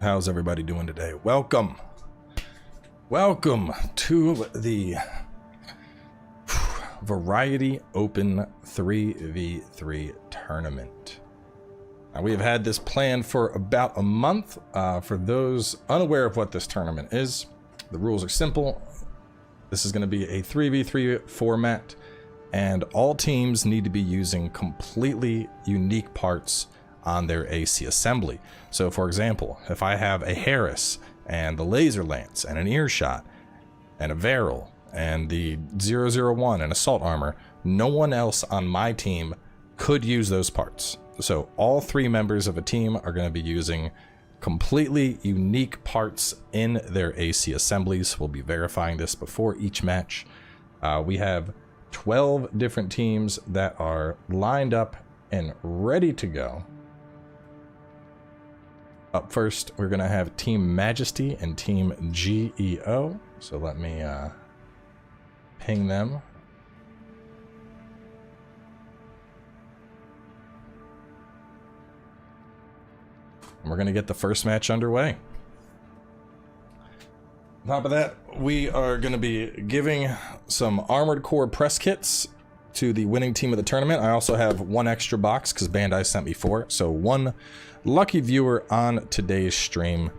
How's everybody doing today? Welcome to the Variety Open 3v3 tournament. Now, we have had this planned for about a month. For those unaware of what this tournament is, the rules are simple. This is going to be a 3v3 format, and all teams need to be using completely unique parts on their AC assembly. So for example, if I have a Harris and the laser lance and an earshot and a Varel and the 001 and assault armor, no one else on my team could use those parts. So all three members of a team are going to be using completely unique parts in their AC assemblies. We'll be verifying this before each match. We have 12 different teams that are lined up and ready to go. Up first, we're gonna have Team Majesty and Team GEO. So let me ping them. And we're gonna get the first match underway. On top of that, we are gonna be giving some Armored Core press kits to the winning team of the tournament. I also have one extra box because Bandai sent me 4. So one lucky viewer on today's stream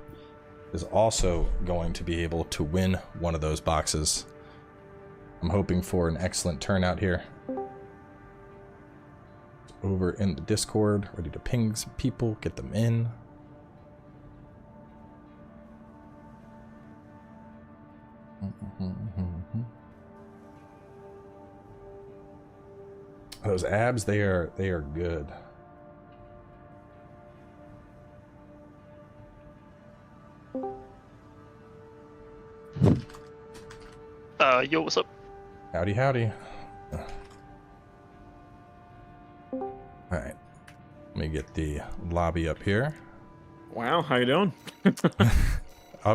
is also going to be able to win one of those boxes. I'm hoping for an excellent turnout here. Over in the Discord, ready to ping some people, get them in. Those abs, they are good. Yo, what's up? Howdy, howdy. Alright. Let me get the lobby up here. Wow, how you doing?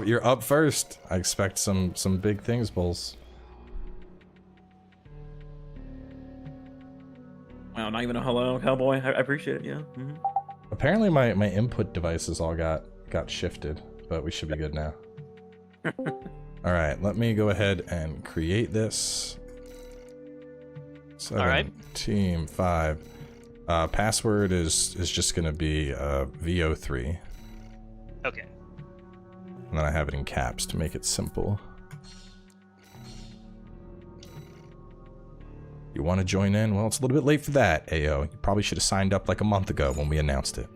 You're up first. I expect some big things, Bulls. Wow, not even a hello, cowboy. I appreciate it, yeah. Apparently my input devices all got shifted, but we should be good now. Alright, let me go ahead and create this. 7, Alright. Team 5. Password is just gonna be VO3. Okay. And then I have it in caps to make it simple. You want to join in? Well, it's a little bit late for that, AO. You probably should have signed up like a month ago when we announced it.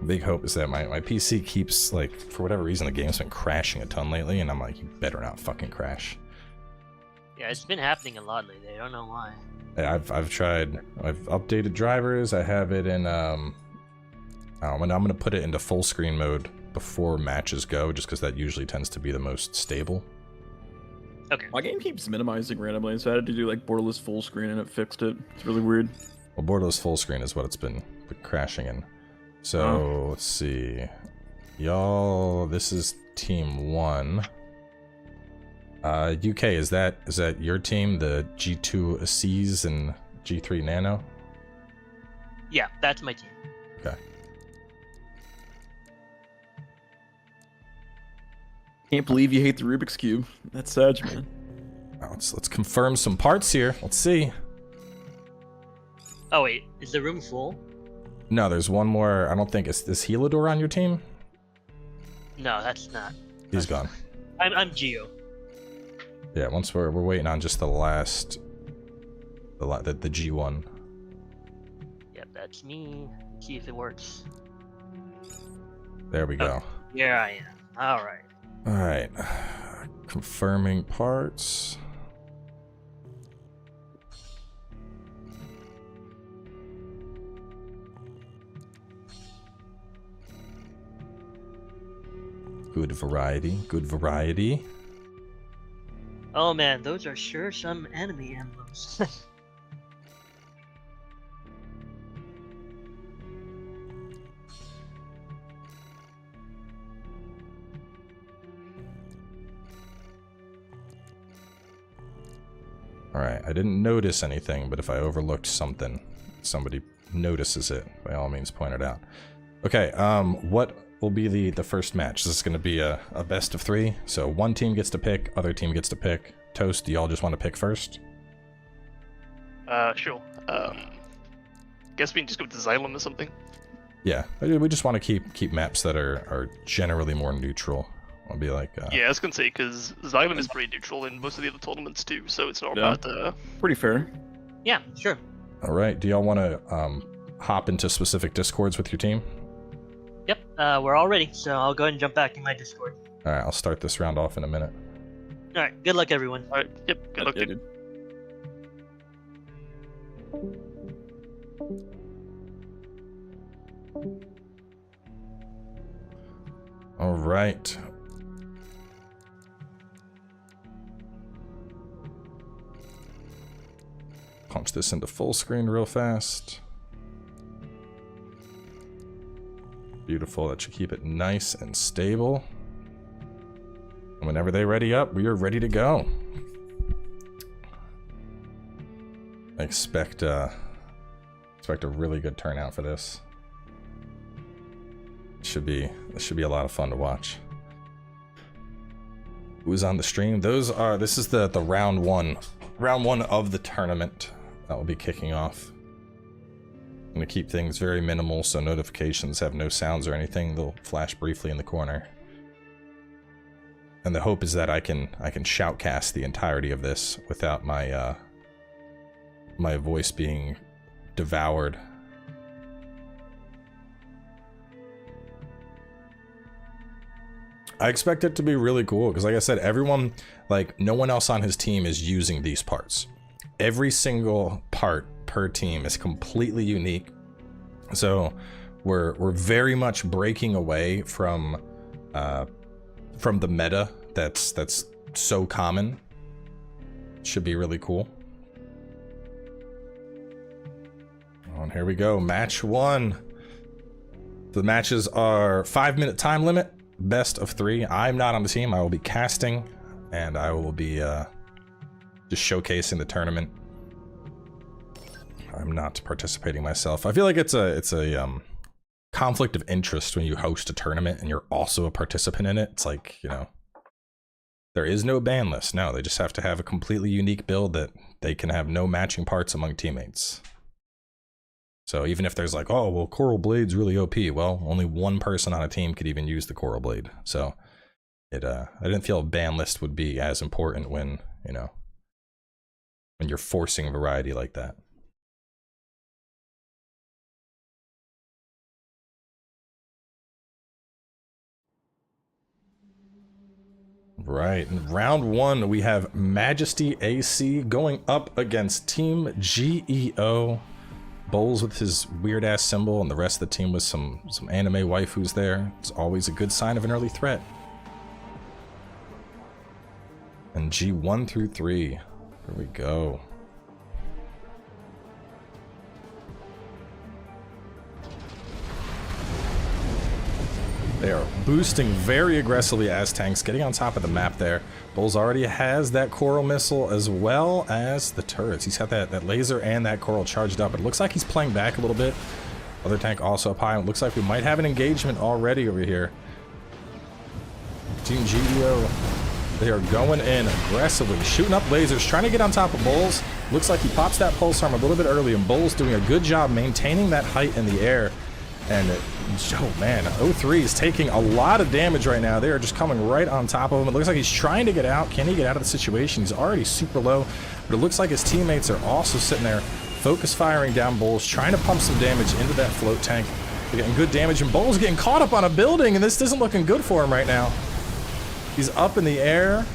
Big hope is that my PC keeps, like, for whatever reason, the game's been crashing a ton lately, and I'm like, you better not fucking crash. Yeah, it's been happening a lot lately. I don't know why. I've tried. I've updated drivers. I have it in I'm gonna put it into full screen mode before matches go, just because that usually tends to be the most stable. Okay. My game keeps minimizing randomly, so I had to do like borderless full screen and it fixed it. It's really weird. Well, borderless full screen is what it's been crashing in. So let's see, y'all. This is team 1. UK, is that your team? The G2 Aziz and G3 Nano? Yeah, that's my team. Okay. Can't believe you hate the Rubik's Cube. That's sad, man. Now let's confirm some parts here. Let's see. Oh wait, is the room full? No, there's one more. I don't think is Helador on your team? No, that's not. He's gone. I'm Geo. Yeah, once we're waiting on just the last, the G1. Yep, that's me. Let's see if it works. There we go. Here I am. All right. All right, confirming parts. Good variety, good variety. Oh man, those are sure some enemy emblems. Alright, I didn't notice anything, but if I overlooked something, somebody notices it, by all means point it out. Okay, what will be the first match? This is going to be a best of 3, so one team gets to pick, other team gets to pick. Toast, do y'all just want to pick first? Sure. Guess we can just go to Xylem or something. Yeah, we just want to keep maps that are generally more neutral. I'll be like... Yeah, I was gonna say, because Xylem is pretty neutral in most of the other tournaments too, so it's not Yeah. bad. Pretty fair. Yeah, sure. Alright, do y'all want to hop into specific discords with your team? Yep, we're all ready, so I'll go ahead and jump back in my Discord. Alright, I'll start this round off in a minute. Alright, good luck, everyone. Alright, yep, good luck, Yeah, dude. Alright. Punch this into full screen real fast. Beautiful, that should keep it nice and stable. And whenever they ready up, we are ready to go. I expect a really good turnout for this. This should be a lot of fun to watch. Who's on the stream? This is the round one of the tournament that will be kicking off. I'm gonna keep things very minimal so notifications have no sounds or anything. They'll flash briefly in the corner. And the hope is that I can shoutcast the entirety of this without my my voice being devoured. I expect it to be really cool because, like I said, everyone, like, no one else on his team is using these parts. Every single part per team is completely unique. So we're very much breaking away from the meta that's so common. Should be really cool. And here we go, match 1. The matches are 5-minute time limit, best of 3. I'm not on the team. I will be casting, and I will be just showcasing the tournament. I'm not participating myself. I feel like it's a conflict of interest when you host a tournament and you're also a participant in it. It's like, you know, there is no ban list. No, they just have to have a completely unique build that they can have no matching parts among teammates. So even if there's like, oh, well, Coral Blade's really OP. Well, only one person on a team could even use the Coral Blade. So I didn't feel a ban list would be as important when, you know, when you're forcing variety like that. Right, in round 1, we have Majesty AC going up against Team GEO. Bowls with his weird-ass symbol, and the rest of the team with some anime waifus there. It's always a good sign of an early threat. And G1 through 3. Here we go. They are boosting very aggressively as tanks, getting on top of the map there. Bowls already has that coral missile as well as the turrets. He's got that laser and that coral charged up. It looks like he's playing back a little bit. Other tank also up high. It looks like we might have an engagement already over here. Team GDO, they are going in aggressively, shooting up lasers, trying to get on top of Bowls. Looks like he pops that pulse arm a little bit early, and Bowls doing a good job maintaining that height in the air. And, oh man, 03 is taking a lot of damage right now. They are just coming right on top of him. It looks like he's trying to get out. Can he get out of the situation? He's already super low, but it looks like his teammates are also sitting there, focus firing down Bowls, trying to pump some damage into that float tank. They're getting good damage, and Bowls getting caught up on a building, and this isn't looking good for him right now. He's up in the air.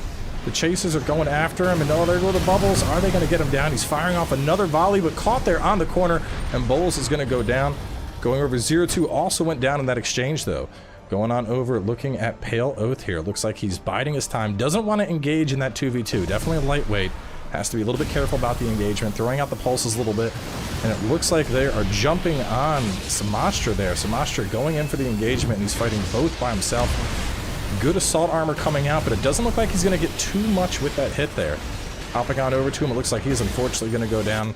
The chasers are going after him, and oh, there go the bubbles. Are they going to get him down? He's firing off another volley, but caught there on the corner, and Bowls is going to go down. Going over 0-2 also went down in that exchange, though. Going on over, looking at Pale Oath here. Looks like he's biding his time. Doesn't want to engage in that 2v2. Definitely a lightweight. Has to be a little bit careful about the engagement. Throwing out the pulses a little bit. And it looks like they are jumping on Samastra there. Samastra going in for the engagement, and he's fighting both by himself. Good assault armor coming out, but it doesn't look like he's going to get too much with that hit there. Hopping on over to him, it looks like he's unfortunately going to go down.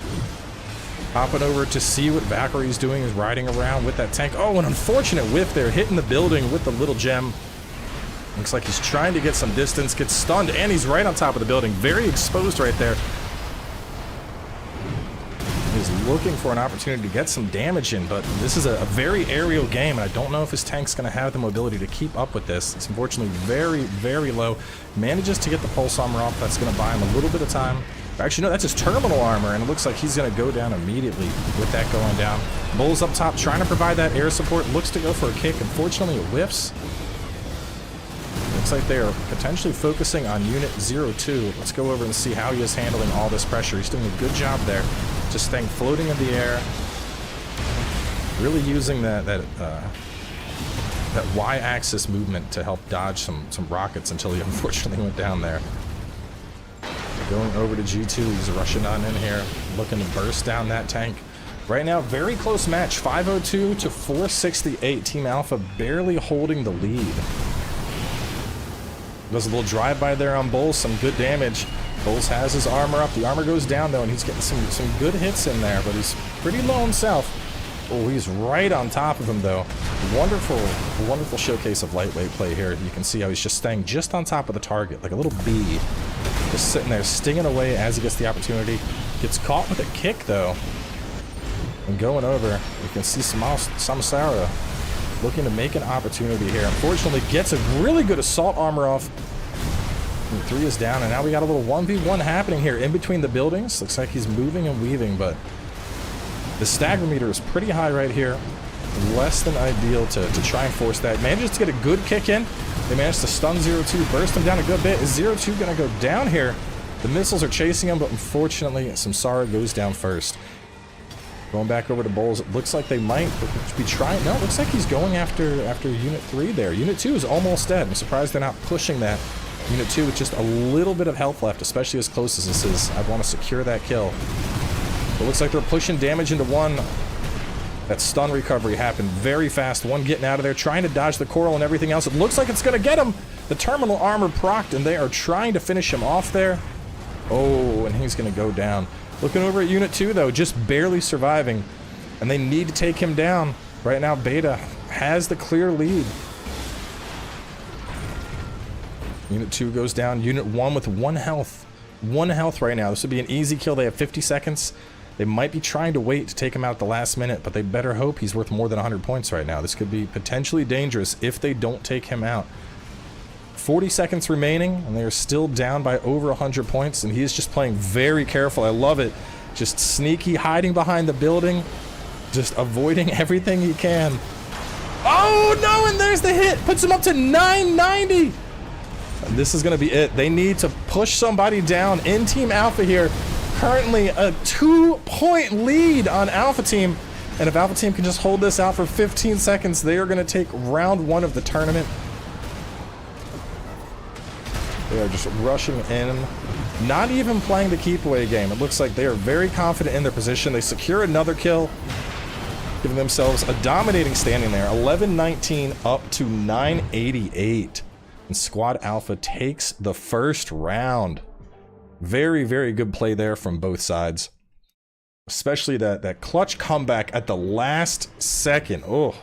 Hopping over to see what Valkyrie's doing, is riding around with that tank. Oh, an unfortunate whiff there, hitting the building with the little gem. Looks like he's trying to get some distance, gets stunned, and he's right on top of the building. Very exposed right there. He's looking for an opportunity to get some damage in, but this is a very aerial game, and I don't know if his tank's going to have the mobility to keep up with this. It's unfortunately very, very low. Manages to get the pulse armor off. That's going to buy him a little bit of time. Actually, no, that's his terminal armor, and it looks like he's going to go down immediately with that going down. Bull's up top, trying to provide that air support. Looks to go for a kick. Unfortunately, it whiffs. Looks like they are potentially focusing on Unit 02. Let's go over and see how he is handling all this pressure. He's doing a good job there. Just staying floating in the air. Really using that Y-axis movement to help dodge some rockets until he unfortunately went down there. Going over to G2, he's rushing on in here, looking to burst down that tank. Right now, very close match, 502 to 468. Team Alpha barely holding the lead. Does a little drive-by there on Bulls, some good damage. Bulls has his armor up. The armor goes down, though, and he's getting some good hits in there, but he's pretty low himself. Oh, he's right on top of him, though. Wonderful, wonderful showcase of lightweight play here. You can see how he's just staying just on top of the target, like a little bee. Just sitting there, stinging away as he gets the opportunity. Gets caught with a kick, though. And going over, you can see Samsara looking to make an opportunity here. Unfortunately, gets a really good assault armor off. And 3 is down, and now we got a little 1v1 happening here in between the buildings. Looks like he's moving and weaving, but the stagger meter is pretty high right here. Less than ideal to try and force that. Manages to get a good kick in. They managed to stun 02, burst him down a good bit. Is 02 going to go down here? The missiles are chasing him, but unfortunately, Samsara goes down first. Going back over to Bulls, it looks like they might be trying. No, it looks like he's going after Unit 3 there. Unit 2 is almost dead. I'm surprised they're not pushing that. Unit 2 with just a little bit of health left, especially as close as this is. I want to secure that kill. It looks like they're pushing damage into 1. That stun recovery happened very fast. 1 getting out of there, trying to dodge the coral and everything else. It looks like it's going to get him. The terminal armor procced, and they are trying to finish him off there. Oh, and he's going to go down. Looking over at Unit 2, though, just barely surviving. And they need to take him down. Right now, Beta has the clear lead. Unit 2 goes down. Unit 1 with 1 health. 1 health right now. This would be an easy kill. They have 50 seconds. They might be trying to wait to take him out at the last minute, but they better hope he's worth more than 100 points right now. This could be potentially dangerous if they don't take him out. 40 seconds remaining, and they are still down by over 100 points, and he is just playing very careful. I love it. Just sneaky, hiding behind the building, just avoiding everything he can. Oh, no, and there's the hit. Puts him up to 990. And this is going to be it. They need to push somebody down in Team Alpha here. Currently a 2-point lead on Alpha Team, and if Alpha Team can just hold this out for 15 seconds, they are going to take round 1 of the tournament. They are just rushing in, not even playing the keep away game. It looks like they are very confident in their position. They secure another kill, giving themselves a dominating standing there. 11-19 up to 988, and Squad Alpha takes the first round. Very, very good play there from both sides. Especially that clutch comeback at the last second. Oh,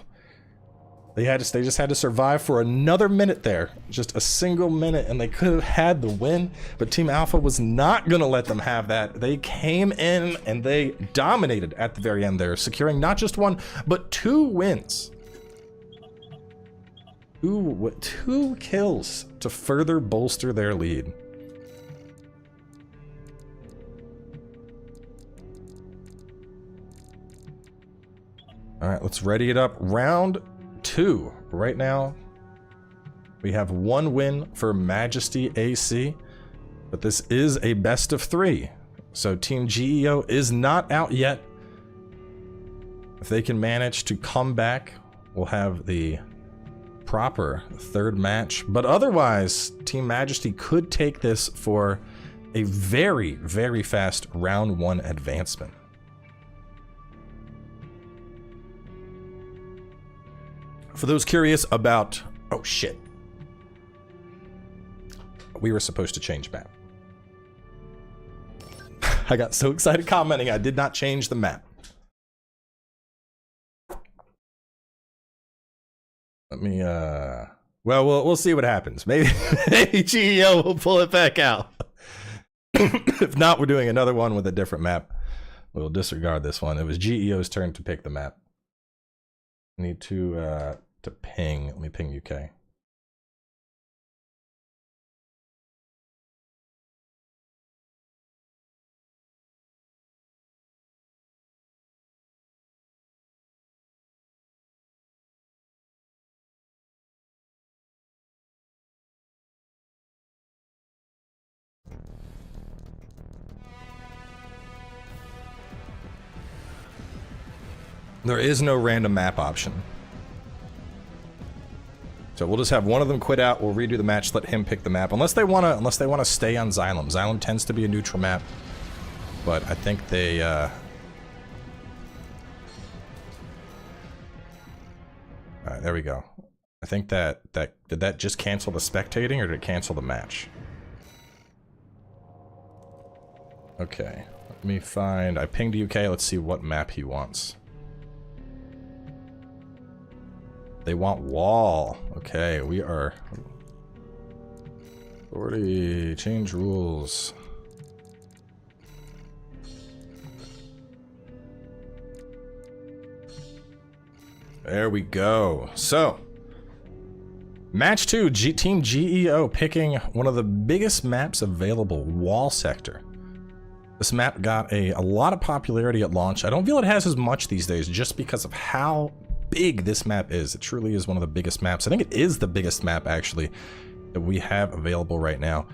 they just had to survive for another minute there. Just a single minute, and they could have had the win. But Team Alpha was not going to let them have that. They came in and they dominated at the very end there, securing not just 1, but 2 wins. 2 kills to further bolster their lead. All right, let's ready it up. Round 2. Right now, we have 1 win for Majesty AC, but this is a best of 3. So Team GEO is not out yet. If they can manage to come back, we'll have the proper 3rd match. But otherwise, Team Majesty could take this for a very, very fast round 1 advancement. For those curious about... Oh, shit. We were supposed to change map. I got so excited commenting, I did not change the map. Let me, well, we'll see what happens. Maybe GEO will pull it back out. If not, we're doing another one with a different map. We'll disregard this one. It was GEO's turn to pick the map. I need to ping. Let me ping UK. There is no random map option. So we'll just have one of them quit out, we'll redo the match, let him pick the map. Unless they wanna stay on Xylem. Xylem tends to be a neutral map. But I think they alright, there we go. I think did that just cancel the spectating or did it cancel the match? Okay. Let me find, I pinged UK, let's see what map he wants. They want wall. Okay, we are... Authority, change rules. There we go. So, match 2, Team GEO picking one of the biggest maps available, Wall Sector. This map got a lot of popularity at launch. I don't feel it has as much these days just because of how big this map is. It truly is one of the biggest maps. I think it is the biggest map actually that we have available right now.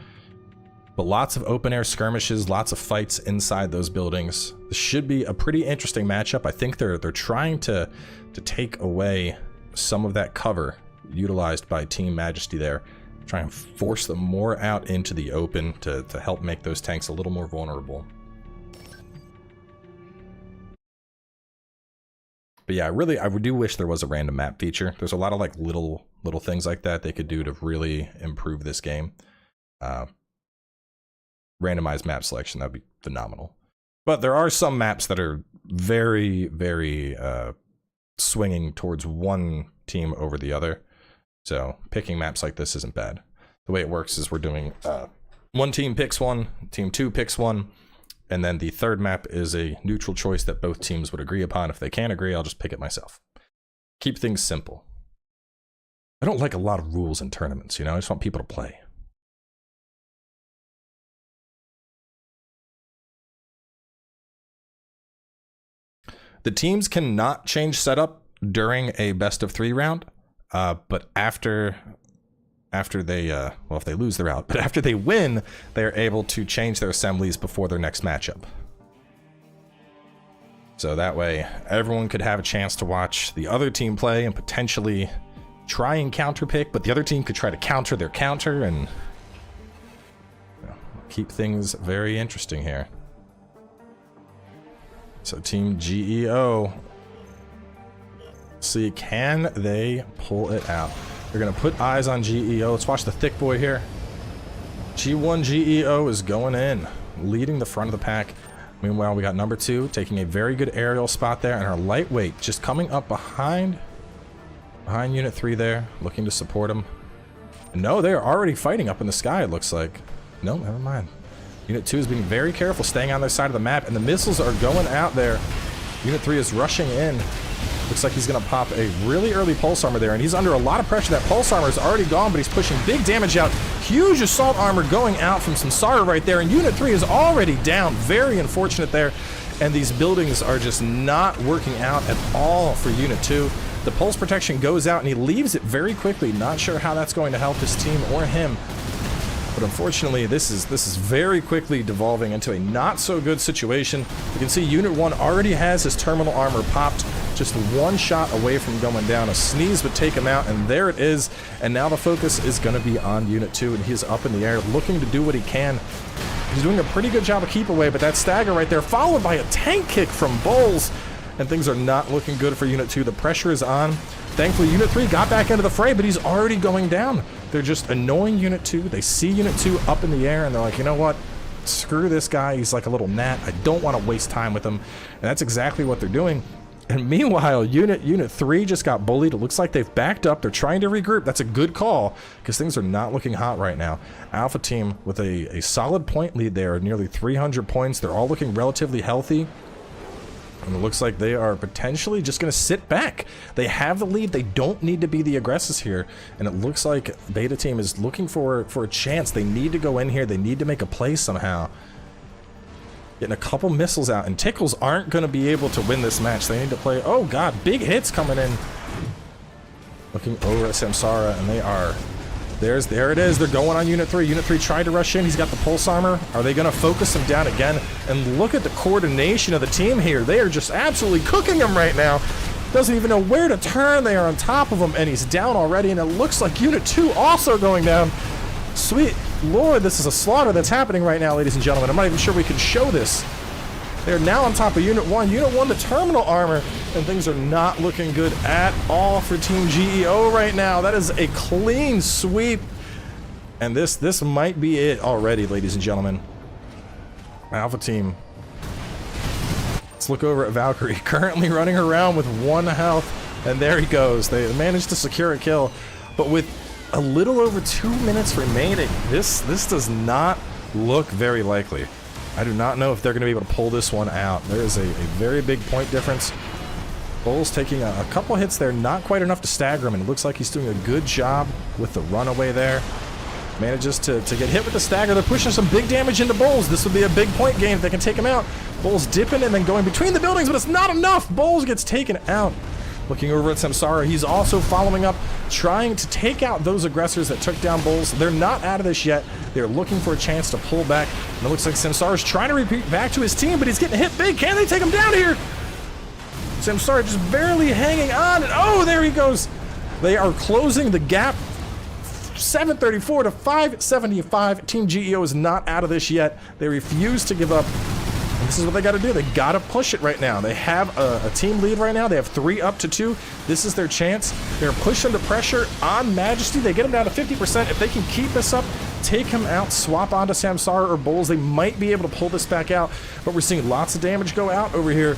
But lots of open air skirmishes, lots of fights inside those buildings. This should be a pretty interesting matchup. I think they're trying to take away some of that cover utilized by Team Majesty there. Try and force them more out into the open to help make those tanks a little more vulnerable. But yeah, I do wish there was a random map feature. There's a lot of like little things like that they could do to really improve this game. Randomized map selection, that'd be phenomenal. But there are some maps that are very, very swinging towards one team over the other. So picking maps like this isn't bad. The way it works is we're doing one team picks one, team 2 picks one, and then the third map is a neutral choice that both teams would agree upon. If they can't agree, I'll just pick it myself. Keep things simple. I don't like a lot of rules in tournaments, you know? I just want people to play. The teams cannot change setup during a best of 3 round, but after they, well, if they lose the round, but after they win, they're able to change their assemblies before their next matchup. So that way, everyone could have a chance to watch the other team play and potentially try and counterpick, but the other team could try to counter their counter and you know, keep things very interesting here. So Team GEO, see, can they pull it out? They're gonna put eyes on GEO. Let's watch the thick boy here. G1 GEO is going in, leading the front of the pack. Meanwhile, we got number 2 taking a very good aerial spot there, and our lightweight just coming up behind Unit 3 there, looking to support him. No, they are already fighting up in the sky, it looks like. No, never mind. Unit 2 is being very careful, staying on their side of the map, and the missiles are going out there. Unit 3 is rushing in. Looks like he's going to pop a really early pulse armor there, and he's under a lot of pressure. That pulse armor is already gone, but he's pushing big damage out. Huge assault armor going out from Samsara right there, and Unit 3 is already down. Very unfortunate there, and these buildings are just not working out at all for Unit 2. The pulse protection goes out, and he leaves it very quickly. Not sure how that's going to help his team or him. But unfortunately, this is very quickly devolving into a not so good situation. You can see Unit 1 already has his terminal armor popped, just one shot away from going down. A sneeze would take him out, and there it is. And now the focus is going to be on Unit 2, and he's up in the air looking to do what he can. He's doing a pretty good job of keep away, but that stagger right there, followed by a tank kick from Bowles, and things are not looking good for Unit 2. The pressure is on. Thankfully, Unit 3 got back into the fray, but he's already going down. They're just annoying Unit 2. They see Unit 2 up in the air, and they're like, you know what? screw this guy, he's like a little gnat, I don't want to waste time with him. And that's exactly what they're doing. And meanwhile, Unit 3 just got bullied. It looks like they've backed up. They're trying to regroup. That's a good call, because things are not looking hot right now. Alpha Team with a solid point lead there, nearly 300 points. They're all looking relatively healthy. And it looks like they are potentially just going to sit back. They have the lead. They don't need to be the aggressors here. And it looks like Beta Team is looking for a chance. They need to go in here. They need to make a play somehow. Getting a couple missiles out, and Tickles aren't going to be able to win this match. They need to play. Oh god, big hits coming in. Looking over at Samsara, and they are. There it is. They're going on Unit 3. Unit 3 tried to rush in. He's got the pulse armor. Are they going to focus him down again? And look at the coordination of the team here. They are just absolutely cooking him right now. Doesn't even know where to turn. They are on top of him, and he's down already. And it looks like Unit 2 also going down. Sweet Lord, this is a slaughter that's happening right now, ladies and gentlemen. I'm not even sure we can show this. They're now on top of Unit 1. Unit 1, the terminal armor, and things are not looking good at all for Team GEO right now. That is a clean sweep. And this might be it already, ladies and gentlemen. Alpha Team. Let's look over at Valkyrie, currently running around with 1 health. And there he goes. They managed to secure a kill. But with a little over 2 minutes remaining, this does not look very likely. I do not know if they're going to be able to pull this one out. There is a very big point difference. Bull's taking a couple hits there, not quite enough to stagger him, and it looks like he's doing a good job with the runaway there. Manages to get hit with the stagger. They're pushing some big damage into Bowles. This would be a big point gain if they can take him out. Bowles dipping and then going between the buildings, but it's not enough. Bowles gets taken out. Looking over at Samsara, he's also following up, trying to take out those aggressors that took down Bowles. They're not out of this yet. They're looking for a chance to pull back. And it looks like Samsara's trying to repeat back to his team, but he's getting hit big. Can they take him down here? Samsara just barely hanging on, and oh, there he goes. They are closing the gap. 734 to 575. Team GEO is not out of this yet. They refuse to give up. And this is what they got to do. They got to push it right now. They have a team lead right now. They have 3 up to 2. This is their chance. They're pushing the pressure on Majesty. They get him down to 50%. If they can keep this up, take him out, swap onto Samsara or Bowles, they might be able to pull this back out. But we're seeing lots of damage go out over here.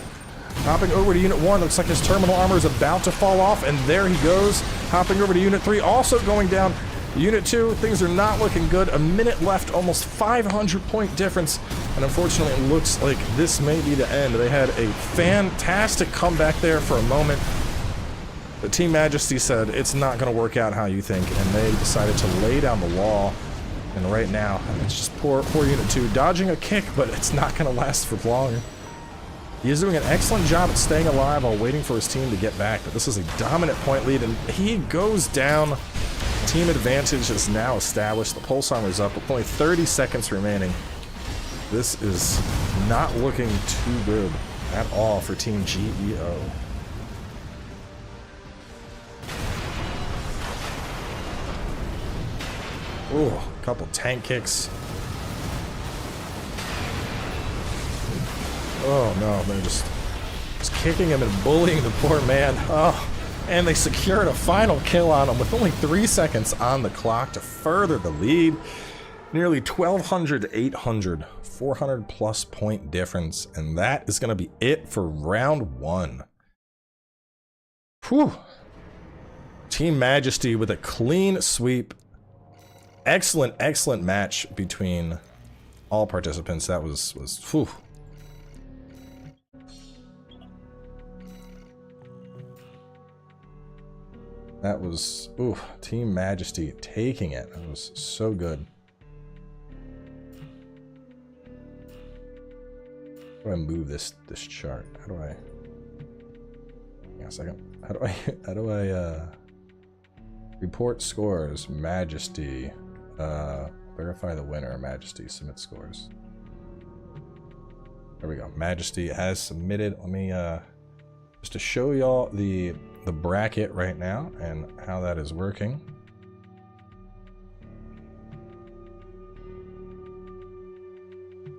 Hopping over to Unit 1, looks like his terminal armor is about to fall off, and there he goes. Hopping over to Unit 3, also going down. Unit 2, things are not looking good. A minute left, almost 500 point difference. And unfortunately, it looks like this may be the end. They had a fantastic comeback there for a moment. But Team Majesty said, it's not going to work out how you think. And they decided to lay down the law. And right now, it's just poor Unit 2 dodging a kick, but it's not going to last for long. He is doing an excellent job at staying alive while waiting for his team to get back. But this is a dominant point lead, and he goes down. Team advantage is now established. The pulse armor is up with only 30 seconds remaining. This is not looking too good at all for Team GEO. Ooh, a couple tank kicks. Oh no, they're just kicking him and bullying the poor man. Oh. And they secured a final kill on him with only 3 seconds on the clock to further the lead. Nearly 1,200 to 800, 400 plus point difference. And that is going to be it for round 1. Whew. Team Majesty with a clean sweep. Excellent, excellent match between all participants. That was whew. That was, ooh, Team Majesty taking it. That was so good. How do I move this chart? How do I? Hang on a second. How do I report scores? Majesty. Verify the winner. Majesty. Submit scores. There we go. Majesty has submitted. Let me just to show y'all the bracket right now and how that is working.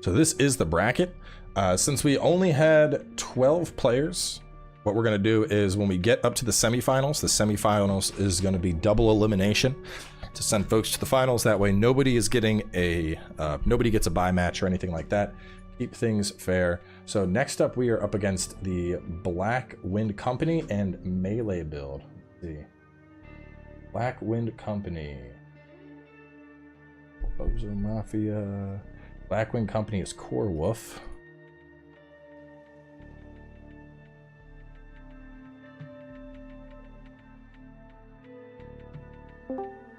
So this is the bracket. Since we only had 12 players, what we're going to do is when we get up to the semifinals is going to be double elimination. to send folks to the finals. That way nobody is getting a nobody gets a bye match or anything like that. Keep things fair. So next up we are up against the Black Wind Company and Melee build. Let's see. Black Wind Company. Bozo Mafia. Black Wind Company is Core Wolf.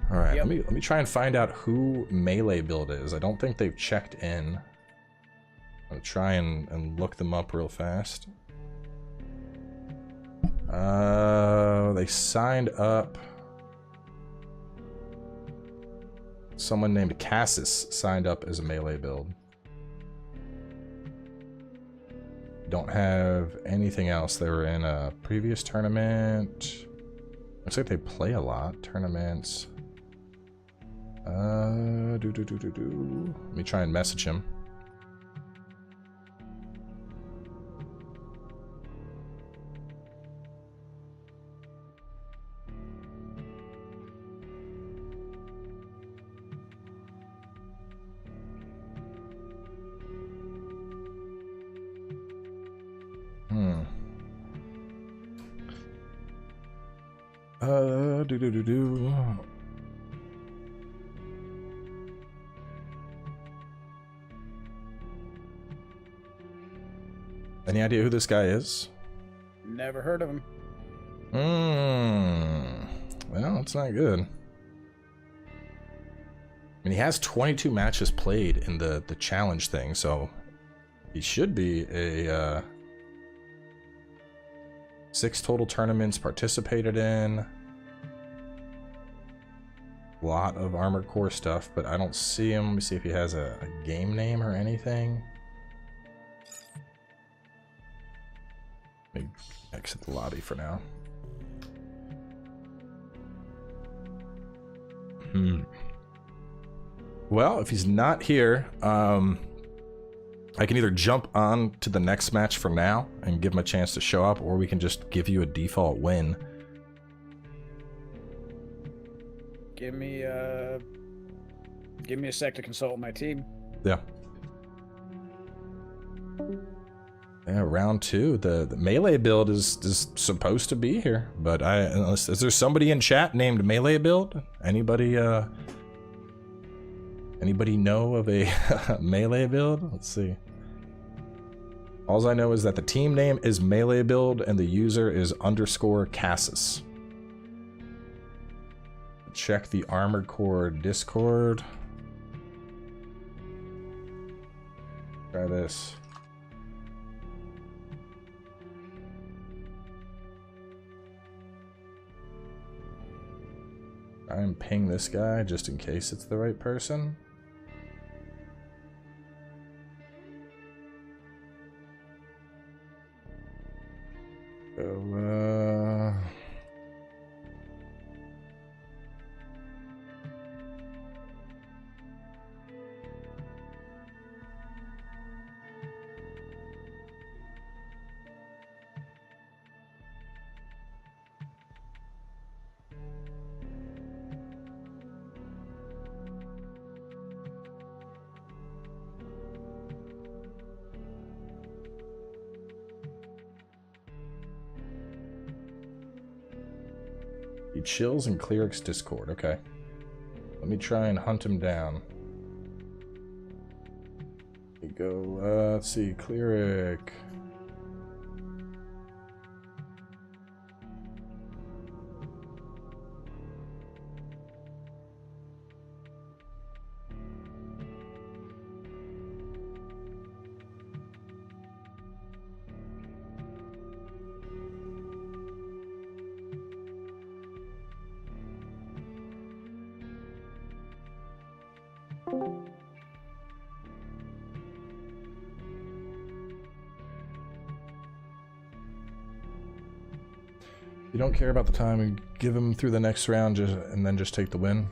All right, let me try and find out who Melee build is. I don't think they've checked in. I'll try and look them up real fast. They signed up. Someone named Cassis signed up as a Melee build. Don't have anything else. They were in a previous tournament. Looks like they play a lot. Tournaments. Let me try and message him. Any idea who this guy is? Never heard of him. Well, it's not good. I mean, he has 22 matches played in the challenge thing, so he should be a 6 total tournaments participated in. A lot of Armored Core stuff, but I don't see him. Let me see if he has a game name or anything. Let me exit the lobby for now. Well, if he's not here, I can either jump on to the next match for now and give him a chance to show up, or we can just give you a default win. Give me a sec to consult with my team. Yeah. Yeah, round 2. The Melee build is supposed to be here, but is there somebody in chat named Melee build? Anybody know of a Melee build? Let's see. All I know is that the team name is Melee build and the user is _Cassis. Check the Armored Core Discord. Try this. Try and ping this guy just in case it's the right person. So, he chills in Cleric's Discord. Okay. Let me try and hunt him down. Here we go. Let's see. Cleric. You don't care about the time, and give him through the next round and then just take the win.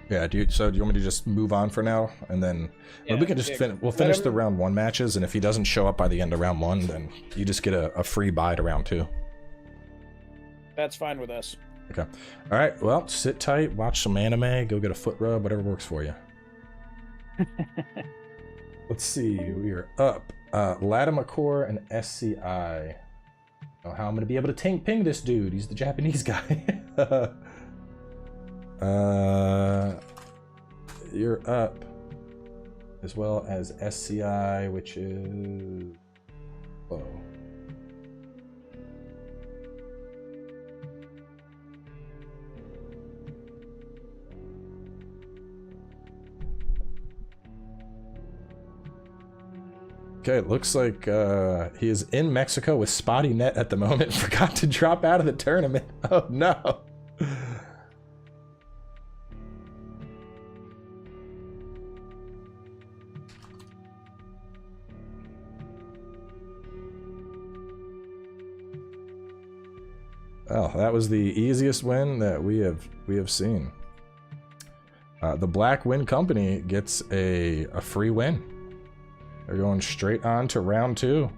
Yeah, do you want me to just move on for now? And then we can just we'll finish the round 1 matches, and if he doesn't show up by the end of round 1, then you just get a free bye to round 2. That's fine with us. Okay. All right. Well, sit tight, watch some anime, go get a foot rub, whatever works for you. Let's see. We are up. Lam Core and SCI. Oh, how I'm gonna be able to ping this dude? He's the Japanese guy. You're up, as well as SCI, which is low. Okay, it looks like he is in Mexico with spotty net at the moment. Forgot to drop out of the tournament. Oh no. Well, that was the easiest win that we have seen. The Black Win Company gets a free win. They're going straight on to round 2.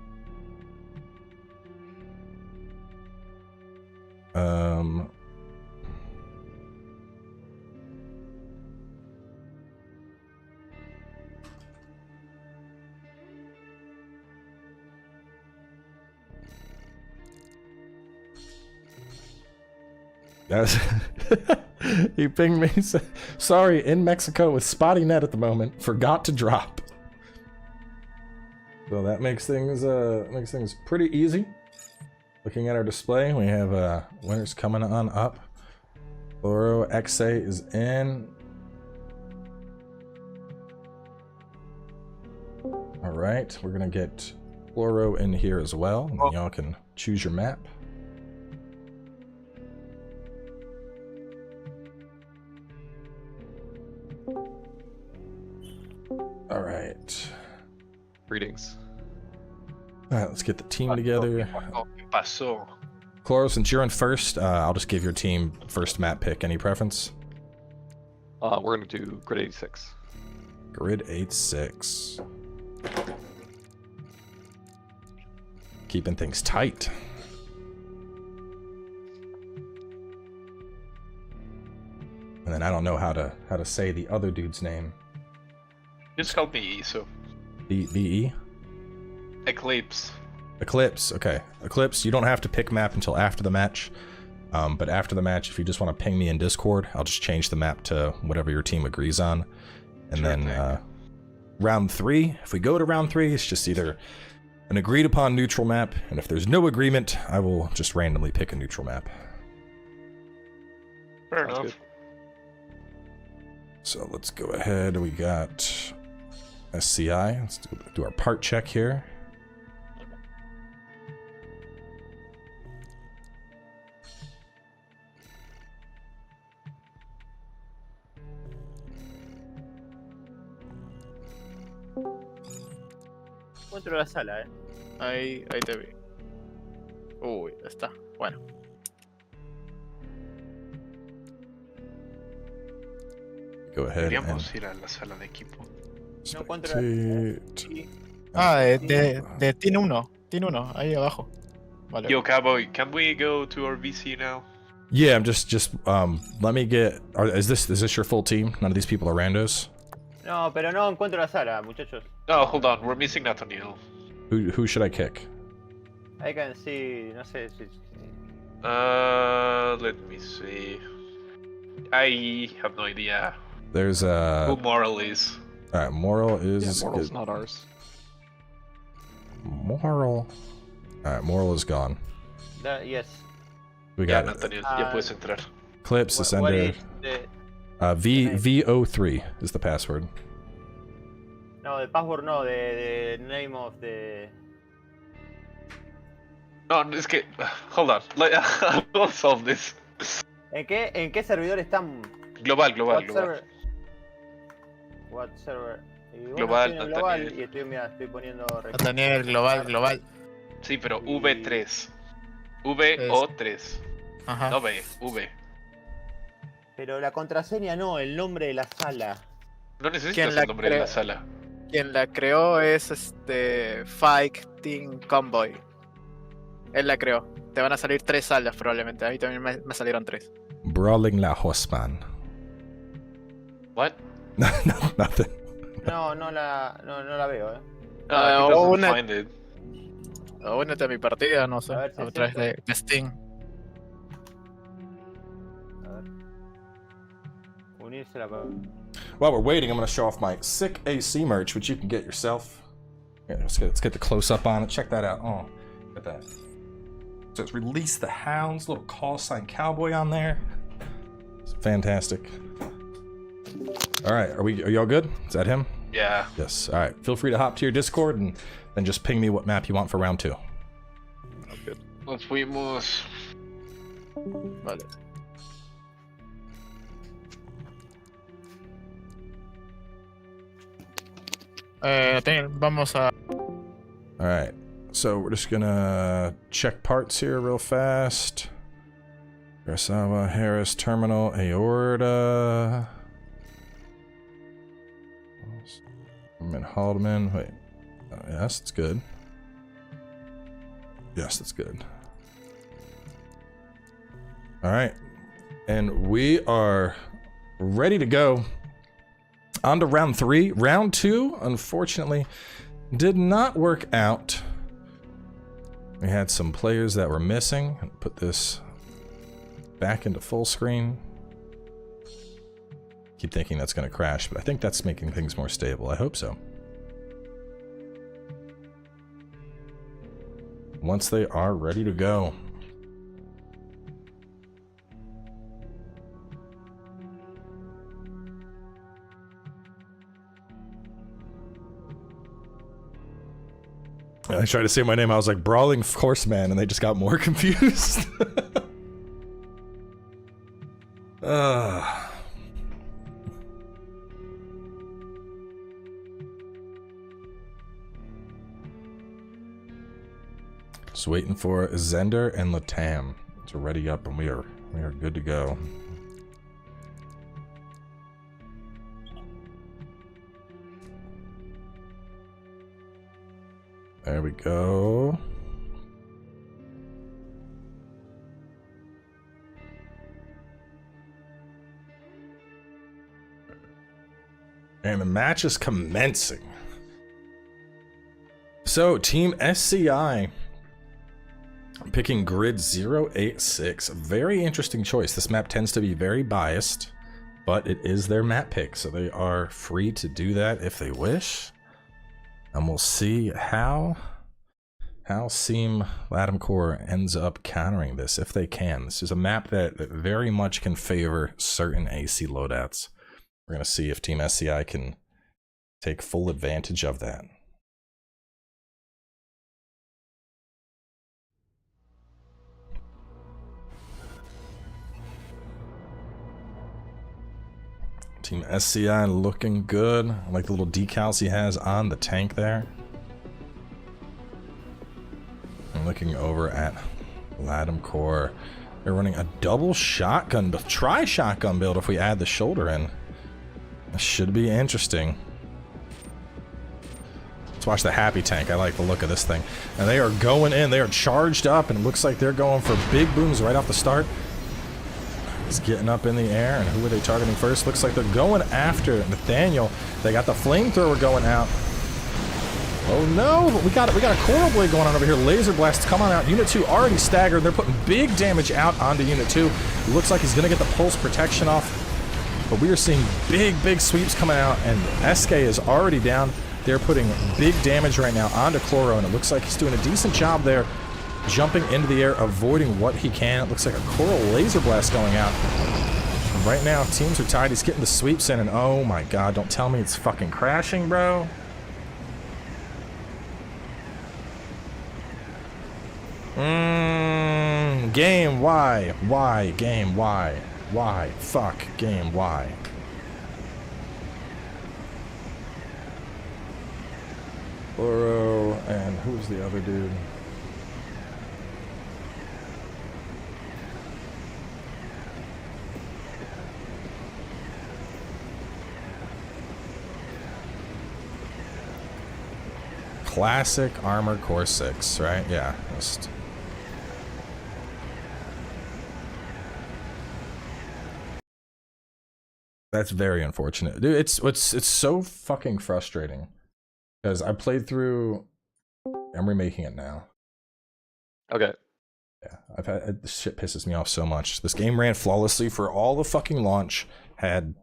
That's he pinged me. Sorry, in Mexico with spotty net at the moment. Forgot to drop. So that makes things pretty easy. Looking at our display, we have winners coming on up. Fluoro XA is in. All right, we're gonna get Fluoro in here as well. And y'all can choose your map. All right. Greetings. All right, let's get the team together. Cloro, since you're in first, I'll just give your team first map pick. Any preference? We're gonna do grid 86. Grid 86. Keeping things tight. And then I don't know how to say the other dude's name. Just call me Iso. BE? Eclipse. Eclipse, okay. Eclipse, you don't have to pick map until after the match. But after the match, if you just want to ping me in Discord, I'll just change the map to whatever your team agrees on. And Sure then thing. round 3, if we go to round 3, it's just either an agreed upon neutral map, and if there's no agreement, I will just randomly pick a neutral map. Fair Sounds enough. good. So let's go ahead. We got SCI. Let's do our part check here. Encuentro la sala, Ahí te vi. Uy, ya está. Bueno. Go ahead and Deberíamos ir a la sala de equipo. No encuentro la spectate. De Team 1. Team 1, ahí abajo. Vale. Yo, Cowboy, can we go to our VC now? Yeah, I'm just let me get. Is this your full team? None of these people are randos. No, pero no encuentro la sala, muchachos. No, hold on, we're missing Nathaniel. Who should I kick? I can see, no sé si... Let me see. I have no idea There's who Moral is. all right. Moral Yeah, is Mortal's not ours. Moral. All right, Moral is gone. Yes. We Ya, got Nathaniel, ya puedes entrar. Clips, What Ascender. is the... VO3 is the password. No, the password no, the name of the... No, es que. Hold on, we'll solve this. ¿En qué servidor están? Global. What server? What server? Y bueno, Global, estoy en el global Nathaniel. y estoy poniendo... Nathaniel, global. Sí, pero V3. VO3. Ajá. No V, V. Pero la contraseña no, el nombre de la sala. No necesitas ¿Quién la el nombre de la crea? sala. Quien la creó es FightinCowboy. Él la creó. Te van a salir 3 salas probablemente. A mí también me salieron 3. Brawling la Horseman. What? No, nothing. No la veo, He o doesn't una- find it. O únete a mi partida, no sé. A ver si A es través cierto. de Steam. A ver. Unirse la... While we're waiting, I'm going to show off my sick AC merch, which you can get yourself. Yeah, let's get the close-up on it. Check that out. Oh, look at that. So it's Release the Hounds, little call sign cowboy on there. It's fantastic. All right, are y'all good? Is that him? Yeah. Yes. All right. Feel free to hop to your Discord and then just ping me what map you want for round 2. Nos fuimos. Vale. Vamos a... All right. So we're just gonna check parts here real fast. Garsawa, Harris, Terminal, Aorta. Haldeman. Wait. Yes, that's good. Yes, that's good. All right. And we are ready to go. On to round 3. Round 2, unfortunately, did not work out. We had some players that were missing. Put this back into full screen. Keep thinking that's going to crash, but I think that's making things more stable. I hope so. Once they are ready to go. I tried to say my name, I was like Brawling Horseman, and they just got more confused. Just waiting for Zender and Latam to ready up, and we are good to go. There we go. And the match is commencing. So, Team SCI picking grid 086. Very interesting choice. This map tends to be very biased, but it is their map pick, so they are free to do that if they wish. And we'll see how Lam Core ends up countering this, if they can. This is a map that very much can favor certain AC loadouts. We're going to see if Team SCI can take full advantage of that. Team SCI looking good. I like the little decals he has on the tank there. I'm looking over at Lam Core. They're running a double shotgun, but try shotgun build if we add the shoulder in. This should be interesting. Let's watch the happy tank. I like the look of this thing. And they are going in. They are charged up, and it looks like they're going for big booms right off the start. He's getting up in the air, and who are they targeting first? Looks like they're going after Nathaniel. They got the flamethrower going out. Oh no, but we got a coral blade going on over here. Laser blasts come on out. Unit 2 already staggered. They're putting big damage out onto Unit 2. It looks like he's gonna get the pulse protection off. But we are seeing big sweeps coming out, and SK is already down. They're putting big damage right now onto Chloro, and it looks like he's doing a decent job there, jumping into the air, avoiding what he can. It looks like a coral laser blast going out. And right now, teams are tied. He's getting the sweeps in, and oh my god, don't tell me it's fucking crashing, bro. Game, why? Why? Game, why? Why? Fuck, game, why? Oro, and who's the other dude? Classic Armored Core 6, right? Yeah. Just That's very unfortunate, dude. It's so fucking frustrating because I played through. I'm remaking it now. Okay. Yeah, I've had this shit pisses me off so much. This game ran flawlessly for all the fucking launch, had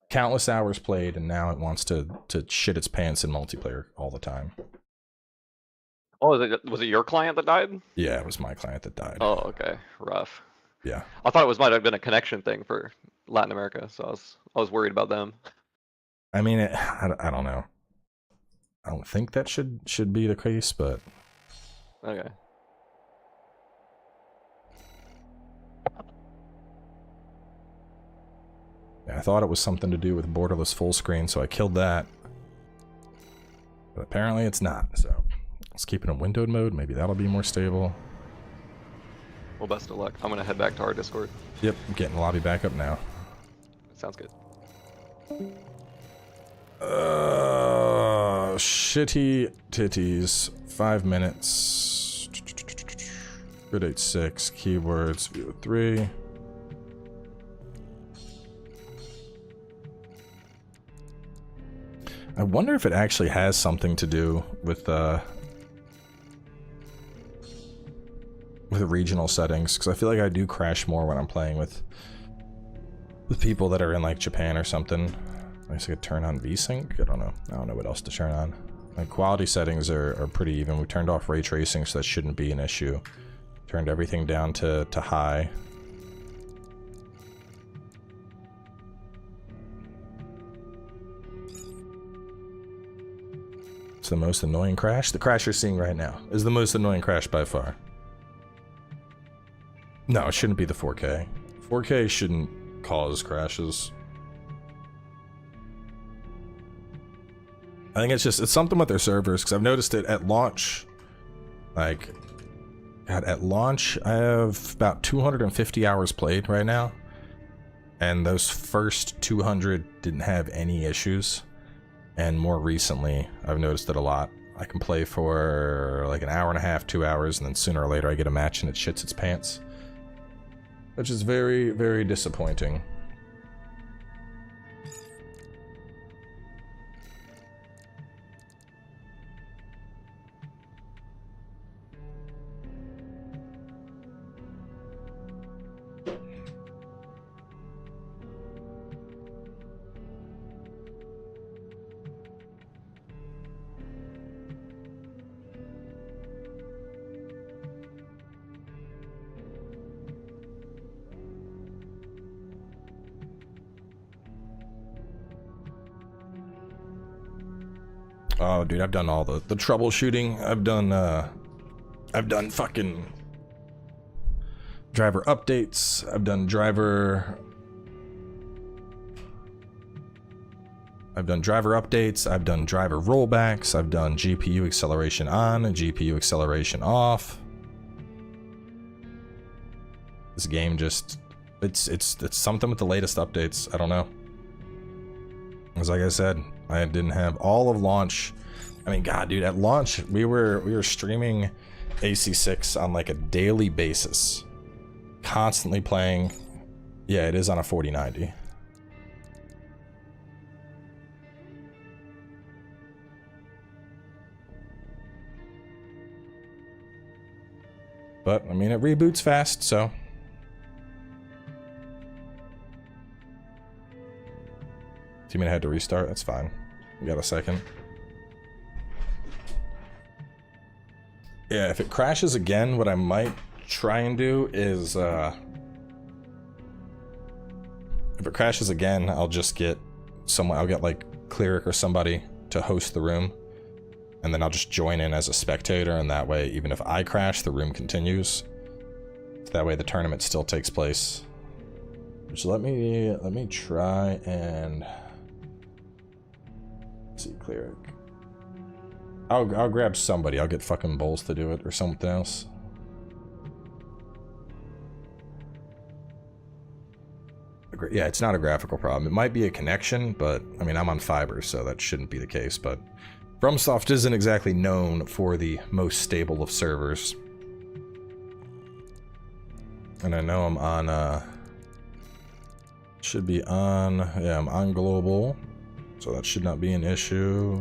countless hours played, and now it wants to shit its pants in multiplayer all the time. Oh, was it your client that died? Yeah, it was my client that died. Oh, okay, rough. Yeah. I thought it might have been a connection thing for Latin America, so I was worried about them. I mean, I don't know. I don't think that should be the case, but Okay. yeah, I thought it was something to do with borderless full screen, so I killed that. But apparently it's not, so let's keep it in windowed mode. Maybe that'll be more stable. Well, best of luck. I'm gonna head back to our Discord. Yep, I'm getting the lobby back up now. Sounds good. Shitty titties. 5 minutes. Good 8-6. Keywords. View 3. I wonder if it actually has something to do with the regional settings, because I feel like I do crash more when I'm playing with people that are in like Japan or something. I guess I could turn on VSync. I don't know what else to turn on. My quality settings are pretty even. We turned off ray tracing, so that shouldn't be an issue. Turned everything down to high. It's the most annoying crash. The crash you're seeing right now is the most annoying crash by far. No, it shouldn't be the 4K. 4K shouldn't cause crashes. I think it's something with their servers, because I've noticed it at launch. Like, God, at launch, I have about 250 hours played right now. And those first 200 didn't have any issues. And more recently, I've noticed it a lot. I can play for like an hour and a half, 2 hours, and then sooner or later I get a match and it shits its pants. Which is very, very disappointing. Oh, dude, I've done all the troubleshooting. I've done fucking driver updates. I've done driver updates. I've done driver rollbacks. I've done GPU acceleration on and GPU acceleration off. This game just it's something with the latest updates. I don't know. Because like I said, I didn't have all of launch. I mean, God, dude, at launch we were streaming AC6 on like a daily basis, constantly playing. Yeah, it is on a 4090. But I mean, it reboots fast, so. Do you mean I had to restart? That's fine. We got a second. Yeah, if it crashes again, what I might try and do is, if it crashes again, I'll just get someone, I'll get like Cleric or somebody to host the room, and then I'll just join in as a spectator, and that way, even if I crash, the room continues. So that way the tournament still takes place. Which let me try and... see, Cleric. I'll grab somebody. I'll get fucking Bowls to do it or something else. Yeah, it's not a graphical problem. It might be a connection, but I mean, I'm on fiber, so that shouldn't be the case. But FromSoft isn't exactly known for the most stable of servers. And I know I'm on Should be on, yeah, I'm on global, so that should not be an issue.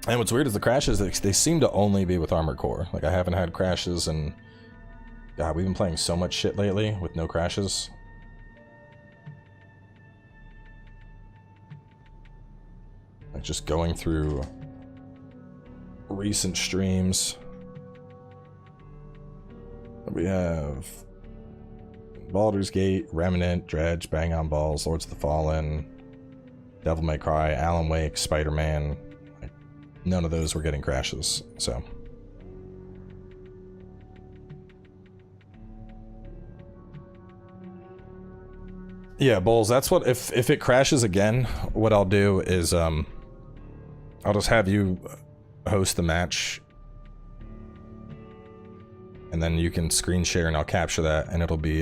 And what's weird is the crashes, they seem to only be with Armored Core. Like, I haven't had crashes, and God, we've been playing so much shit lately with no crashes. Like, just going through recent streams. We have Baldur's Gate, Remnant, Dredge, Bang on Balls, Lords of the Fallen, Devil May Cry, Alan Wake, Spider-Man. None of those were getting crashes, so. Yeah, Bulls, that's what, if it crashes again, what I'll do is, I'll just have you host the match. And then you can screen share and I'll capture that, and it'll be,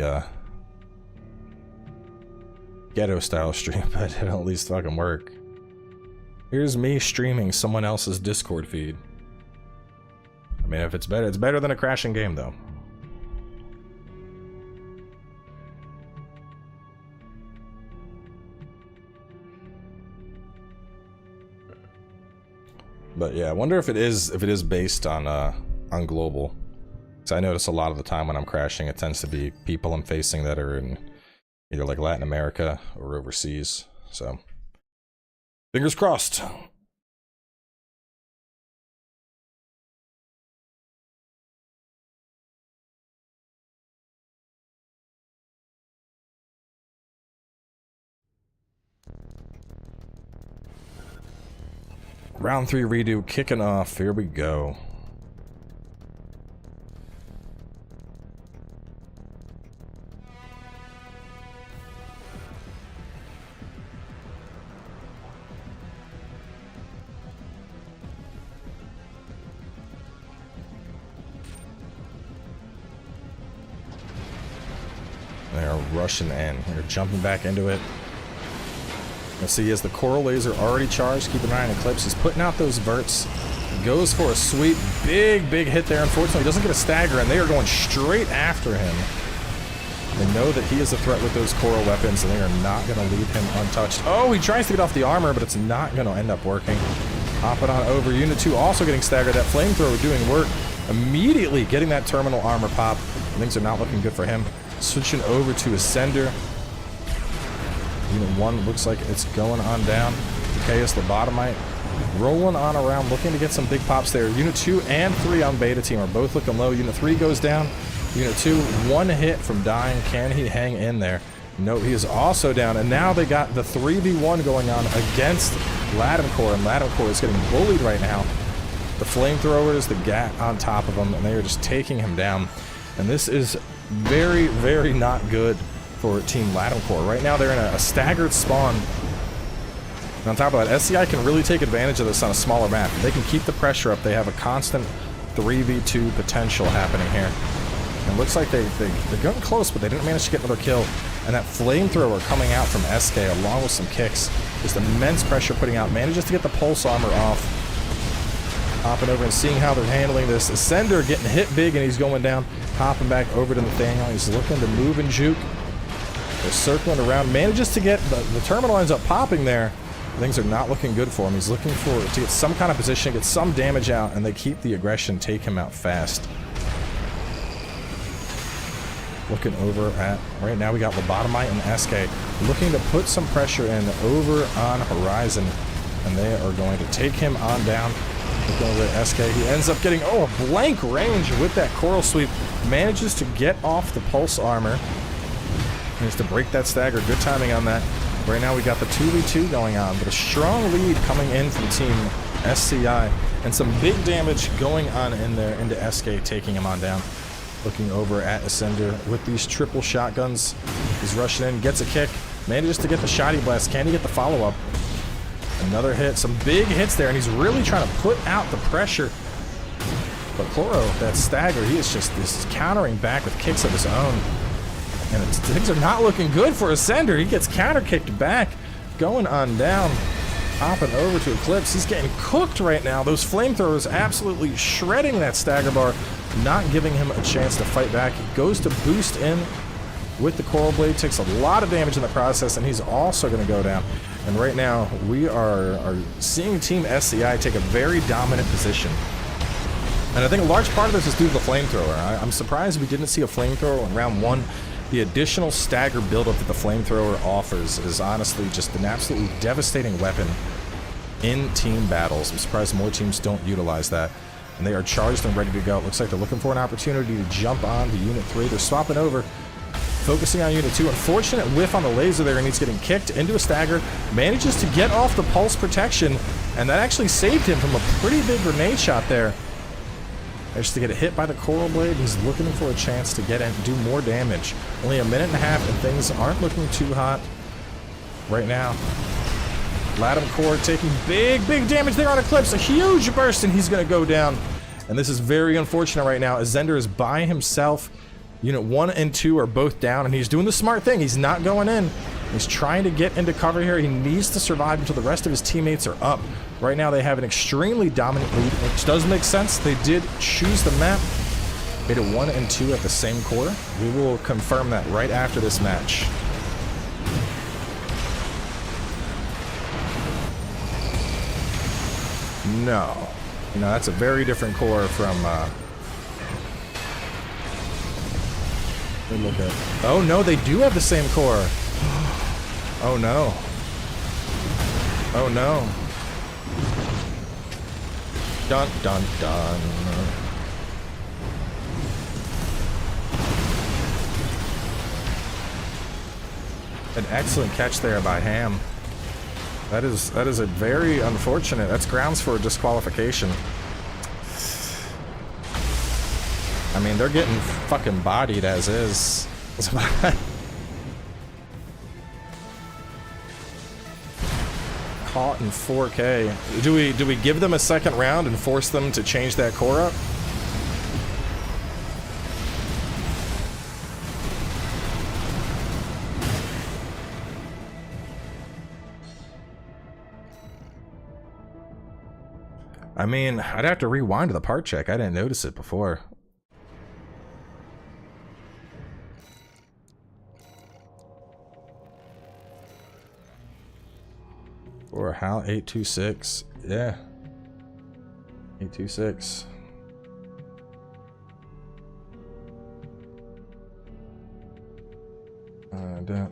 ghetto style stream, but it'll at least fucking work. Here's me streaming someone else's Discord feed. I mean, if it's better than a crashing game, though. But yeah, I wonder if it is based on global. Because I notice a lot of the time when I'm crashing, it tends to be people I'm facing that are in either like Latin America or overseas. So. Fingers crossed. Round 3 redo kicking off. Here we go. They're rushing in. They're jumping back into it. Let's see, he has the coral laser already charged. Keep an eye on Eclipse. He's putting out those verts. Goes for a sweep. Big hit there. Unfortunately, he doesn't get a stagger, and they are going straight after him. They know that he is a threat with those coral weapons, and they are not going to leave him untouched. Oh, he tries to get off the armor, but it's not going to end up working. Hop it on over. Unit 2 also getting staggered. That flamethrower doing work. Immediately getting that terminal armor pop. Things are not looking good for him. Switching over to Ascender. Unit 1 looks like it's going on down. Chaos Lobotomite rolling on around, looking to get some big pops there. Unit 2 and 3 on Beta Team are both looking low. Unit 3 goes down. Unit 2, 1 hit from dying. Can he hang in there? No, he is also down. And now they got the 3v1 going on against Lam Core, and Lam Core is getting bullied right now. The flamethrowers, the GAT on top of him, and they are just taking him down. And this is very, very not good for Team Lam Core. Right now they're in a staggered spawn. And on top of that, SCI can really take advantage of this on a smaller map. They can keep the pressure up. They have a constant 3v2 potential happening here. And it looks like they're getting close, but they didn't manage to get another kill. And that flamethrower coming out from SK along with some kicks. Just immense pressure putting out. Manages to get the pulse armor off. Hopping over and seeing how they're handling this. Ascender getting hit big and he's going down. Hopping back over to Nathaniel. He's looking to move and juke. They're circling around. Manages to get the terminal ends up popping there. Things are not looking good for him. He's looking to get some kind of position, get some damage out, and they keep the aggression, take him out fast. Looking over at, right now we got Lobotomite and SK looking to put some pressure in over on Horizon, and they are going to take him on down. Looking over at SK, he ends up getting, a blank range with that coral sweep. Manages to get off the pulse armor. Needs to break that stagger. Good timing on that. Right now we got the 2v2 going on, but a strong lead coming in from Team SCI, and some big damage going on in there into SK, taking him on down. Looking over at Ascender with these triple shotguns. He's rushing in, gets a kick, manages to get the shoddy blast. Can he get the follow-up? Another hit, some big hits there, and he's really trying to put out the pressure. But Chloro, that stagger, he is just this countering back with kicks of his own. And things are not looking good for Ascender. He gets counter kicked back, going on down, hopping over to Eclipse. He's getting cooked right now. Those flamethrowers absolutely shredding that stagger bar, not giving him a chance to fight back. He goes to boost in with the Coral Blade, takes a lot of damage in the process, and he's also going to go down. And right now, we are seeing Team SCI take a very dominant position. And I think a large part of this is due to the flamethrower. I'm surprised we didn't see a flamethrower in round 1. The additional stagger buildup that the flamethrower offers is honestly just an absolutely devastating weapon in team battles. I'm surprised more teams don't utilize that. And they are charged and ready to go. It looks like they're looking for an opportunity to jump on to Unit 3. They're swapping over, focusing on Unit 2. Unfortunate whiff on the laser there, and he's getting kicked into a stagger. Manages to get off the pulse protection, and that actually saved him from a pretty big grenade shot there. Just to get a hit by the Coral Blade. He's looking for a chance to get in, do more damage. Only a minute and a half, and things aren't looking too hot right now. Lam Core taking big damage there on Eclipse. A huge burst, and he's going to go down. And this is very unfortunate right now, as Zender is by himself. Unit 1 and 2 are both down, and he's doing the smart thing. He's not going in. He's trying to get into cover here. He needs to survive until the rest of his teammates are up. Right now, they have an extremely dominant lead, which does make sense. They did choose the map. Made it 1 and 2 at the same core. We will confirm that right after this match. No. No, that's a very different core from, look at. Oh no, they do have the same core. Oh no. Oh no. Dun dun dun. An excellent catch there by Ham. That is a very unfortunate. That's grounds for disqualification. I mean, they're getting fucking bodied as is. Caught in 4K. Do we give them a second round and force them to change that core up? I mean, I'd have to rewind to the part check. I didn't notice it before. Or HAL 826. Yeah. 826. That.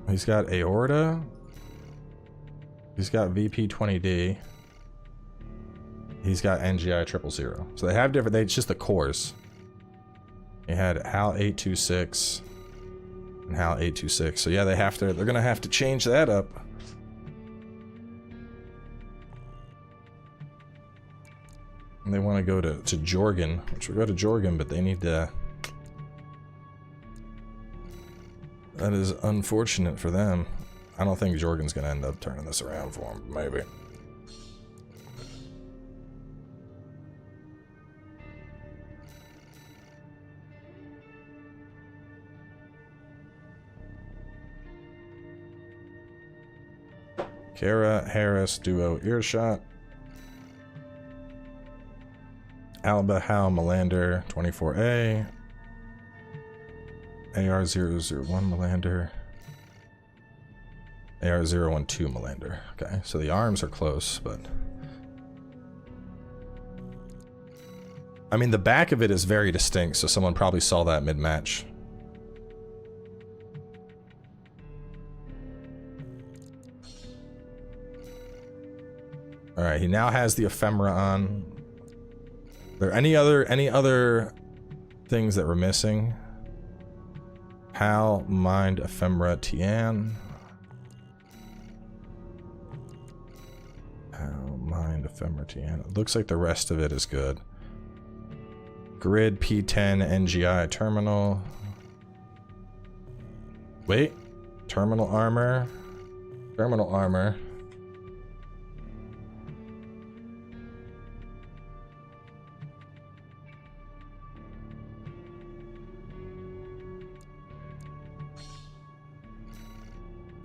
He's got Aorta. He's got VP20D. He's got NGI 000. So they have different. It's just the cores. He had HAL 826 and HAL 826. So yeah, they have to. They're gonna have to change that up. And they want to go to Jorgen, which will go to Jorgen, but they need to. That is unfortunate for them. I don't think Jorgen's gonna end up turning this around for him. Maybe. Kara, Harris, duo, earshot. Alba, Hal, Melander, 24A. AR001 Melander. AR012 Melander. Okay, so the arms are close, but I mean the back of it is very distinct, so someone probably saw that mid-match. Alright, he now has the ephemera on. Are there any other things that we're missing? HAL, Mind, Ephemera, Tian. Ephemertian. It looks like the rest of it is good. Grid P10 NGI terminal. Wait. Terminal armor. Terminal armor.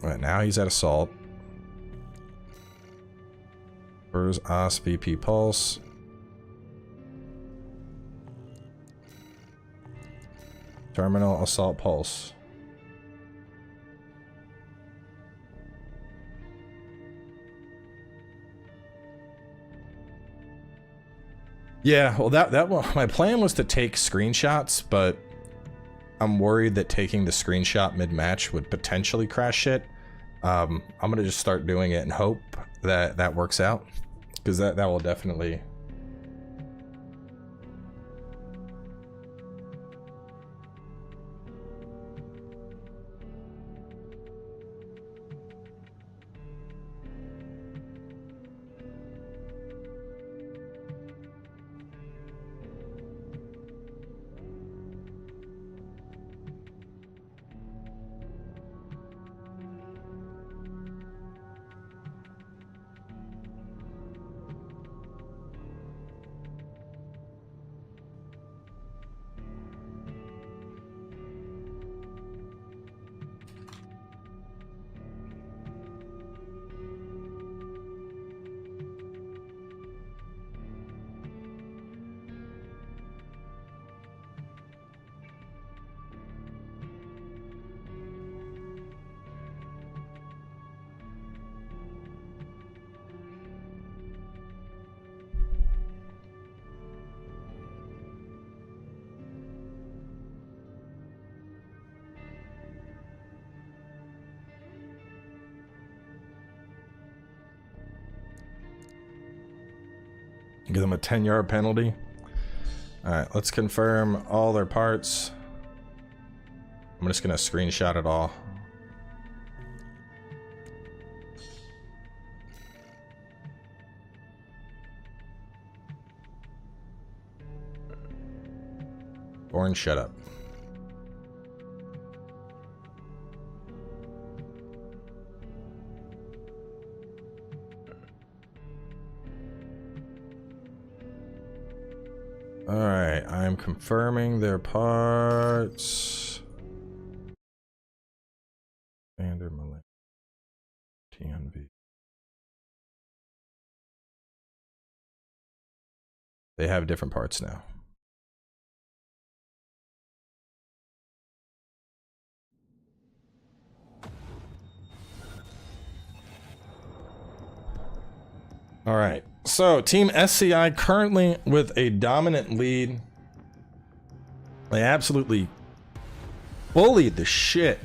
Right, now he's at assault. Where's OS VP Pulse? Terminal assault pulse. Yeah, well that my plan was to take screenshots, but I'm worried that taking the screenshot mid-match would potentially crash shit. I'm gonna just start doing it and hope that that works out, because that will definitely. Give them a 10-yard penalty. Alright, let's confirm all their parts. I'm just gonna screenshot it all. Orange, shut up. Alright, I'm confirming their parts. Standard Malay. TNV. They have different parts now. All right, so Team SCI currently with a dominant lead. They absolutely bullied the shit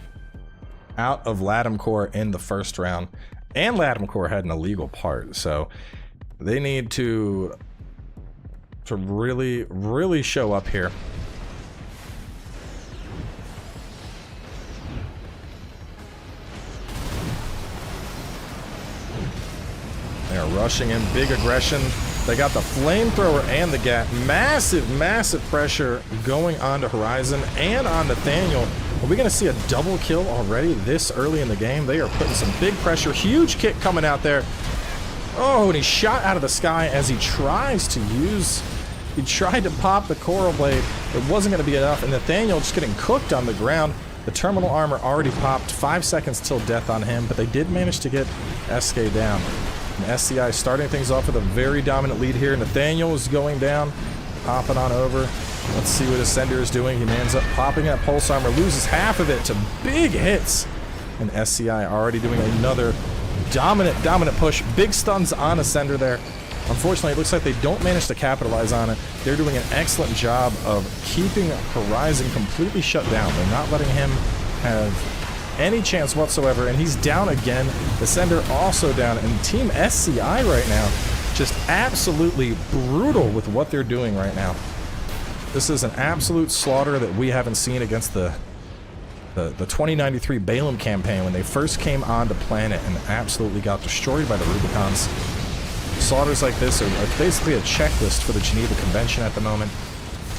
out of Lam Core in the first round, and Lam Core had an illegal part, so they need to really show up here. They're rushing in, big aggression. They got the flamethrower and the gat. Massive pressure going onto Horizon and on Nathaniel. Are we gonna see a double kill already this early in the game? They are putting some big pressure. Huge kick coming out there. Oh, and he shot out of the sky as he tries to use... He tried to pop the coral blade. It wasn't gonna be enough, and Nathaniel just getting cooked on the ground. The terminal armor already popped. 5 seconds till death on him, but they did manage to get SK down. And SCI starting things off with a very dominant lead here. Nathaniel is going down, popping on over. Let's see what Ascender is doing. He ends up popping that pulse armor, loses half of it to big hits. And SCI already doing another dominant push. Big stuns on Ascender there. Unfortunately, it looks like they don't manage to capitalize on it. They're doing an excellent job of keeping Horizon completely shut down. They're not letting him have any chance whatsoever, and he's down again. Ascender also down, and Team SCI right now just absolutely brutal with what they're doing right now. This is an absolute slaughter that we haven't seen against the 2093 Balaam campaign when they first came onto planet and absolutely got destroyed by the Rubicons. slaughters like this are basically a checklist for the Geneva Convention at the moment.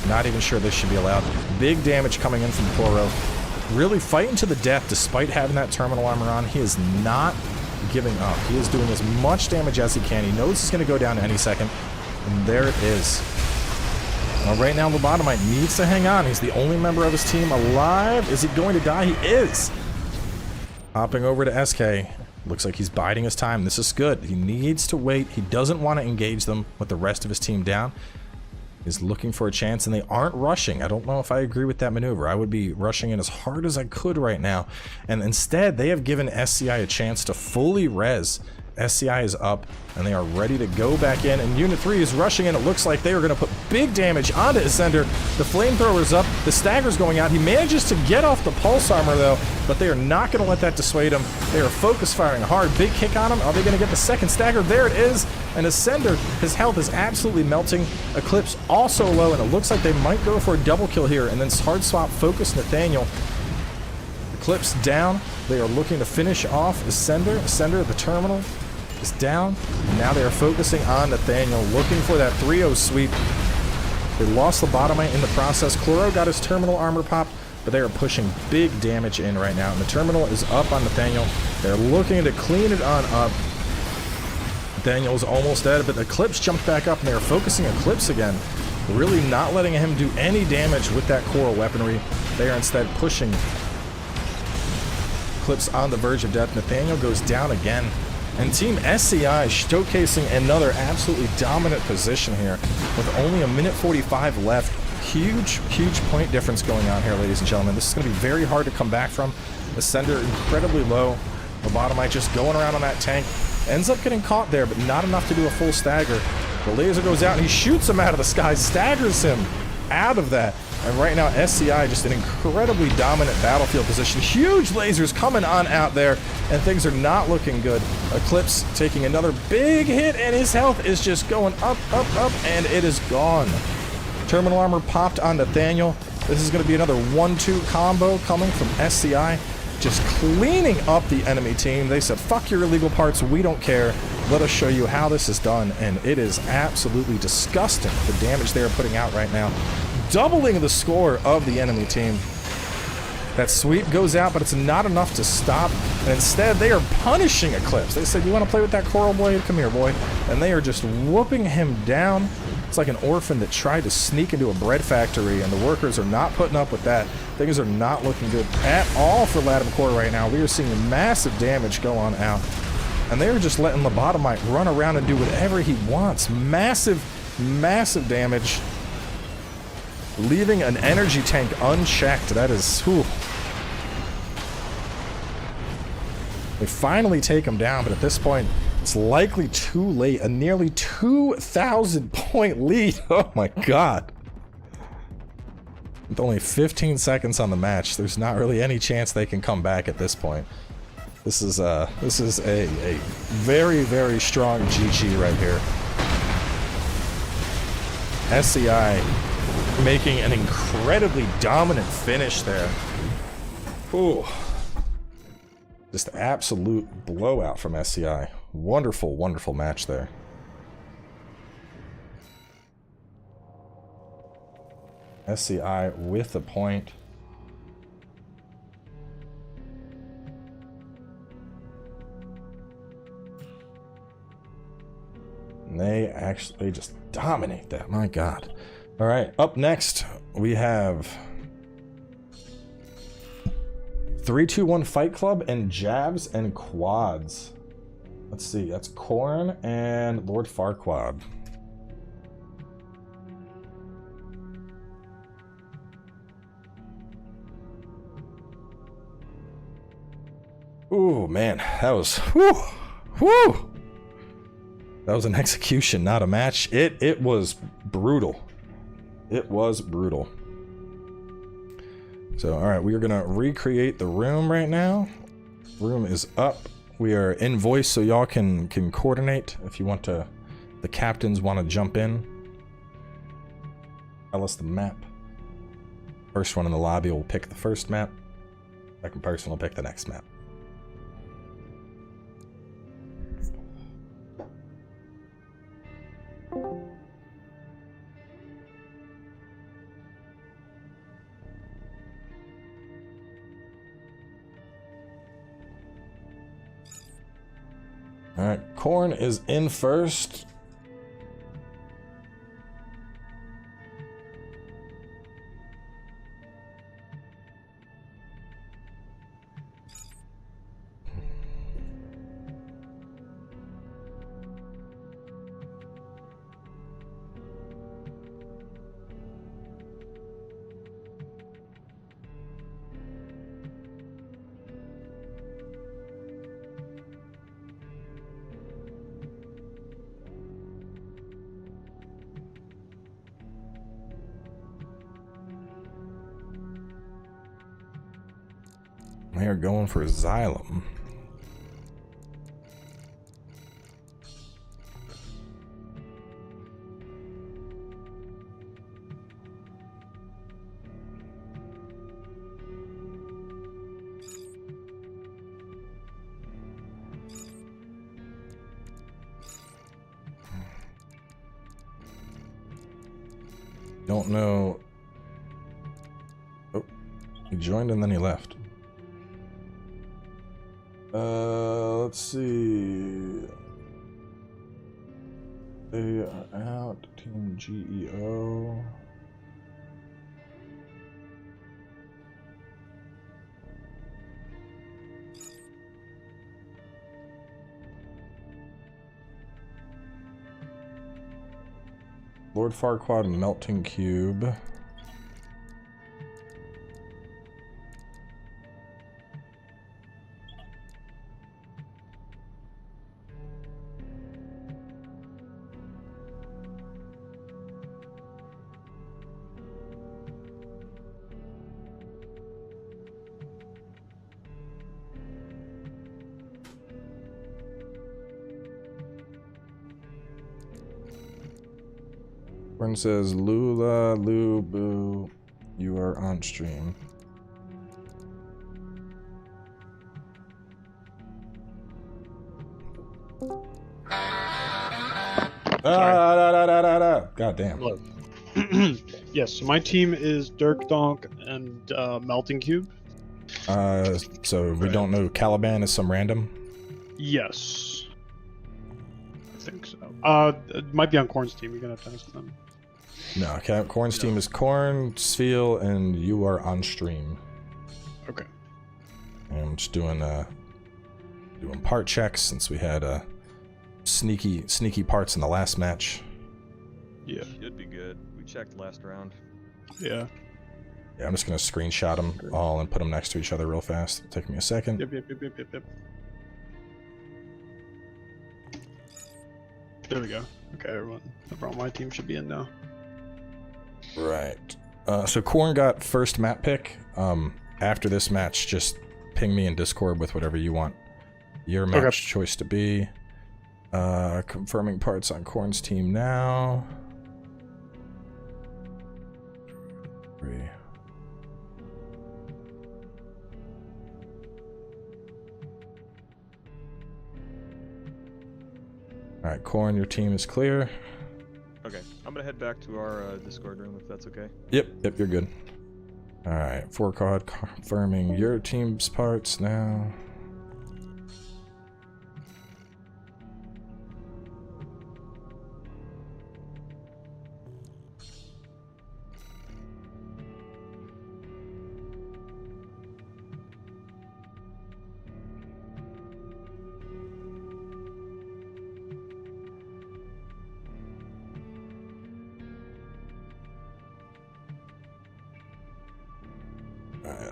Not even sure this should be allowed. Big damage coming in from Koro. Really fighting to the death despite having that terminal armor on. He is not giving up. He is doing as much damage as he can. He knows he's going to go down any second. And there it is. Well, right now, Lobotomite needs to hang on. He's the only member of his team alive. Is he going to die? He is. Hopping over to SK. Looks like he's biding his time. This is good. He needs to wait. He doesn't want to engage them with the rest of his team down. He's looking for a chance, and they aren't rushing. I don't know if I agree with that maneuver. I would be rushing in as hard as I could right now. And instead, they have given SCI a chance to fully res. SCI is up, and they are ready to go back in. And Unit 3 is rushing in. It looks like they are going to put big damage onto Ascender. The flamethrower's up. The stagger's going out. He manages to get off the pulse armor, though, but they are not going to let that dissuade him. They are focus firing hard. Big kick on him. Are they going to get the second stagger? There it is. And Ascender, his health is absolutely melting. Eclipse also low, and it looks like they might go for a double kill here. And then hard swap focus Nathaniel. Eclipse down. They are looking to finish off Ascender. Ascender at the terminal is down. And now they are focusing on Nathaniel, looking for that 3-0 sweep. They lost Lobotomite in the process. Chloro got his terminal armor pop, but they are pushing big damage in right now. And the terminal is up on Nathaniel. They're looking to clean it on up. Nathaniel's almost dead, but Eclipse jumped back up, and they are focusing Eclipse again. Really not letting him do any damage with that coral weaponry. They are instead pushing Eclipse on the verge of death. Nathaniel goes down again. And Team SCI showcasing another absolutely dominant position here with only a minute 45 left. Huge point difference going on here, ladies and gentlemen. This is going to be very hard to come back from. Ascender incredibly low. Lobotomite just going around on that tank. Ends up getting caught there, but not enough to do a full stagger. The laser goes out and he shoots him out of the sky, staggers him out of that. And right now, SCI just an incredibly dominant battlefield position. Huge lasers coming on out there, and things are not looking good. Eclipse taking another big hit, and his health is just going up, and it is gone. Terminal armor popped on Nathaniel. This is going to be another 1-2 combo coming from SCI. Just cleaning up the enemy team. They said, fuck your illegal parts, we don't care. Let us show you how this is done, and it is absolutely disgusting, the damage they are putting out right now. Doubling the score of the enemy team. That sweep goes out, but it's not enough to stop, and instead they are punishing Eclipse. They said, you want to play with that coral blade? Come here, boy. And they are just whooping him down. It's like an orphan that tried to sneak into a bread factory, and the workers are not putting up with that. Things are not looking good at all for Lam Core right now. We are seeing massive damage go on out. And they are just letting Lobotomite run around and do whatever he wants. Massive damage. Leaving an energy tank unchecked. That is... whew. They finally take him down, but at this point, it's likely too late. A nearly 2,000 point lead. Oh my god. With only 15 seconds on the match, there's not really any chance they can come back at this point. This is a very strong GG right here. SCI making an incredibly dominant finish there. Ooh. Just absolute blowout from SCI. Wonderful match there. SCI with a point. And they just dominate that. My god. All right, up next we have 3-2-1 Fight Club and Jabs and Quads. Let's see, that's Korn and Lord Farquaad. Ooh, man, that was whew. That was an execution, not a match. It was brutal. It was brutal. So, all right, we are gonna recreate the room right now. Room is up. We are in voice, so y'all can coordinate if you want to. The captains want to jump in. Tell us the map. First one in the lobby will pick the first map. Second person will pick the next map. All right, Corn is in first. They are going for Xylem. Don't know. Oh, he joined and then he left. Let's see. They are out. Team GEO. Lord Farquaad and Melting Cube. One says, Lula, Lubu, you are on stream. God damn. Look. Yes, so my team is Dirk Donk and Melting Cube. So we don't know. Caliban is some random? Yes. I think so. It might be on Corn's team. You're gonna have to ask them. No, Corn's team is Corn, Sfeel, and you are on stream. Okay. And I'm just doing part checks since we had sneaky parts in the last match. Yeah. Should be good. We checked last round. Yeah. Yeah, I'm just gonna screenshot them all and put them next to each other real fast. It'll take me a second. Yep. There we go. Okay, everyone. My team should be in now. Right. So Corn got first map pick. After this match, just ping me in Discord with whatever you want your match choice to be. Confirming parts on Corn's team now. 3. Alright, Corn, your team is clear. Okay, I'm gonna head back to our Discord room if that's okay. Yep, you're good. Alright, Forecard confirming your team's parts now.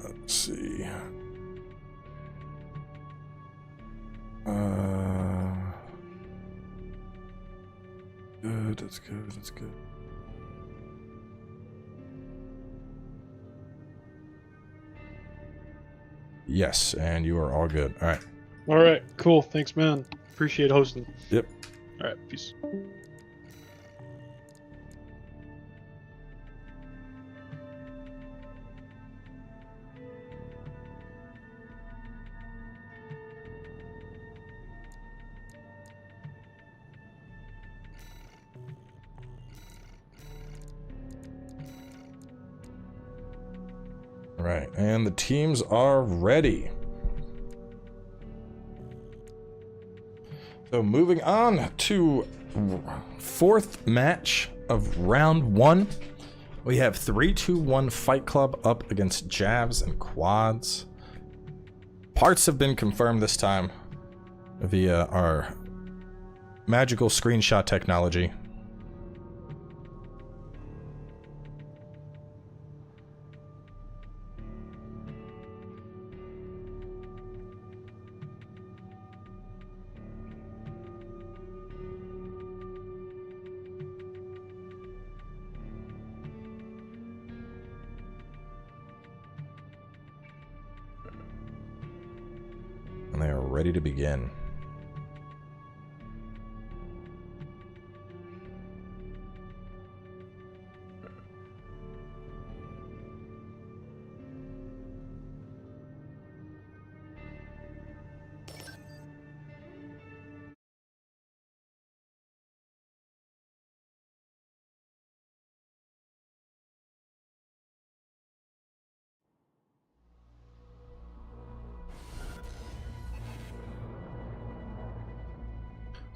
Let's see. Good, that's good. Yes, and you are all good. Alright. Alright, cool. Thanks, man. Appreciate hosting. Yep. Alright, peace. Right, and the teams are ready. So moving on to fourth match of round 1. We have 3-2-1 Fight Club up against Javs and Quads. Parts have been confirmed this time via our magical screenshot technology. And they are ready to begin.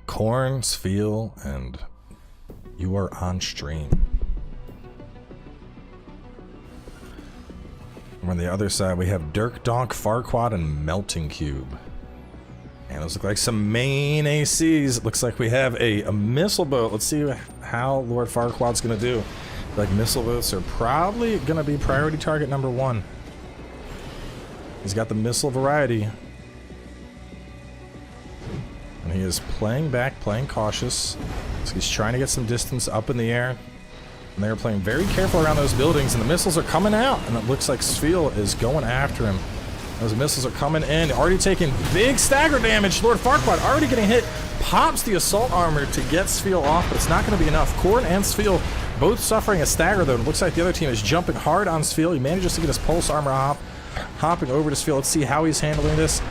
Corn, Sfeel, and you are on stream. And on the other side, we have Dirk Donk, Farquaad, and Melting Cube. And those look like some main ACs. It looks like we have a missile boat. Let's see how Lord Farquaad's going to do. Like, missile boats are probably going to be priority target number 1. He's got the missile variety. And he is playing back, playing cautious. So he's trying to get some distance up in the air. And they're playing very careful around those buildings, and the missiles are coming out. And it looks like Sfeel is going after him. Those missiles are coming in, already taking big stagger damage. Lord Farquaad already getting hit. Pops the assault armor to get Sfeel off, but it's not going to be enough. Korn and Sfeel both suffering a stagger, though. It looks like the other team is jumping hard on Sfeel. He manages to get his pulse armor hopping over to Sfeel. Let's see how he's handling this.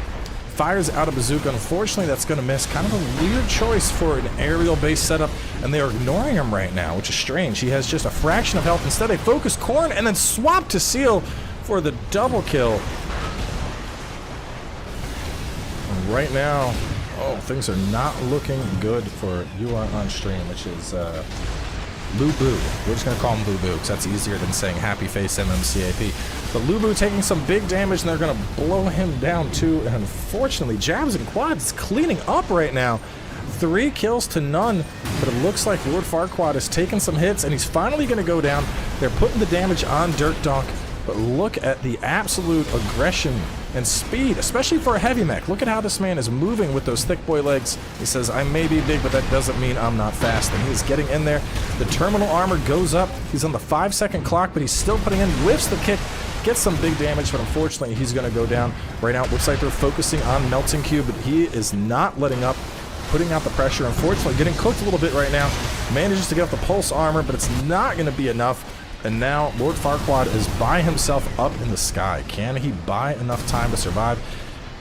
Fires out a bazooka. Unfortunately, that's going to miss. Kind of a weird choice for an aerial-based setup, and they are ignoring him right now, which is strange. He has just a fraction of health. Instead, they focus Korn and then swap to Seal for the double kill. And right now, oh, things are not looking good for you on stream, which is Lubu. We're just going to call him Lubu because that's easier than saying Happy Face MMCAP. But Lubu taking some big damage, and they're going to blow him down too. And unfortunately, Jabs and Quads cleaning up right now. 3 kills to none, but it looks like Lord Farquaad has taken some hits, and he's finally going to go down. They're putting the damage on Dirk Donk, but look at the absolute aggression and speed, especially for a heavy mech. Look at how this man is moving with those thick boy legs. He says, I may be big, but that doesn't mean I'm not fast. And he's getting in there. The terminal armor goes up. He's on the 5-second clock, but he's still putting in, whiffs the kick, gets some big damage, but unfortunately he's going to go down. Right now it looks like they're focusing on Melting Cube, but he is not letting up, putting out the pressure. Unfortunately, getting cooked a little bit right now. Manages to get off the pulse armor, but it's not going to be enough. And now Lord Farquaad is by himself up in the sky. Can he buy enough time to survive?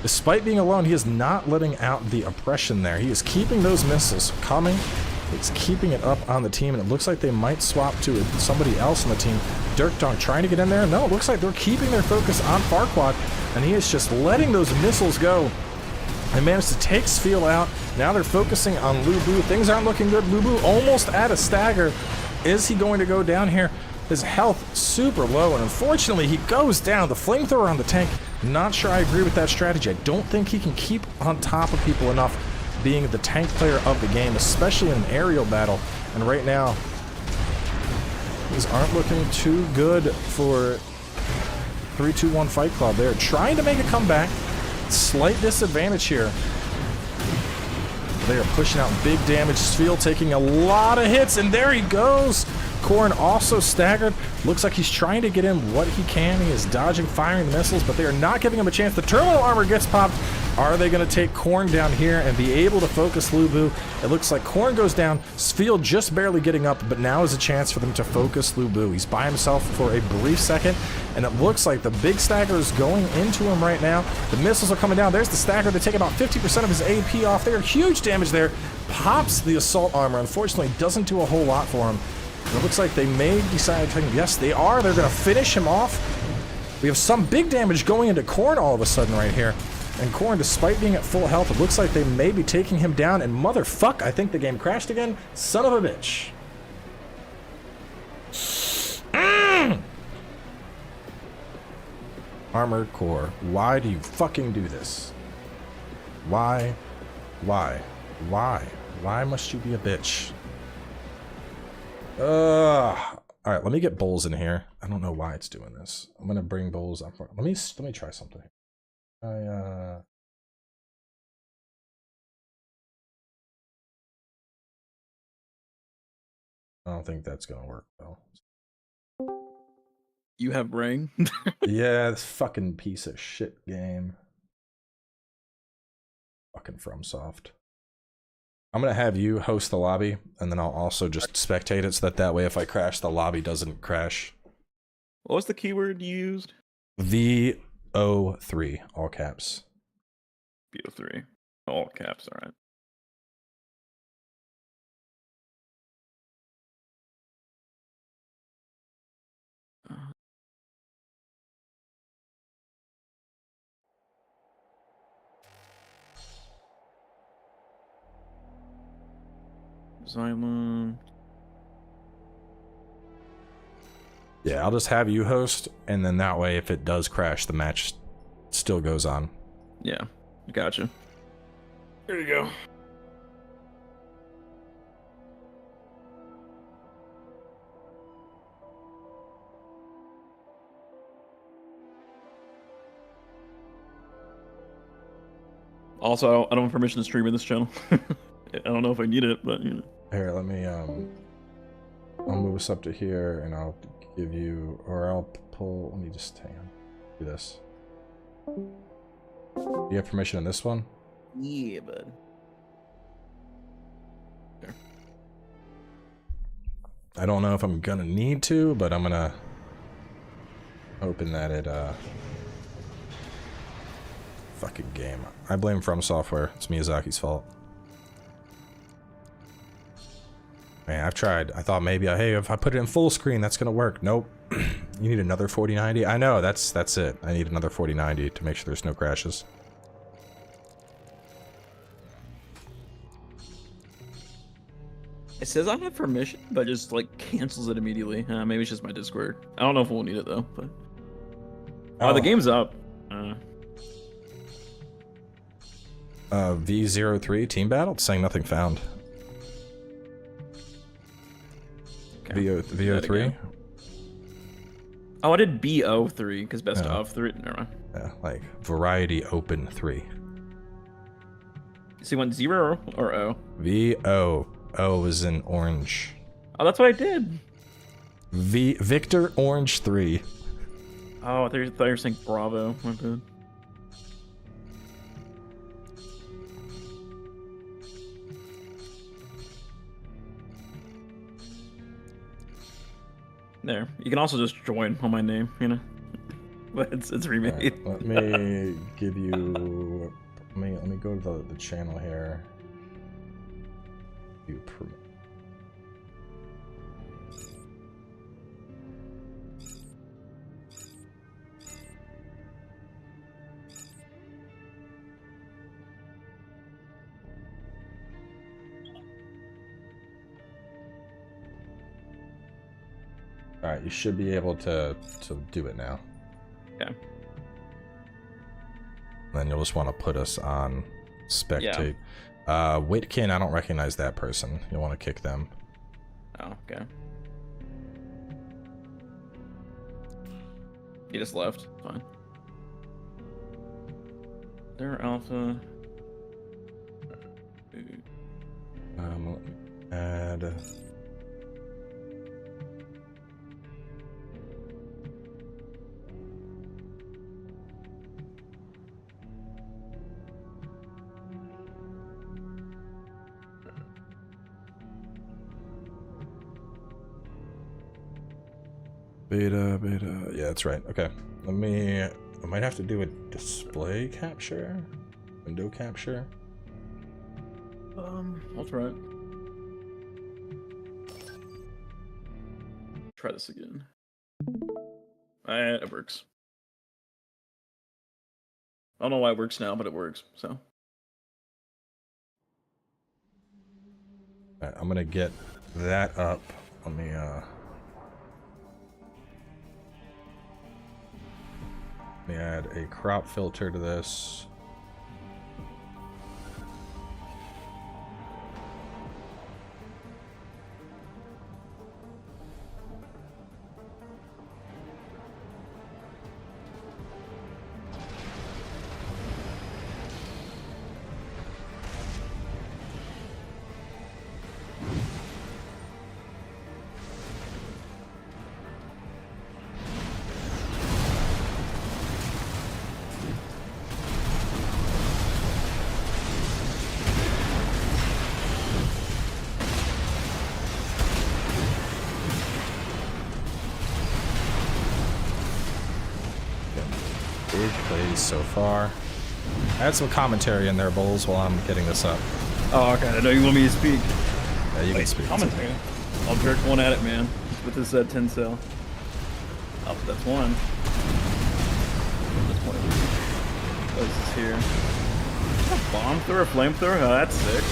Despite being alone, he is not letting out the oppression there. He is keeping those missiles coming. He's keeping it up on the team, and it looks like they might swap to somebody else on the team. Dirk Donk trying to get in there. No, it looks like they're keeping their focus on Farquaad, and he is just letting those missiles go. They managed to take Sfeel out. Now they're focusing on Lubu. Things aren't looking good. Lubu almost at a stagger. Is he going to go down here? His health super low, and unfortunately he goes down. The flamethrower on the tank, not sure I agree with that strategy. I don't think he can keep on top of people enough being the tank player of the game, especially in an aerial battle. And right now, things aren't looking too good for 3-2-1 Fight Club. They're trying to make a comeback. Slight disadvantage here. They are pushing out big damage. Sfeel taking a lot of hits, and there he goes. Korn also staggered. Looks like he's trying to get in what he can. He is dodging, firing the missiles, but they are not giving him a chance. The terminal armor gets popped. Are they going to take Korn down here and be able to focus Lubu? It looks like Korn goes down. Sfeel just barely getting up, but now is a chance for them to focus Lubu. He's by himself for a brief second, and it looks like the big stagger is going into him right now. The missiles are coming down. There's the stagger. They take about 50% of his AP off. They are huge damage there. Pops the assault armor. Unfortunately, doesn't do a whole lot for him. And it looks like they may decide to, yes, they are. They're going to finish him off. We have some big damage going into Korn all of a sudden right here. And Corn, despite being at full health, it looks like they may be taking him down. And motherfuck, I think the game crashed again. Son of a bitch. Armored Core, why do you fucking do this? Why? Why? Why? Why must you be a bitch? Alright, let me get Bowls in here. I don't know why it's doing this. I'm gonna bring Bowls up. Let me try something. I don't think that's gonna work well. You have Ring? Yeah, this fucking piece of shit game. Fucking FromSoft. I'm gonna have you host the lobby, and then I'll also just spectate it so that way if I crash, the lobby doesn't crash. What was the keyword you used? VO3, all caps. VO3, all caps, alright. Xylem. Yeah, I'll just have you host, and then that way, if it does crash, the match still goes on. Yeah, gotcha. There you go. Also, I don't have permission to stream in this channel. I don't know if I need it, but you know. Here, let me I'll move us up to here, and I'll give you, or I'll pull. Let me just hang on. Do this. Do you have permission in this one? Yeah, bud. Okay. I don't know if I'm gonna need to, but I'm gonna hoping that it fucking game. I blame FromSoftware. It's Miyazaki's fault. Man, I've tried. I thought maybe, hey, if I put it in full screen, that's gonna work. Nope. You need another 4090. I know. That's it. I need another 4090 to make sure there's no crashes. It says I have permission, but just like cancels it immediately. Maybe it's just my Discord. I don't know if we'll need it though. But oh, the game's up. V03 team battle. It's saying nothing found. Okay. VO3. Oh, I did BO3 because best of 3. Never mind. Yeah, like variety open 3. So you want 0 or O? VO. O is in orange. Oh, that's what I did. Victor Orange 3. Oh, I thought you were saying Bravo. My bad. There. You can also just join on my name, you know. But it's remade. Right, let me give you. Let me go to the channel here. You permit. All right, you should be able to do it now. Yeah. Then you'll just want to put us on spectate. Yeah. Whitkin, I don't recognize that person. You'll want to kick them. Oh, okay. He just left. Fine. They're alpha. Let me add. Beta. Yeah, that's right. Okay. I might have to do a display capture. Window capture. I'll try it. Try this again. It works. I don't know why it works now, but it works. So. Alright, I'm gonna get that up. Let me add a crop filter to this. Big plays so far. Add some commentary in there, Bowls, while I'm getting this up. Oh, okay. I know you want me to speak. Yeah, you can speak. Commentary. I'll jerk one at it, man. With this 10 cell. Oh, that's one. That's one. Oh, this is here. A bomb thrower, flamethrower? Oh, that's sick.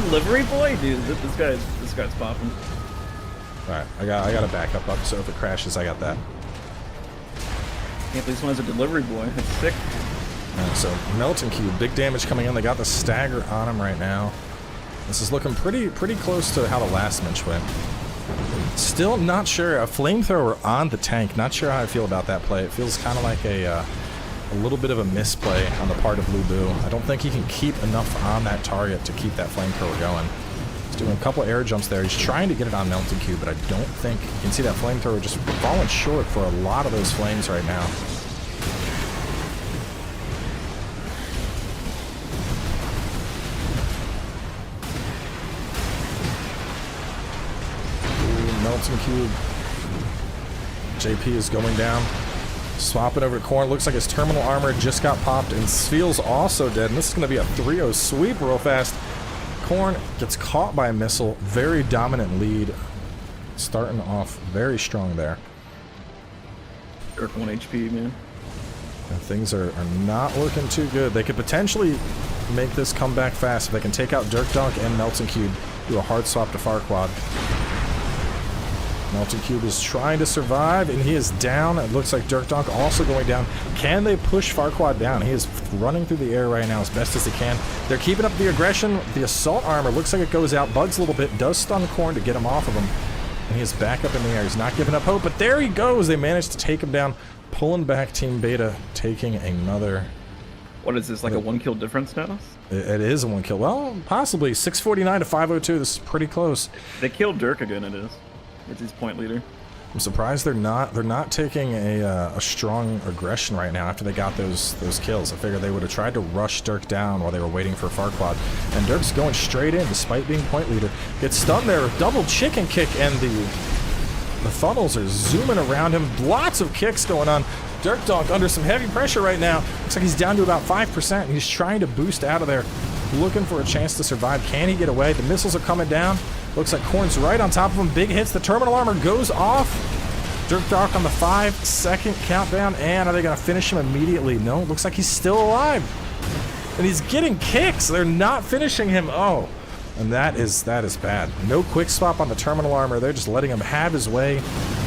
Delivery boy, dude. This guy's popping. All right, I got a backup up, so if it crashes, I got that. Can't believe this one has a delivery boy. That's sick. Alright, so Melting Cube, big damage coming in. They got the stagger on him right now. This is looking pretty close to how the last match went. Still not sure. A flamethrower on the tank. Not sure how I feel about that play. It feels kind of like a little bit of a misplay on the part of Lubu. I don't think he can keep enough on that target to keep that flamethrower going. He's doing a couple air jumps there. He's trying to get it on Melting Cube, but I don't think you can see that flamethrower just falling short for a lot of those flames right now. Ooh, Melting Cube. JP is going down. Swapping over to Korn. Looks like his terminal armor just got popped, and Sveel's also dead. And this is going to be a 3-0 sweep real fast. Korn gets caught by a missile. Very dominant lead. Starting off very strong there. Dirk 1 HP, man. And things are not looking too good. They could potentially make this come back fast if they can take out Dirk Dunk and Melting Cube. Do a hard swap to Farquad. Melting Cube is trying to survive, and he is down. It looks like Dirk Dunk also going down. Can they push Farquad down? He is running through the air right now as best as he can. They're keeping up the aggression. The assault armor looks like it goes out. Bugs a little bit. Does stun Korn to get him off of him. And he is back up in the air. He's not giving up hope, but there he goes. They managed to take him down. Pulling back Team Beta, taking another... What is this, like a 1 kill difference now? It is a 1 kill. Well, possibly. 649 to 502. This is pretty close. They killed Dirk again, it is. It's his point leader. I'm surprised they're not taking a strong aggression right now after they got those kills. I figured they would have tried to rush Dirk down while they were waiting for Farquad. And Dirk's going straight in despite being point leader. Gets stunned there, double chicken kick, and the funnels are zooming around him. Lots of kicks going on. Dirk Dunk under some heavy pressure right now. Looks like he's down to about 5%. He's trying to boost out of there, looking for a chance to survive. Can he get away? The missiles are coming down. Looks like Korn's right on top of him. Big hits. The terminal armor goes off. Dirk Dunk on the 5-second countdown. And are they going to finish him immediately? No. Looks like he's still alive. And he's getting kicks. They're not finishing him. Oh. And that is bad. No quick swap on the terminal armor. They're just letting him have his way.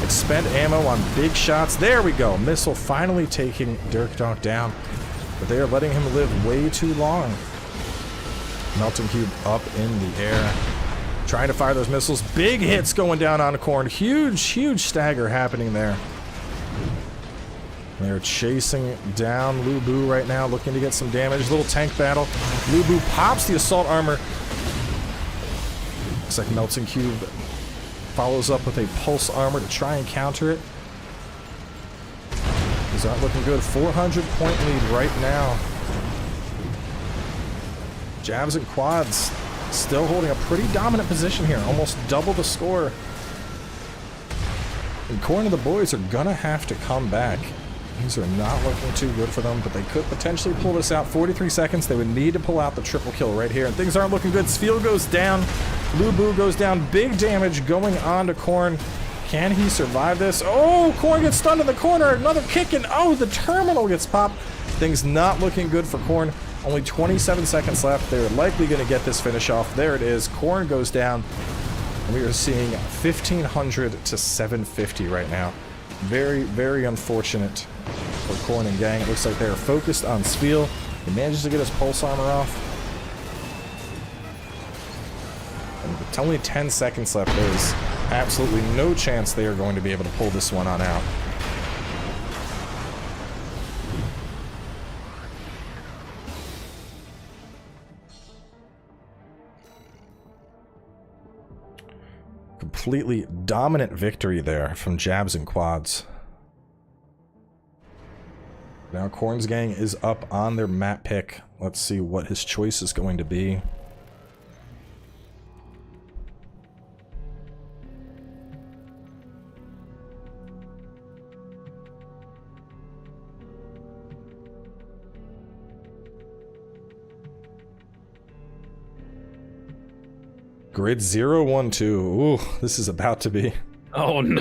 Expend ammo on big shots. There we go. Missile finally taking Dirk Dunk down. But they are letting him live way too long. Melting Cube up in the air. Trying to fire those missiles. Big hits going down on Korn. Huge stagger happening there. They're chasing down Lubu right now, looking to get some damage. Little tank battle. Lubu pops the assault armor. Looks like Melting Cube follows up with a pulse armor to try and counter it. These aren't looking good. 400-point lead right now. Jabs and quads still holding a pretty dominant position here. Almost double the score. And Korn and the boys are gonna have to come back. These are not looking too good for them, but they could potentially pull this out. 43 seconds. They would need to pull out the triple kill right here. And things aren't looking good. Sveel goes down. Lubu goes down. Big damage going on to Korn. Can he survive this? Oh, Korn gets stunned in the corner. Another kick, and oh, the terminal gets popped. Things not looking good for Korn. Only 27 seconds left. They're likely going to get this finish off. There it is. Korn goes down. And we are seeing 1,500 to 750 right now. Very, very unfortunate for Korn and gang. It looks like they're focused on Spiel. He manages to get his pulse armor off. And with only 10 seconds left, there's absolutely no chance they are going to be able to pull this one on out. Completely dominant victory there from Jabs and Quads. Now Korn's gang is up on their map pick. Let's see what his choice is going to be. Grid 0, 1, 2. Ooh, this is about to be. Oh no.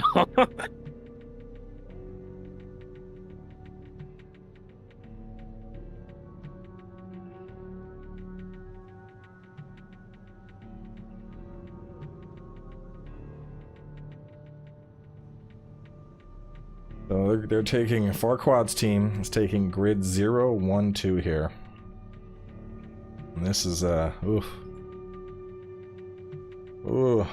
So they're taking Farquaad's team is taking grid 0, 1, 2 here. And this is oof. Ooh.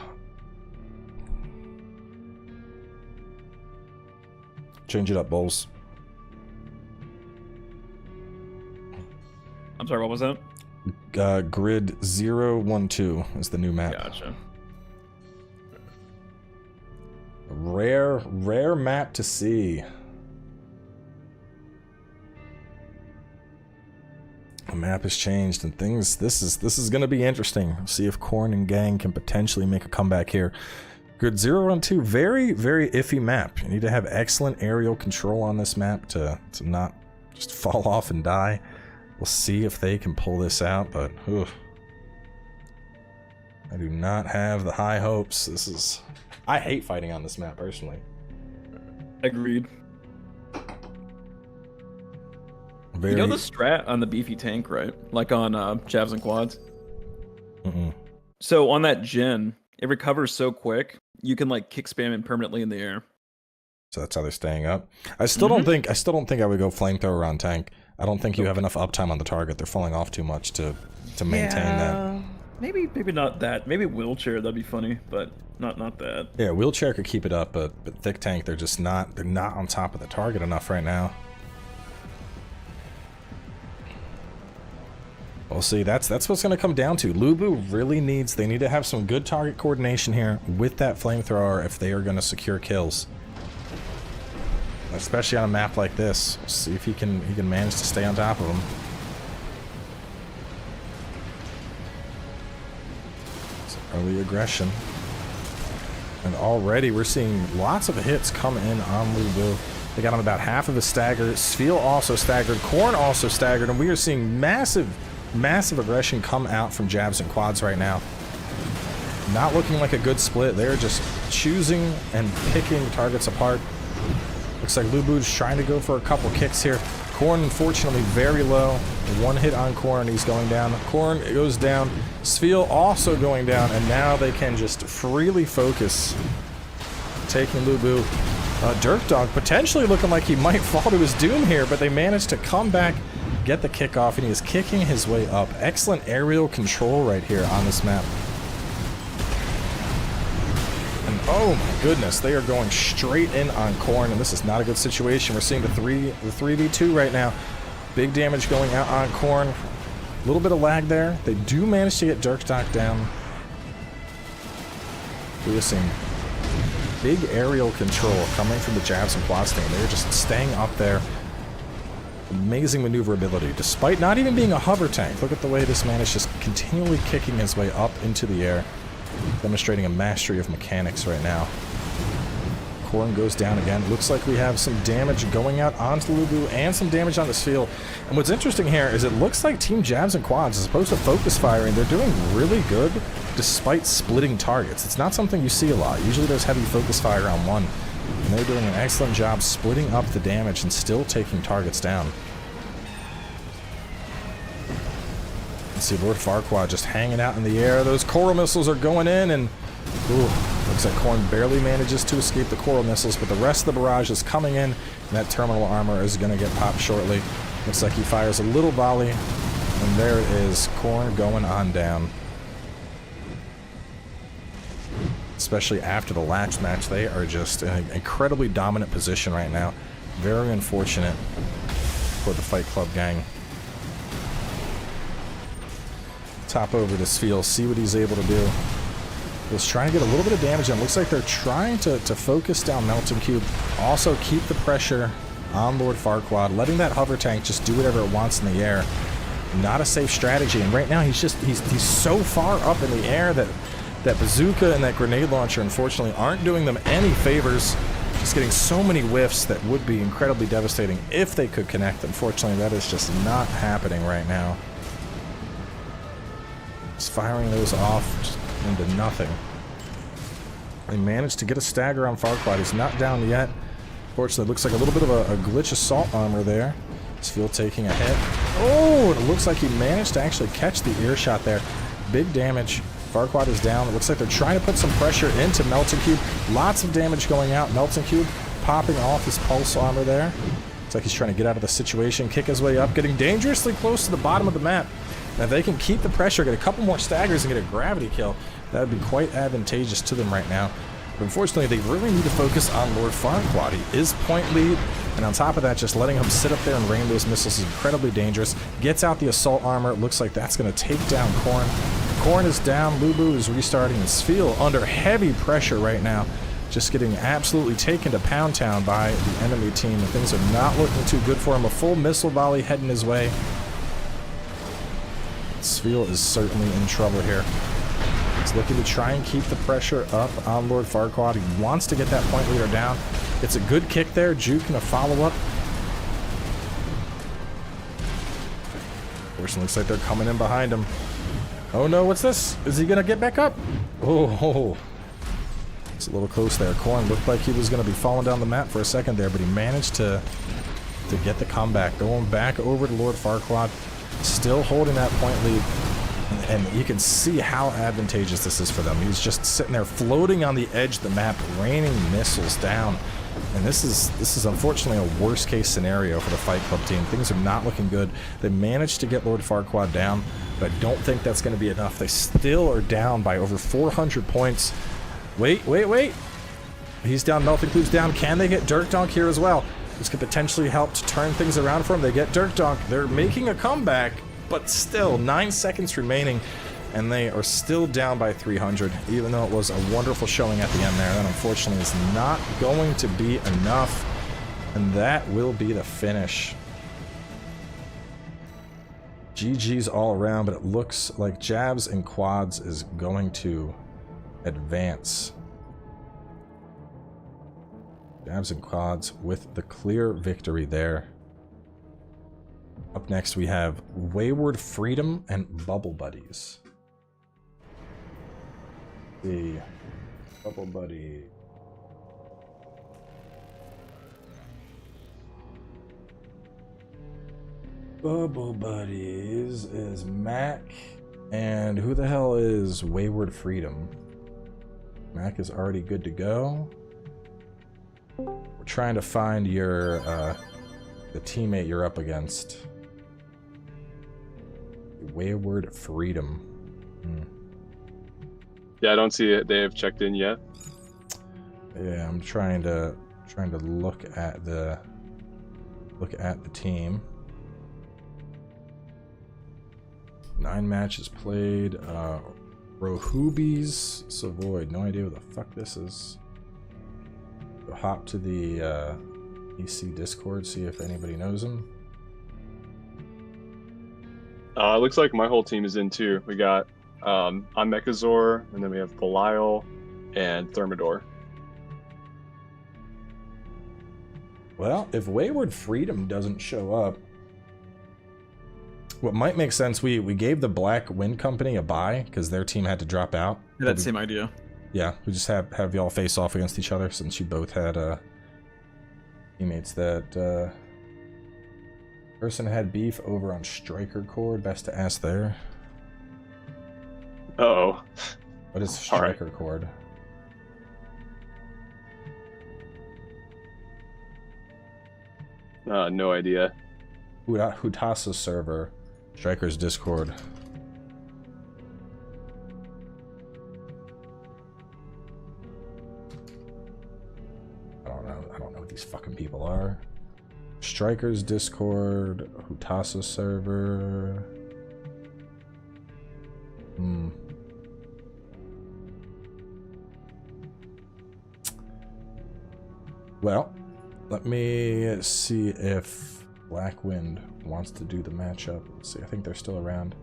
Change it up, Bulls. I'm sorry, what was that? Grid 0, 1, 2 is the new map. Gotcha. Rare map to see. The map has changed and things. This is going to be interesting. See if Korn and gang can potentially make a comeback here. Grid 0, 1, 2. Very, very iffy map. You need to have excellent aerial control on this map to not just fall off and die. We'll see if they can pull this out, but oof. I do not have the high hopes. I hate fighting on this map, personally. Agreed. You know the strat on the beefy tank, right? Like on Javs and Quads? So on that gen, it recovers so quick, you can like kick spam it permanently in the air. So that's how they're staying up. I still don't think I would go flamethrower on tank. I don't think you have enough uptime on the target. They're falling off too much to maintain that. Maybe not that. Maybe wheelchair, that'd be funny, but not that. Yeah, wheelchair could keep it up, but thick tank, they're not on top of the target enough right now. We'll see. That's what's going to come down to. Lubu really they need to have some good target coordination here with that flamethrower if they are going to secure kills. Especially on a map like this. See if he can manage to stay on top of them. Early aggression. And already we're seeing lots of hits come in on Lubu. They got him about half of his stagger. Sfeel also staggered. Korn also staggered. And we are seeing massive aggression come out from Jabs and Quads right now. Not looking like a good split. They're just choosing and picking targets apart. Looks like Lubu's trying to go for a couple kicks here. Korn, unfortunately, very low. One hit on Korn, he's going down. Korn goes down. Sfeel also going down, and now they can just freely focus. Taking Lubu. Dirk Dog potentially looking like he might fall to his doom here, but they managed to come back, get the kickoff, and he is kicking his way up. Excellent aerial control right here on this map. And oh my goodness, they are going straight in on Korn, and this is not a good situation. We're seeing the 3v2 right now. Big damage going out on Korn. A little bit of lag there. They do manage to get Dirk Dog down. We are seeing big aerial control coming from the Jabs and Quads team. They're just staying up there. Amazing maneuverability, despite not even being a hover tank. Look at the way this man is just continually kicking his way up into the air, demonstrating a mastery of mechanics right now. Korn goes down again. Looks like we have some damage going out onto Lubu and some damage on this field. And what's interesting here is it looks like Team Jabs and Quads, as opposed to focus firing, they're doing really good despite splitting targets. It's not something you see a lot. Usually there's heavy focus fire on one. And they're doing an excellent job splitting up the damage and still taking targets down. Let's see, Lord Farquaad just hanging out in the air. Those coral missiles are going in, and ooh, looks like Khorne barely manages to escape the coral missiles, but the rest of the barrage is coming in, and that terminal armor is going to get popped shortly. Looks like he fires a little volley, and there it is, Khorne going on down. Especially after the last match, they are just in an incredibly dominant position right now. Very unfortunate for the Fight Club gang. Top over this field, see what he's able to do. He's trying to get a little bit of damage in. Looks like they're trying to focus down Melting Cube. Also keep the pressure on Lord Farquaad, letting that hover tank just do whatever it wants in the air. Not a safe strategy, and right now he's so far up in the air that that bazooka and that grenade launcher unfortunately aren't doing them any favors. Just getting so many whiffs that would be incredibly devastating if they could connect. Unfortunately, that is just not happening right now. Just firing those off just into nothing. They managed to get a stagger on Farquaad. He's not down yet. Fortunately, it looks like a little bit of a glitch assault armor there. This field taking a hit. Oh, it looks like he managed to actually catch the ear shot there. Big damage. Farquaad is down. It looks like they're trying to put some pressure into Melting Cube. Lots of damage going out. Melting Cube popping off his pulse armor there. Looks like he's trying to get out of the situation, kick his way up, getting dangerously close to the bottom of the map. Now, if they can keep the pressure, get a couple more staggers, and get a gravity kill, that would be quite advantageous to them right now. But unfortunately, they really need to focus on Lord Farquaad. He is point lead, and on top of that, just letting him sit up there and rain those missiles is incredibly dangerous. Gets out the assault armor. It looks like that's going to take down Khorne. Khorne is down. Lubu is restarting his field under heavy pressure right now. Just getting absolutely taken to Pound Town by the enemy team. Things are not looking too good for him. A full missile volley heading his way. Sviel is certainly in trouble here. He's looking to try and keep the pressure up on Lord Farquaad. He wants to get that point leader down. It's a good kick there. Juke and a follow-up. Fortunately, looks like they're coming in behind him. Oh no, what's this? Is he going to get back up? Oh, it's a little close there. Khorne looked like he was going to be falling down the map for a second there, but he managed to get the comeback. Going back over to Lord Farquaad. Still holding that point lead, and you can see how advantageous this is for them. He's just sitting there floating on the edge of the map, raining missiles down. And this is unfortunately a worst case scenario for the Fight Club team. Things are not looking good. They managed to get Lord Farquaad down, but I don't think that's going to be enough. They still are down by over 400 points. Wait. He's down, Melting Cube's down. Can they get Dirk Donk here as well? This could potentially help to turn things around for them. They get Dirk Donk. They're making a comeback, but still 9 seconds remaining, and they are still down by 300, even though it was a wonderful showing at the end there. That unfortunately is not going to be enough, and that will be the finish. GG's all around, but it looks like Jabs and Quads is going to advance. Jabs and Quads with the clear victory there. Up next we have Wayward Freedom and Bubble Buddies. The Bubble Buddy. Bubble Buddies is Mac, and who the hell is Wayward Freedom? Mac is already good to go. We're trying to find your the teammate you're up against. Wayward Freedom. Yeah, I don't see it. They have checked in yet. Yeah, I'm trying to look at the team. 9 matches played. Rohubis Savoy. No idea what the fuck this is. Go hop to the EC Discord, see if anybody knows him. It looks like my whole team is in too. We got I'm Mechazor, and then we have Belial and Thermidor. Well, if Wayward Freedom doesn't show up, What might make sense, we gave the Black Wind Company a bye because their team had to drop out. That same idea. Yeah, we just have y'all face off against each other since you both had teammates that person had beef over on Striker Chord. Best to ask there. Uh-oh. What is Striker Chord? No idea. Hutasa server, Striker's Discord. I don't know what these fucking people are. Striker's Discord, Hutasa server. Well, let me see if Black Wind wants to do the matchup. Let's see, I think they're still around.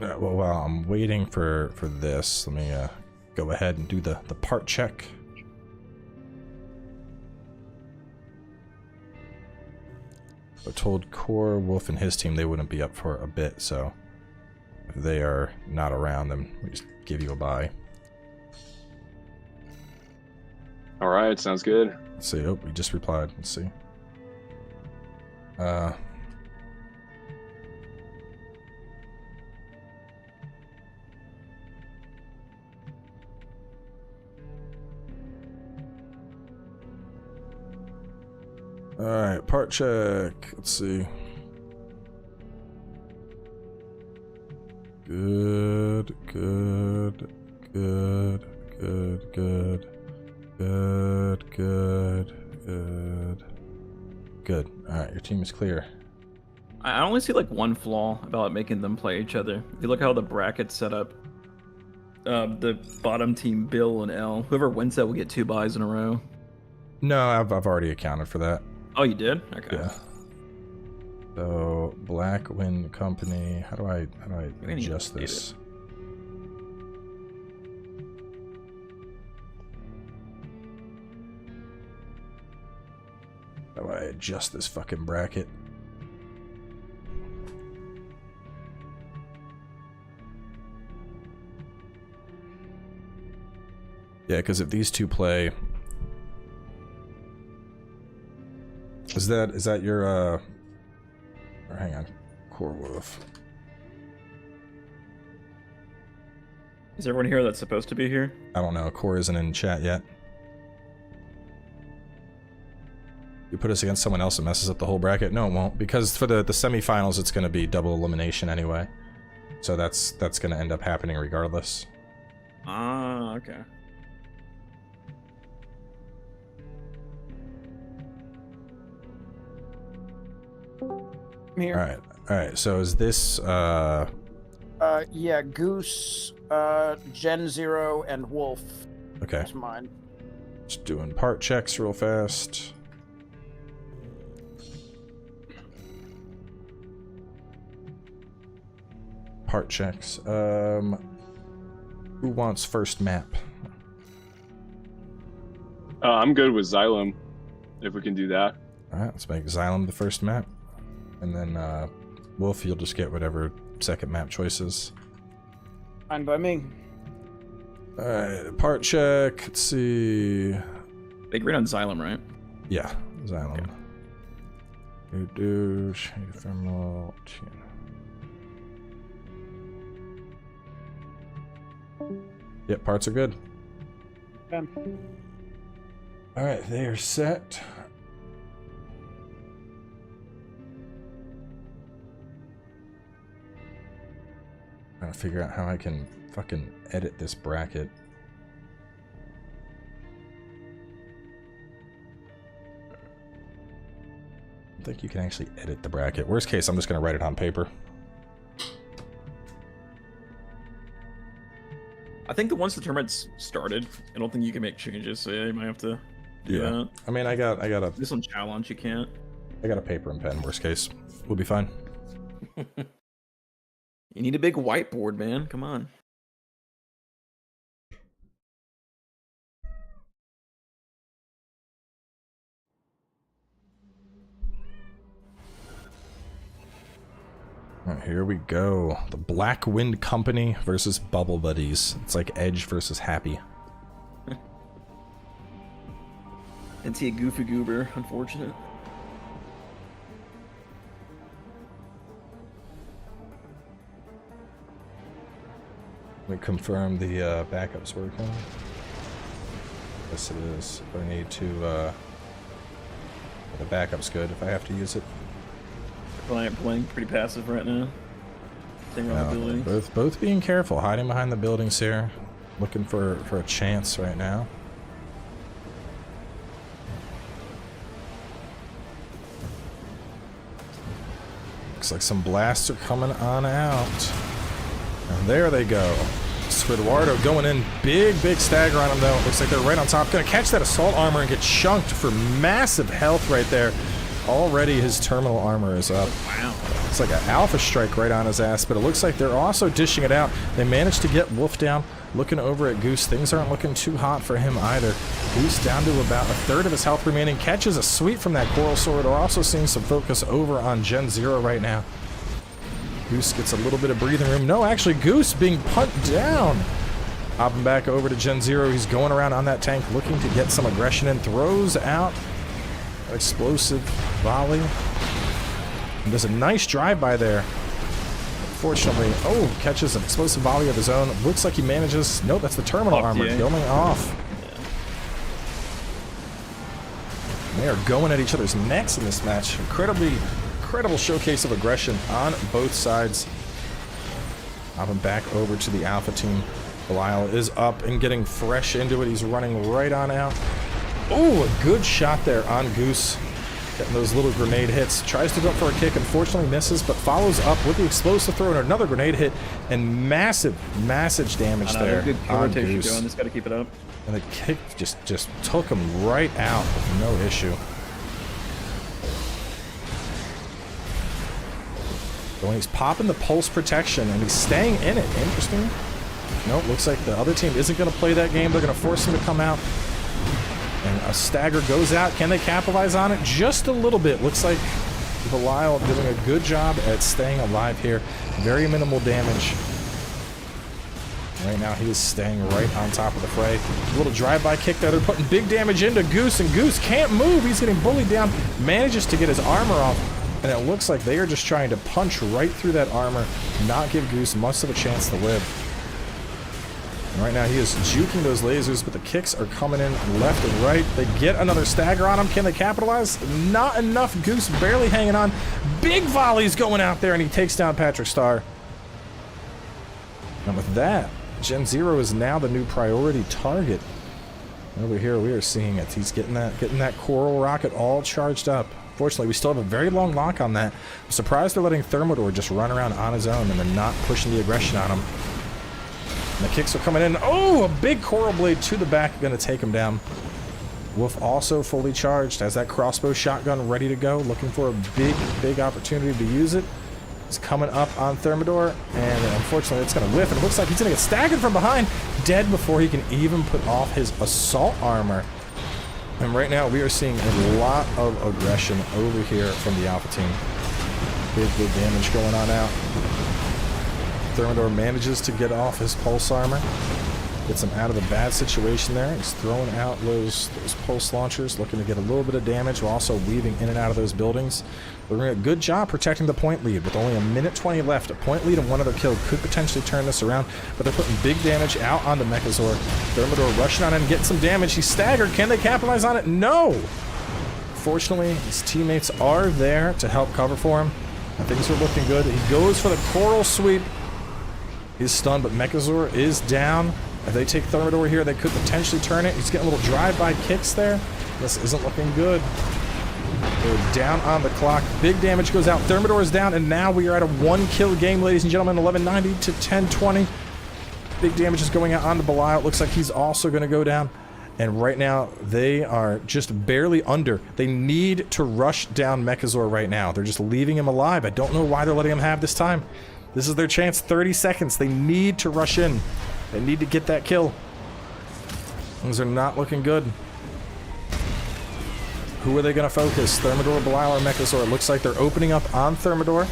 Well, while I'm waiting for this, let me go ahead and do the part check. I told Core, Wolf, and his team they wouldn't be up for a bit, so if they are not around, then we just give you a bye. All right, sounds good. Let's see. Oh, we just replied. Let's see. Alright, part check. Let's see. Good. Alright, your team is clear. I only see like one flaw about making them play each other. If you look how the bracket's set up, the bottom team, Bill and L, whoever wins that will get 2 buys in a row. No, I've already accounted for that. Oh, you did? Okay. Yeah. So Black Wind Company. How do I adjust this? How do I adjust this fucking bracket? Yeah, because if these two play. Is that your or hang on, Core Wolf. Is everyone here that's supposed to be here? I don't know. Core isn't in chat yet. You put us against someone else, it messes up the whole bracket. No, it won't, because for the semifinals, it's going to be double elimination anyway. So that's going to end up happening regardless. Ah, okay. Here. All right. So is this yeah, Goose, Gen Zero, and Wolf. Okay. That's mine. Just doing part checks real fast. Part checks. Who wants first map? I'm good with Xylem, if we can do that. All right, let's make Xylem the first map. And then, Wolf, you'll just get whatever second map choices. Fine by me. Alright, part check. Let's see. They agreed on Xylem, right? Yeah, Xylem. Douche, thermal, Yep, parts are good. Alright, they are set. Trying to figure out how I can fucking edit this bracket. I don't think you can actually edit the bracket. Worst case, I'm just going to write it on paper. think that once the tournament's started, I don't think you can make changes. So yeah, you might have to do that. I mean, I got a This one challenge, you can't. I got a paper and pen. Worst case, we'll be fine. You need a big whiteboard, man. Come on. All right, here we go. The Black Wind Company versus Bubble Buddies. It's like Edge versus Happy. It's a goofy goober, unfortunate. We confirm the backup's working. Yes, it is. If I need to, the backup's good if I have to use it. Playing pretty passive right now. Staying around the building. Both being careful, hiding behind the buildings here, looking for a chance right now. Looks like some blasts are coming on out. And there they go. Squidwardo going in. Big stagger on him, though. Looks like they're right on top. Gonna catch that assault armor and get chunked for massive health right there. Already his terminal armor is up. Wow. It's like an alpha strike right on his ass, but it looks like they're also dishing it out. They managed to get Wolf down. Looking over at Goose, things aren't looking too hot for him either. Goose down to about a third of his health remaining. Catches a sweep from that Coral Sword. We're also seeing some focus over on Gen 0 right now. Goose gets a little bit of breathing room. No, actually, Goose being punted down. Hopping back over to Gen 0. He's going around on that tank looking to get some aggression in. Throws out an explosive volley. And does a nice drive-by there. Unfortunately, catches an explosive volley of his own. Looks like he manages... Nope, that's the terminal armor going off. Yeah. They are going at each other's necks in this match. Incredible showcase of aggression on both sides. Hopping back over to the Alpha team. Belial is up and getting fresh into it. He's running right on out. Oh, a good shot there on Goose. Getting those little grenade hits. Tries to go for a kick. Unfortunately misses, but follows up with the explosive throw and another grenade hit. And massive damage there good on rotation Goose. going. Just got to keep it up. And the kick just took him right out with no issue. When he's popping the pulse protection and he's staying in it. Interesting. Nope, looks like the other team isn't going to play that game. They're going to force him to come out. And a stagger goes out. Can they capitalize on it? Just a little bit. Looks like Belial doing a good job at staying alive here. Very minimal damage. Right now he is staying right on top of the fray. A little drive-by kick there. They're putting big damage into Goose, and Goose can't move. He's getting bullied down. Manages to get his armor off. And it looks like they are just trying to punch right through that armor, not give Goose much of a chance to live. And right now he is juking those lasers, but the kicks are coming in left and right. They get another stagger on him. Can they capitalize? Not enough. Goose barely hanging on. Big volleys going out there, and he takes down Patrick Starr. And with that, Gen 0 is now the new priority target. Over here we are seeing it. He's getting that coral rocket all charged up. Fortunately, we still have a very long lock on that. I'm surprised they're letting Thermidor just run around on his own and they're not pushing the aggression on him. And the kicks are coming in. Oh, a big coral blade to the back, going to take him down. Wolf also fully charged, has that crossbow shotgun ready to go, looking for a big opportunity to use it. He's coming up on Thermidor, and unfortunately it's going to whiff. It looks like he's going to get staggered from behind, dead before he can even put off his assault armor. And right now we are seeing a lot of aggression over here from the Alpha team. Big damage going on out. Thermidor manages to get off his pulse armor. Gets him out of a bad situation there. He's throwing out those pulse launchers, looking to get a little bit of damage while also weaving in and out of those buildings. They're doing a good job protecting the point lead with only a minute 20 left. A point lead and one other kill could potentially turn this around, but they're putting big damage out onto Mechazor. Thermidor rushing on in and getting some damage. He's staggered. Can they capitalize on it? No! Fortunately, his teammates are there to help cover for him. And things are looking good. He goes for the coral sweep. He's stunned, but Mechazor is down. If they take Thermidor here, they could potentially turn it. He's getting a little drive-by kicks there. This isn't looking good. They're down on the clock. Big damage goes out. Thermidor is down, and now we are at a one-kill game, ladies and gentlemen. 1190 to 1020. Big damage is going out on the Belial. It looks like he's also going to go down. And right now, they are just barely under. They need to rush down Mechazor right now. They're just leaving him alive. I don't know why they're letting him have this time. This is their chance. 30 seconds. They need to rush in. They need to get that kill. Things are not looking good. Who are they going to focus? Thermidor, Belial, or Mechazor? It looks like they're opening up on Thermidor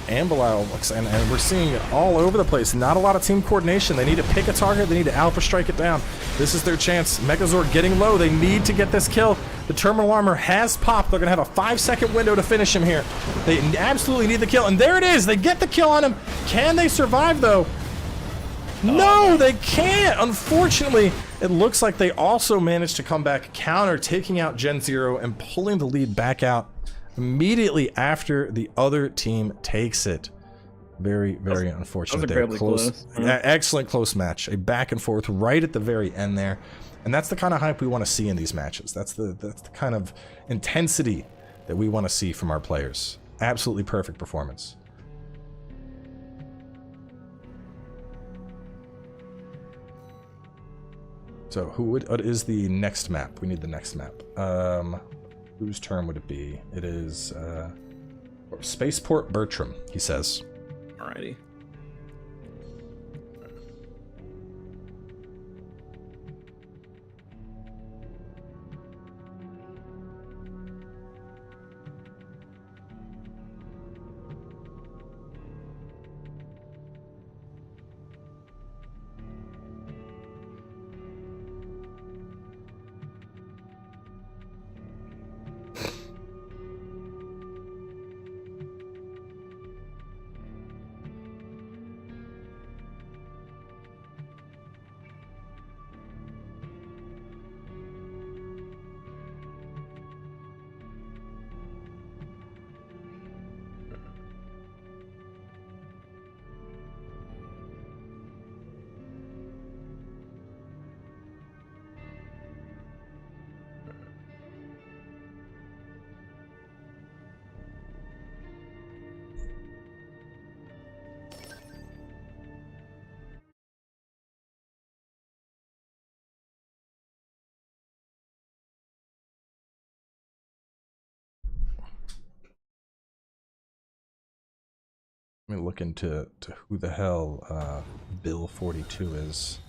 and Belial. And we're seeing it all over the place. Not a lot of team coordination. They need to pick a target. They need to alpha strike it down. This is their chance. Mechazor getting low. They need to get this kill. The terminal armor has popped. They're going to have a 5-second window to finish him here. They absolutely need the kill. And there it is. They get the kill on him. Can they survive, though? No, they can't. Unfortunately, it looks like they also managed to come back counter, taking out Gen 0 and pulling the lead back out immediately after the other team takes it. Very, very unfortunate. They're close. Excellent close match. A back and forth right at the very end there. And that's the kind of hype we want to see in these matches. That's the kind of intensity that we want to see from our players. Absolutely perfect performance. So what is the next map? We need the next map. Whose turn would it be? It is Spaceport Bertram, he says. Alrighty. Let me look into who the hell Bill 42 is.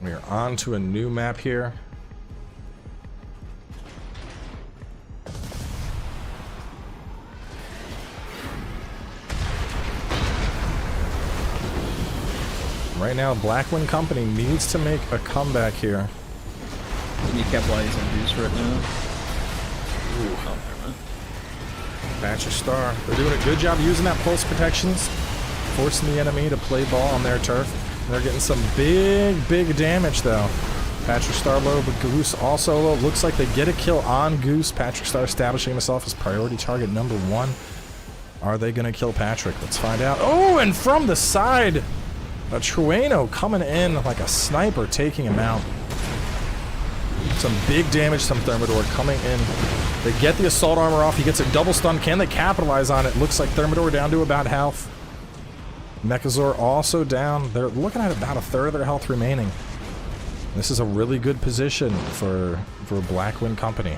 We are on to a new map here. Right now, Blackwing Company needs to make a comeback here. Can you capitalize on Goose right now? Ooh. Oh, Thatcher Star. They're doing a good job using that pulse protections, forcing the enemy to play ball on their turf. They're getting some big damage though. Patrick Star low, but Goose also low. Looks like they get a kill on Goose. Patrick Star establishing himself as priority target number 1. Are they gonna kill Patrick? Let's find out. Oh, and from the side, a Trueno coming in like a sniper, taking him out. Some big damage from Thermidor coming in. They get the assault armor off. He gets a double stun. Can they capitalize on it? Looks like Thermidor down to about half. Mechazor also down. They're looking at about a third of their health remaining. This is a really good position for Blackwing Company.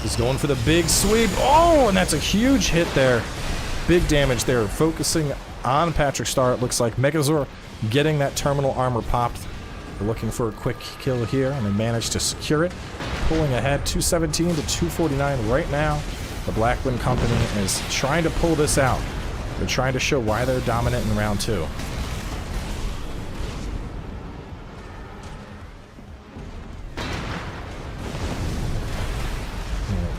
He's going for the big sweep. Oh, and that's a huge hit there. Big damage there. Focusing on Patrick Star, it looks like. Mechazor getting that terminal armor popped. They're looking for a quick kill here, and they managed to secure it. Pulling ahead 217 to 249 right now. The Blackwing Company is trying to pull this out. They're trying to show why they're dominant in round 2.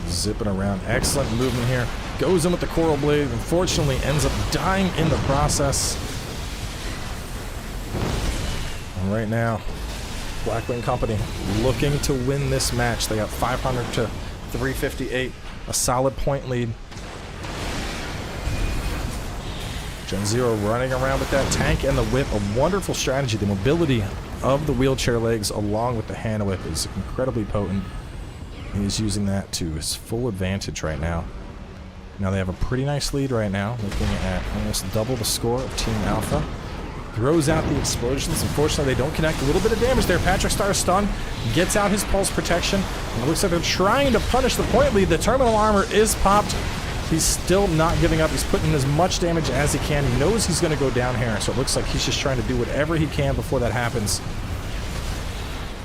Zipping around. Excellent movement here. Goes in with the Coral Blade. Unfortunately, ends up dying in the process. And right now, Blackwing Company looking to win this match. They got 500 to 358, a solid point lead. Gen Zero running around with that tank and the whip, a wonderful strategy. The mobility of the wheelchair legs along with the hand whip is incredibly potent. He's using that to his full advantage right now. Now they have a pretty nice lead right now, looking at almost double the score of Team Alpha. Throws out the explosions. Unfortunately, they don't connect. A little bit of damage there. Patrick Star stunned, gets out his pulse protection, and it looks like they're trying to punish the point lead. The terminal armor is popped. He's still not giving up. He's putting in as much damage as he can. He knows he's going to go down here, so it looks like he's just trying to do whatever he can before that happens.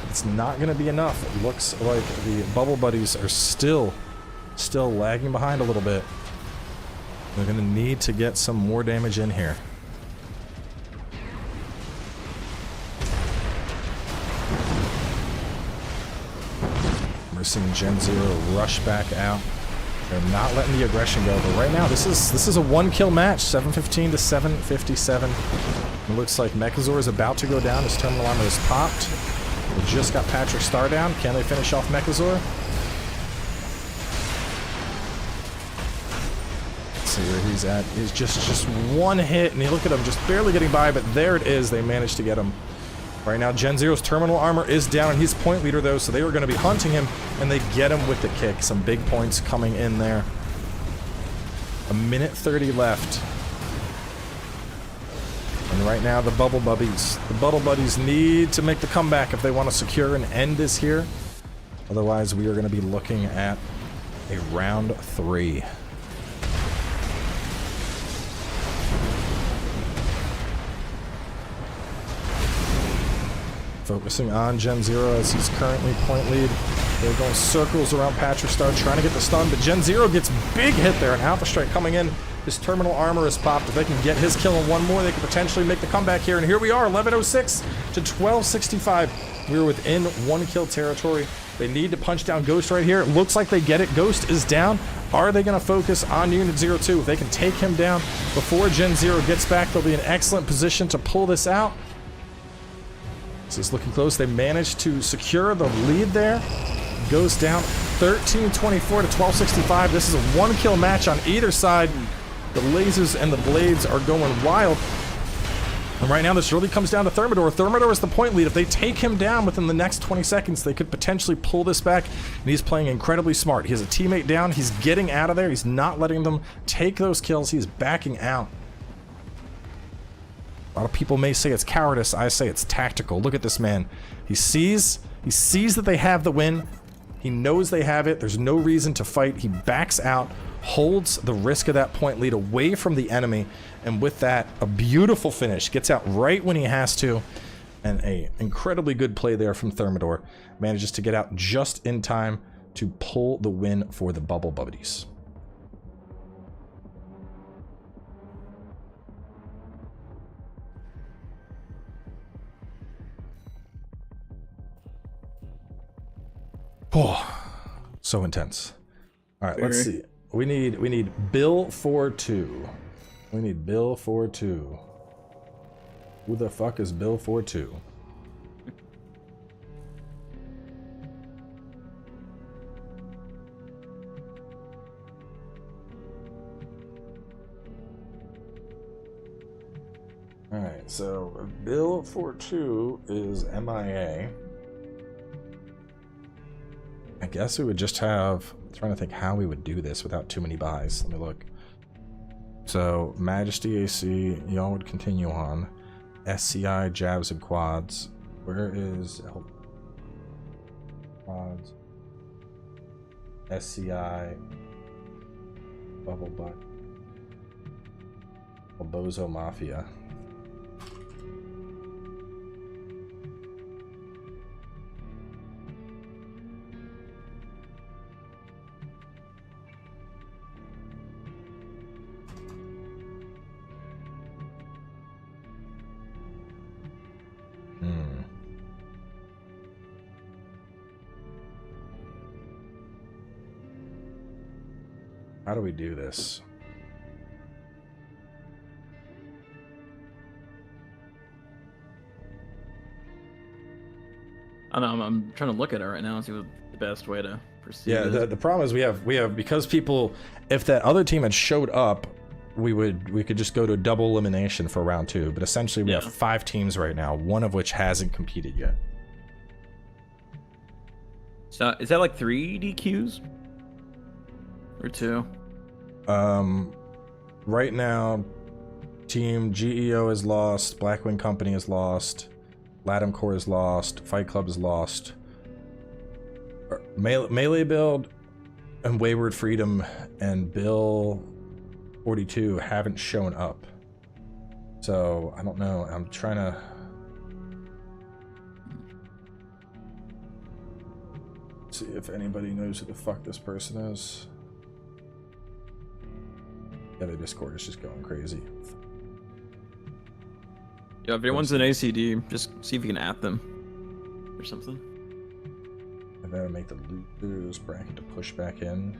It's not going to be enough. It looks like the Bubble Buddies are still lagging behind a little bit. They're going to need to get some more damage in here. We're seeing Gen Zero rush back out. They're not letting the aggression go, but right now this is a one-kill match, 715 to 757. It looks like Mechazor is about to go down. His terminal armor is popped. We just got Patrick Star down. Can they finish off Mechazor? Let's see where he's at. He's just one hit, and you look at him just barely getting by, but there it is. They managed to get him. Right now, Gen Zero's terminal armor is down, and he's point leader, though, so they were going to be hunting him, and they get him with the kick. Some big points coming in there. A minute 30 left. And right now, the Bubble Buddies need to make the comeback if they want to secure and end this here. Otherwise, we are going to be looking at a round 3. Focusing on Gen Zero as he's currently point lead. They're going circles around Patrick Star trying to get the stun, but Gen Zero gets big hit there. An Alpha Strike coming in. His terminal armor is popped. If they can get his kill and one more, they could potentially make the comeback here. And here we are, 11:06 to 12:65. We're within 1 kill territory. They need to punch down Ghost right here. It looks like they get it. Ghost is down. Are they going to focus on Unit 02? If they can take him down before Gen Zero gets back, they'll be in excellent position to pull this out. This is looking close. They managed to secure the lead there. Goes down 13-24 to 12-65. This is a 1-kill match on either side. The lasers and the blades are going wild. And right now this really comes down to Thermidor. Thermidor is the point lead. If they take him down within the next 20 seconds, they could potentially pull this back. And he's playing incredibly smart. He has a teammate down. He's getting out of there. He's not letting them take those kills. He's backing out. A lot of people may say it's cowardice. I say it's tactical. Look at this man. He sees that they have the win. He knows they have it. There's no reason to fight. He backs out, holds the risk of that point lead away from the enemy, and with that, a beautiful finish. Gets out right when he has to, and a incredibly good play there from Thermidor. Manages to get out just in time to pull the win for the Bubble Buddies. Oh, so intense. All right, let's see. We need Bill 42. We need Bill 42. Who the fuck is Bill 42? All right, so Bill 42 is MIA. I guess we would just have, I'm trying to think how we would do this without too many buys. Let me look. So, Majesty AC, y'all would continue on. SCI, jabs, and quads. Where is quads? SCI, Bubble Butt, Bozo Mafia. How do we do this? I don't know. I'm trying to look at it right now and see what the best way to proceed. Yeah, is. the problem is we have because people, if that other team had showed up, we could just go to double elimination for round 2. But essentially, we have 5 teams right now, one of which hasn't competed yet. So is that like 3 DQs or 2? Right now, Team GEO is lost, Blackwing Company is lost, Lam Core is lost, Fight Club is lost. Melee Build and Wayward Freedom and Bill 42 haven't shown up. So, I don't know. I'm trying to... see if anybody knows who the fuck this person is. Yeah, the Discord is just going crazy. Yeah, if anyone's in ACD, just see if you can at them or something. I better make the lose bracket to push back in.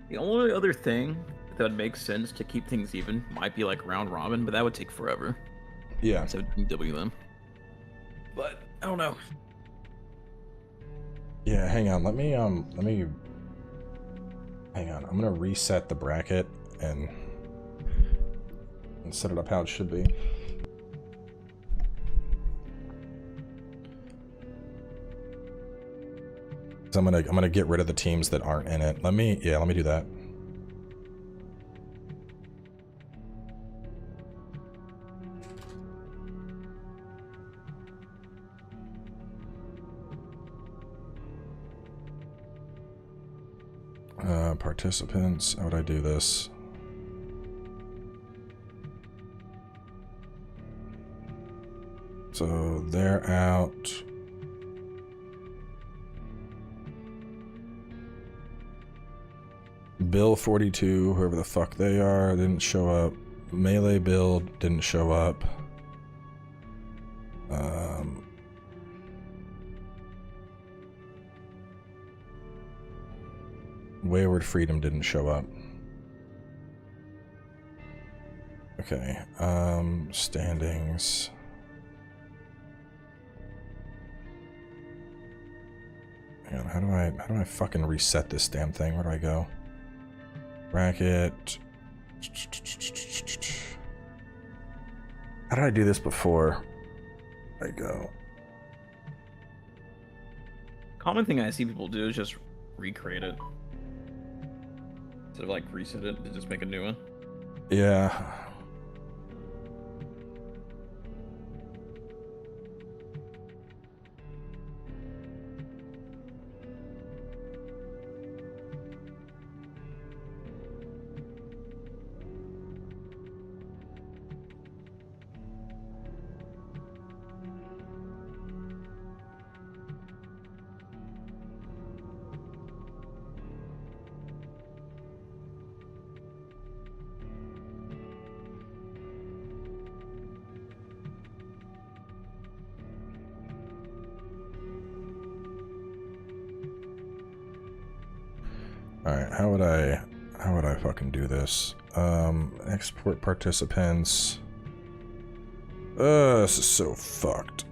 The only other thing that would make sense to keep things even might be like round robin, but that would take forever. Yeah. So W them. But I don't know. Yeah, hang on. Let me hang on. I'm gonna reset the bracket and set it up how it should be. So I'm gonna get rid of the teams that aren't in it. Let me do that. Participants, how would I do this? So they're out. Bill 42, whoever the fuck they are, didn't show up. Melee Build didn't show up. Wayward Freedom didn't show up. Okay, standings. Hang on, how do I fucking reset this damn thing? Where do I go? Bracket. How did I do this before? I go. Common thing I see people do is just recreate it. Instead of like reset it, to just make a new one. Yeah. Alright, how would I fucking do this? Export participants. This is so fucked.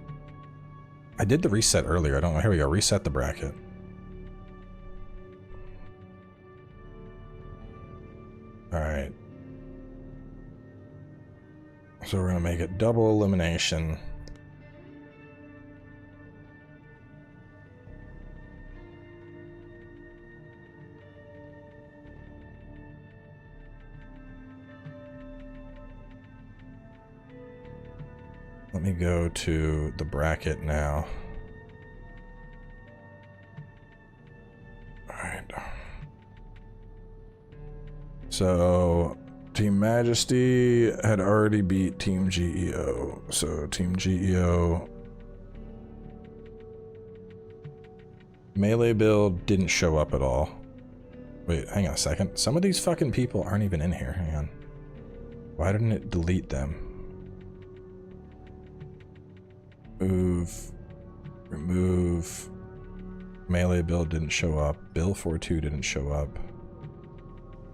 I did the reset earlier. I don't know. Here we go. Reset the bracket. Alright. So we're gonna make it double elimination. Let me go to the bracket now. Alright. So, Team Majesty had already beat Team GEO, so Team GEO melee build didn't show up at all. Wait, hang on a second. Some of these fucking people aren't even in here. Hang on. Why didn't it delete them? Move. Remove. Melee build didn't show up. Bill 42 didn't show up.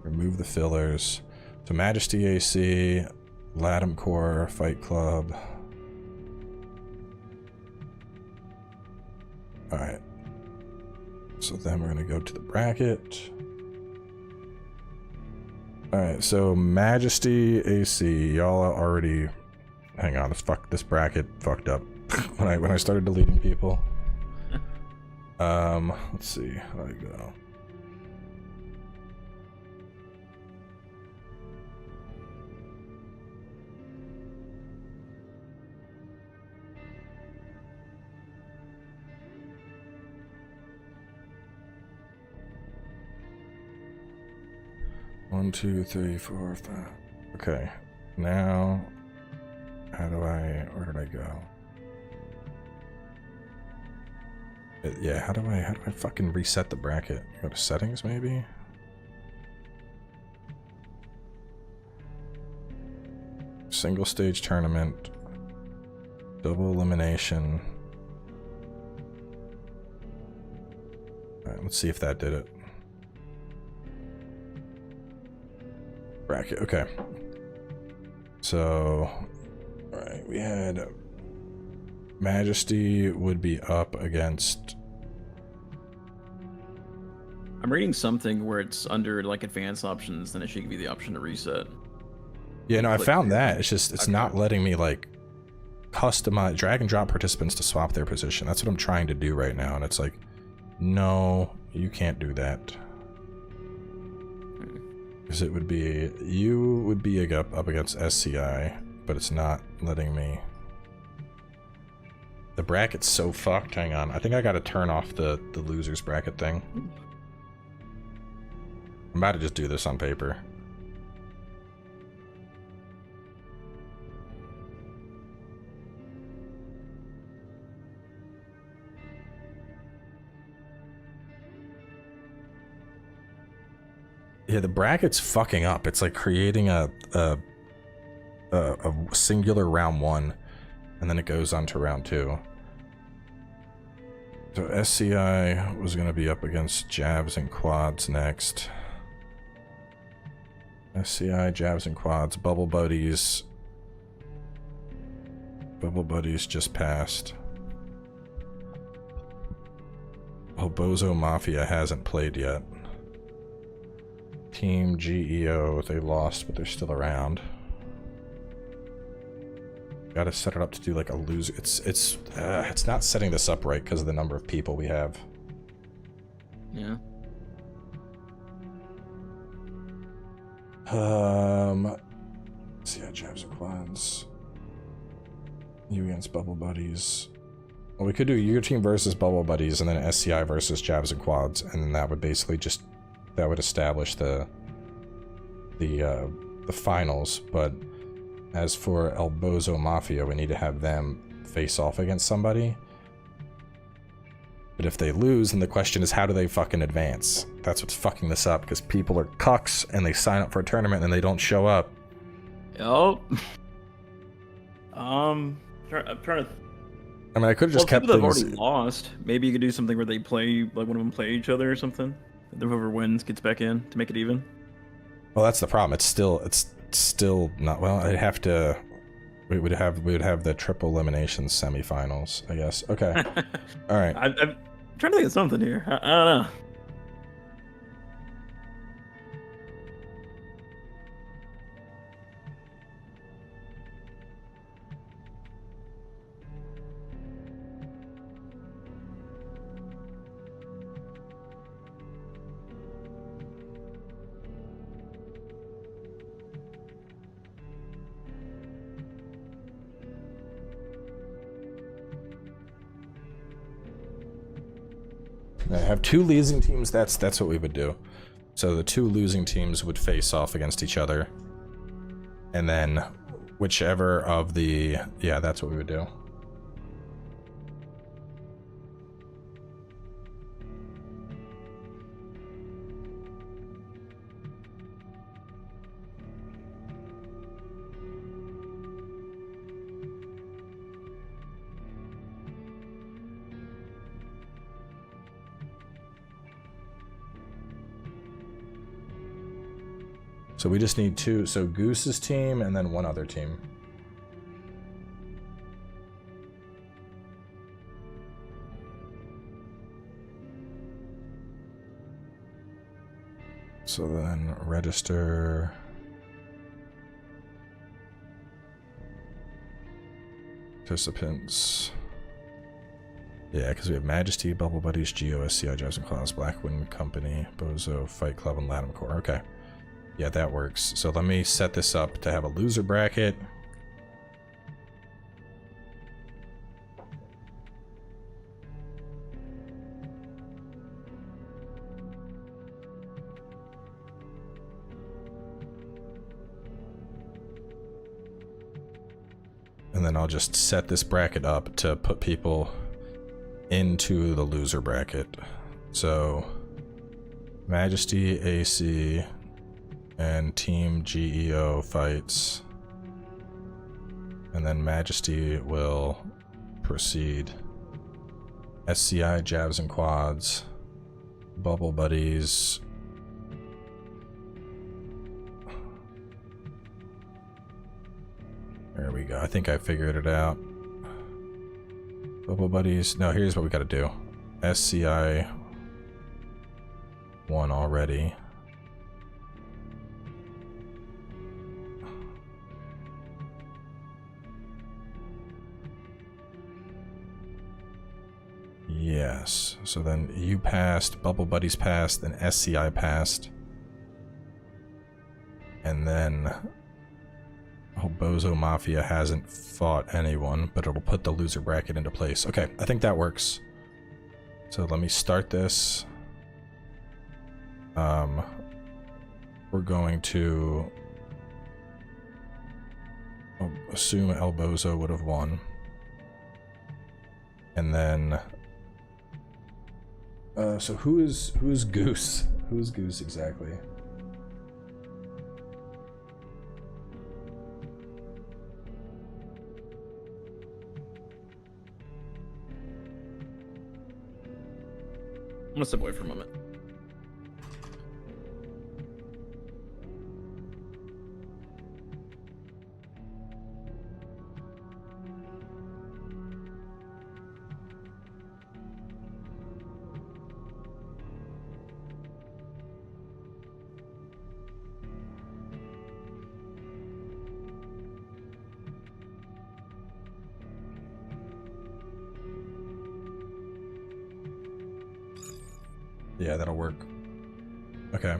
Remove the fillers. So Majesty AC, Lam Core, Fight Club. Alright. So then we're gonna go to the bracket. Alright, so Majesty AC, y'all already hang on, this bracket fucked up when I started deleting people. Let's see, how do I go? One, two, three, four, five. Okay, now where did I go? Yeah, how do I fucking reset the bracket? Go to settings maybe? Single stage tournament, double elimination. All right, let's see if that did it. Bracket, okay. So, alright, we had Majesty would be up against... I'm reading something where it's under like advanced options, then it should give you the option to reset. Yeah, no, I found that. It's just, it's not letting me like customize, drag and drop participants to swap their position. That's what I'm trying to do right now, and it's like, no, you can't do that. Because it would be, you would be up against SCI, but it's not letting me. The bracket's so fucked. Hang on, I think I gotta turn off the losers bracket thing. I'm about to just do this on paper. Yeah, the bracket's fucking up. It's like creating a singular round 1, and then it goes on to round 2. So SCI was going to be up against jabs and quads next. SCI, jabs and quads, Bubble Buddies. Bubble Buddies just passed. Oh, Bozo Mafia hasn't played yet. Team GEO, they lost, but they're still around. Gotta set it up to do like a loser. It's not setting this up right because of the number of people we have. Yeah. See, yeah, jabs and quads. You against Bubble Buddies. Well, we could do your team versus Bubble Buddies, and then SCI versus jabs and quads, and then that would basically just would establish the finals. But as for El Bozo Mafia, we need to have them face off against somebody. But if they lose, then the question is, how do they fucking advance? That's what's fucking this up, because people are cucks and they sign up for a tournament and they don't show up. Yup. I'm trying to. I mean, I could have just kept people things. That have already lost. Maybe you could do something where they play, like one of them play each other or something. And whoever wins gets back in to make it even. Well, that's the problem. It's still not. Well, I'd have to. We would have the triple elimination semifinals, I guess. Okay. All right. I'm trying to think of something here. I don't know. I have two losing teams. That's what we would do. So the two losing teams would face off against each other, And then whichever of the... Yeah, that's what we would do. So we just need two. So Goose's team and then one other team. So then register. Participants. Yeah, because we have Majesty, Bubble Buddies, GOSCI, Jobs and Claws, Blackwind Company, Bozo, Fight Club, and Lam Core. Okay. Yeah, that works. So let me set this up to have a loser bracket. And then I'll just set this bracket up to put people into the loser bracket. So Majesty, AC, and Team GEO fights. And then Majesty will proceed. SCI, Jabs and Quads, Bubble Buddies. There we go. I think I figured it out. Bubble Buddies. No, here's what we gotta do. SCI won already. Yes. So then you passed, Bubble Buddies passed, then SCI passed. And then Bozo Mafia hasn't fought anyone, but it'll put the loser bracket into place. Okay, I think that works. So let me start this. We're going to assume El Bozo would have won. And then so who is Goose? Who is Goose exactly? I'm gonna step away for a moment. Yeah, that'll work. Okay.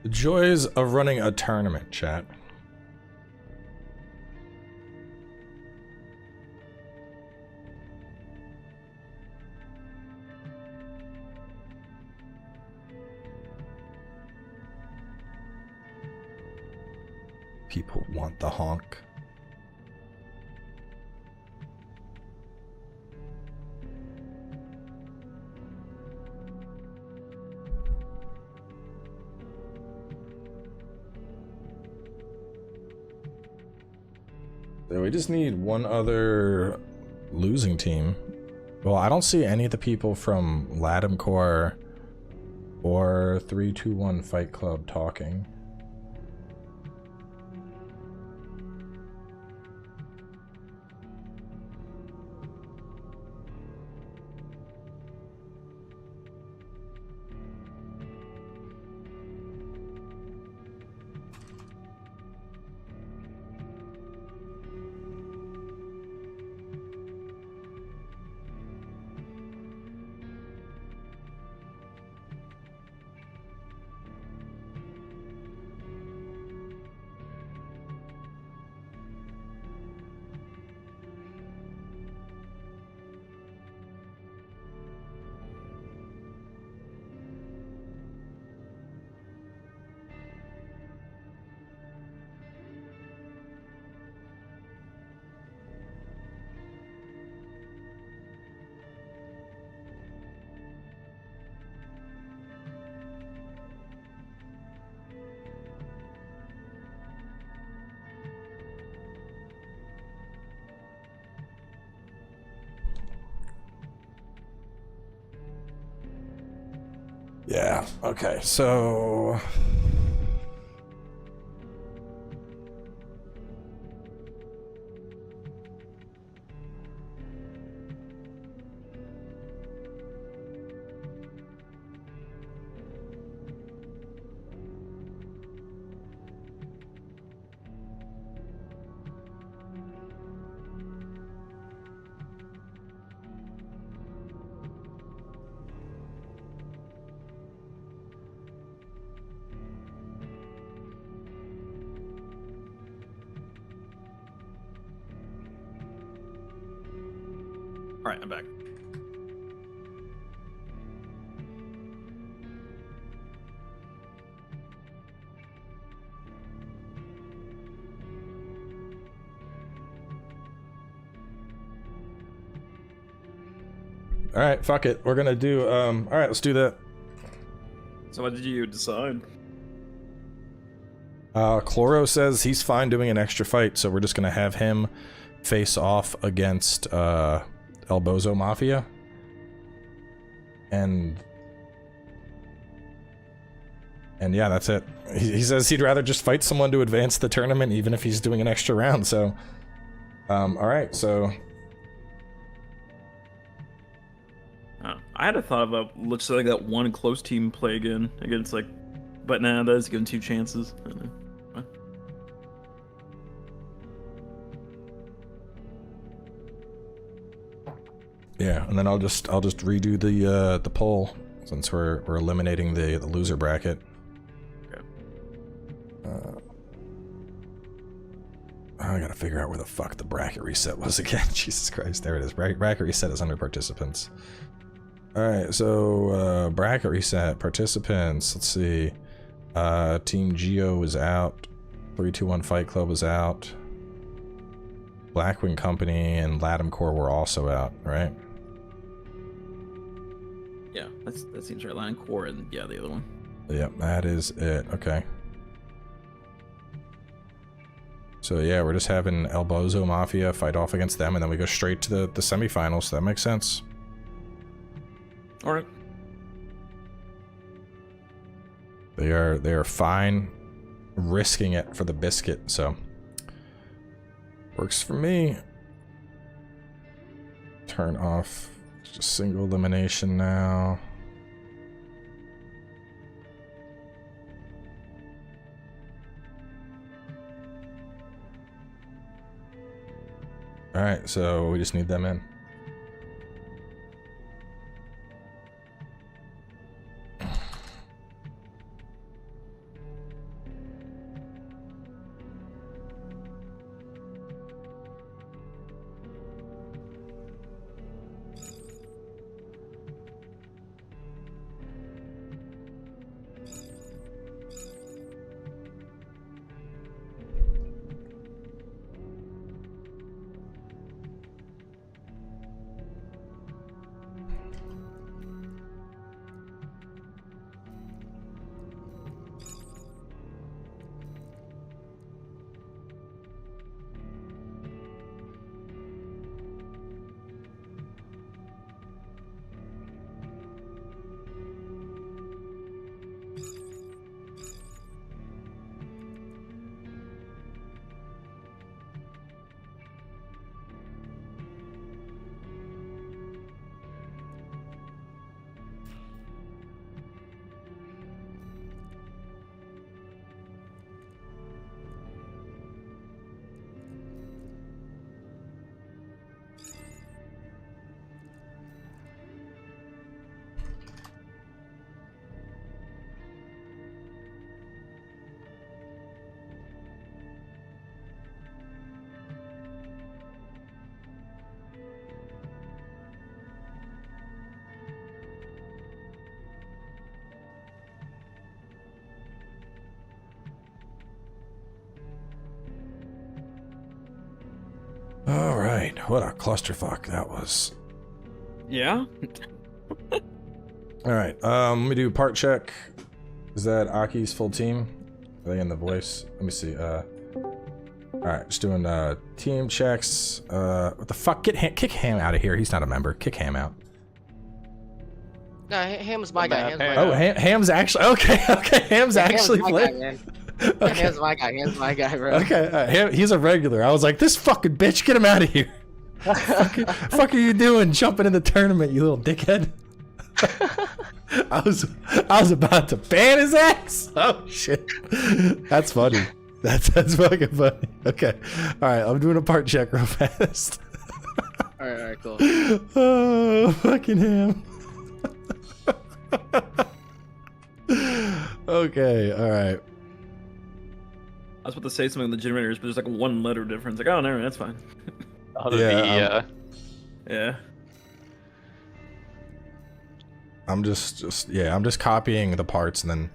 The joys of running a tournament, chat. People want the honk. So we just need one other losing team. Well, I don't see any of the people from Lam Core or 321 Fight Club talking. Yeah, okay, so... All right, I'm back. All right, fuck it. We're gonna do, all right, let's do that. So what did you decide? Chloro says he's fine doing an extra fight, so we're just gonna have him face off against, El Bozo Mafia. And yeah, that's it. He says he'd rather just fight someone to advance the tournament, even if he's doing an extra round, so... alright, so... I had a thought about let's like that one close team play again against like, but nah, that's given 2 chances. I don't know. Yeah, and then I'll just redo the poll since we're eliminating the loser bracket. Okay. I gotta figure out where the fuck the bracket reset was again. Jesus Christ, there it is. Bracket reset is under participants. Alright, so bracket reset, participants, let's see. Team Geo is out. 321 Fight Club is out. Blackwing Company and Lam Core were also out, right? Yeah, that seems right. Lam Core and yeah, the other one. Yep, that is it. Okay. So yeah, we're just having El Bozo Mafia fight off against them, and then we go straight to the semifinals. That makes sense. All right. They are fine risking it for the biscuit, so works for me. Turn off just single elimination now. All right, so we just need them in. All right, what a clusterfuck that was. Yeah. All right, let me do part check. Is that Aki's full team? Are they in the voice? Let me see. All right, just doing team checks. What the fuck? Kick Ham out of here. He's not a member. Kick Ham out. No, Ham's my guy. Ham's my Oh, guy. Ham's actually okay. Ham's actually my playing. guy, man. Okay. Ham's my guy. Ham's my guy, bro. Okay, he's a regular. I was like, this fucking bitch, get him out of here. fuck are you doing, jumping in the tournament, you little dickhead? I was about to ban his ass. Oh shit, that's funny. That's fucking funny. Okay, all right, I'm doing a part check real fast. All right, cool. Oh, fucking Ham. Okay, all right. I was about to say something on the generators, but there's like one letter difference. Like, oh, no, that's fine. Yeah. Yeah. I'm just copying the parts and then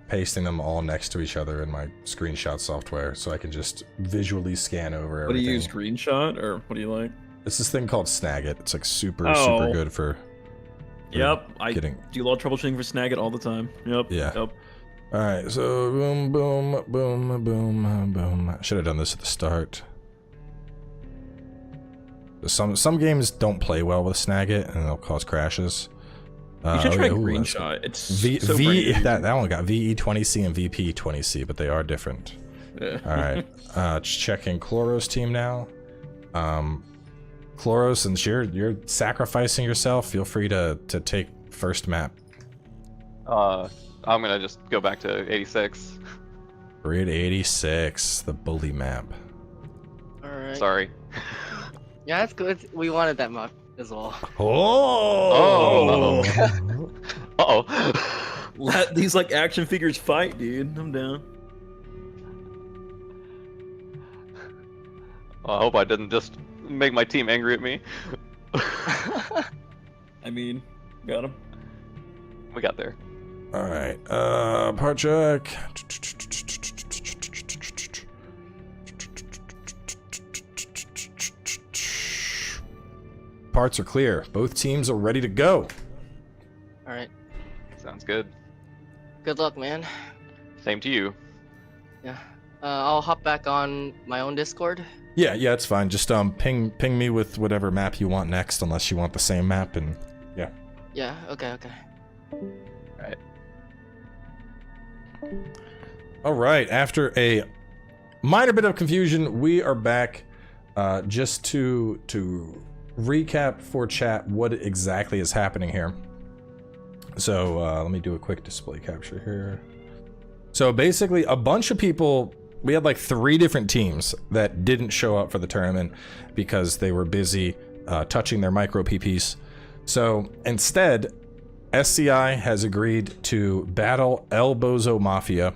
pasting them all next to each other in my screenshot software, so I can just visually scan over everything. What do you use, screenshot, or what do you like? It's this thing called Snagit. It's like super good for. Yep, I getting... do a lot of troubleshooting for Snagit all the time. Yep. Yeah. Yep. All right, so boom, boom, boom, boom, boom. Should have done this at the start. Some games don't play well with Snagit, and they'll cause crashes. You should try screenshot. It's so that one got VE20C and VP20C, but they are different. Yeah. All right, checking Chloros team now. Chloros, since you're sacrificing yourself, feel free to take first map. I'm gonna just go back to 86. Grid 86, the bully map. Alright. Sorry. Yeah, that's good. We wanted that map as well. Oh! Uh-oh. Let these like action figures fight, dude. I'm down. I hope I didn't just make my team angry at me. I mean, got him. We got there. All right, part check. Parts are clear. Both teams are ready to go. Alright. Sounds good. Good luck, man. Same to you. Yeah. I'll hop back on my own Discord. Yeah, it's fine. Just ping me with whatever map you want next, unless you want the same map, and yeah. Yeah, okay. Alright. Alright, after a minor bit of confusion, we are back just to recap for chat what exactly is happening here. So let me do a quick display capture here. So basically a bunch of people, we had like 3 different teams that didn't show up for the tournament because they were busy touching their micro PPs. So instead, SCI has agreed to battle El Bozo Mafia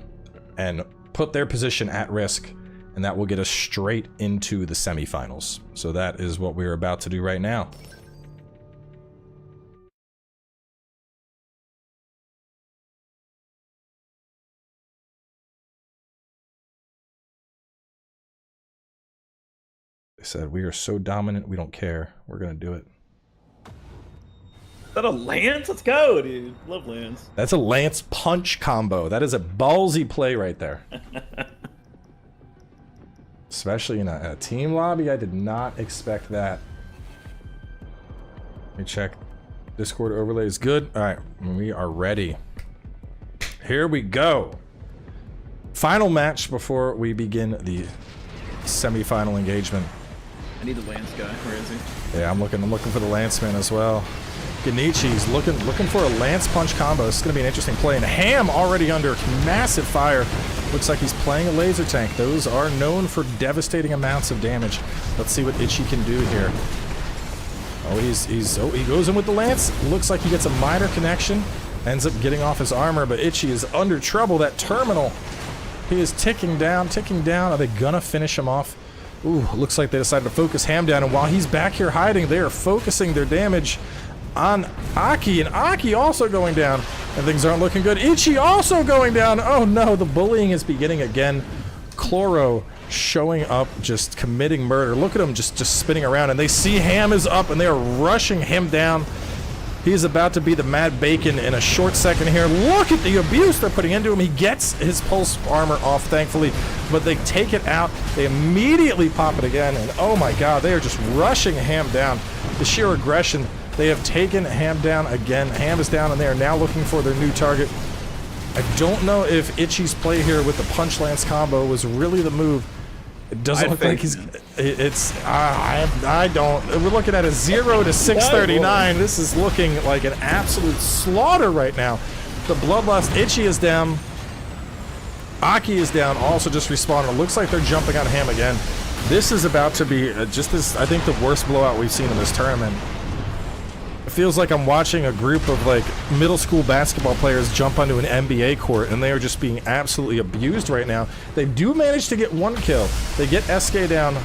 and put their position at risk, and that will get us straight into the semifinals. So that is what we're about to do right now. They said, we are so dominant, we don't care. We're gonna do it. Is that a Lance? Let's go, dude. Love Lance. That's a Lance punch combo. That is a ballsy play right there. Especially in a team lobby, I did not expect that. Let me check. Discord overlay is good. All right, we are ready. Here we go. Final match before we begin the semi-final engagement. I need the Lance guy. Where is he? Yeah, I'm looking for the Lance man as well. Genichi's looking for a Lance punch combo. This is going to be an interesting play. And Ham already under massive fire. Looks like he's playing a laser tank. Those are known for devastating amounts of damage. Let's see what Itchy can do here. Oh, he goes in with the Lance. Looks like he gets a minor connection. Ends up getting off his armor, but Itchy is under trouble. That terminal, he is ticking down. Are they gonna finish him off? Ooh, looks like they decided to focus Ham down, and while he's back here hiding, they are focusing their damage on Aki, and Aki also going down, and things aren't looking good. Itchy also going down. Oh no, the bullying is beginning again. Chloro showing up, just committing murder. Look at him just spinning around, and they see Ham is up, and they are rushing him down. He's about to be the Mad Bacon in a short second here. Look at the abuse they're putting into him. He gets his pulse armor off, thankfully, but they take it out. They immediately pop it again, and oh my god, they are just rushing Ham down. The sheer aggression They have taken Ham down again. Ham is down, and they are now looking for their new target. I don't know if Itchy's play here with the punch lance combo was really the move. It doesn't look like he's. I don't. We're looking at a 0 to 639. This is looking like an absolute slaughter right now. The bloodlust. Itchy is down. Aki is down. Also just respawned. It looks like they're jumping on Ham again. This is about to be just this. I think the worst blowout we've seen in this tournament. It feels like I'm watching a group of like middle school basketball players jump onto an NBA court, and they are just being absolutely abused right now. They do manage to get one kill. They get SK down.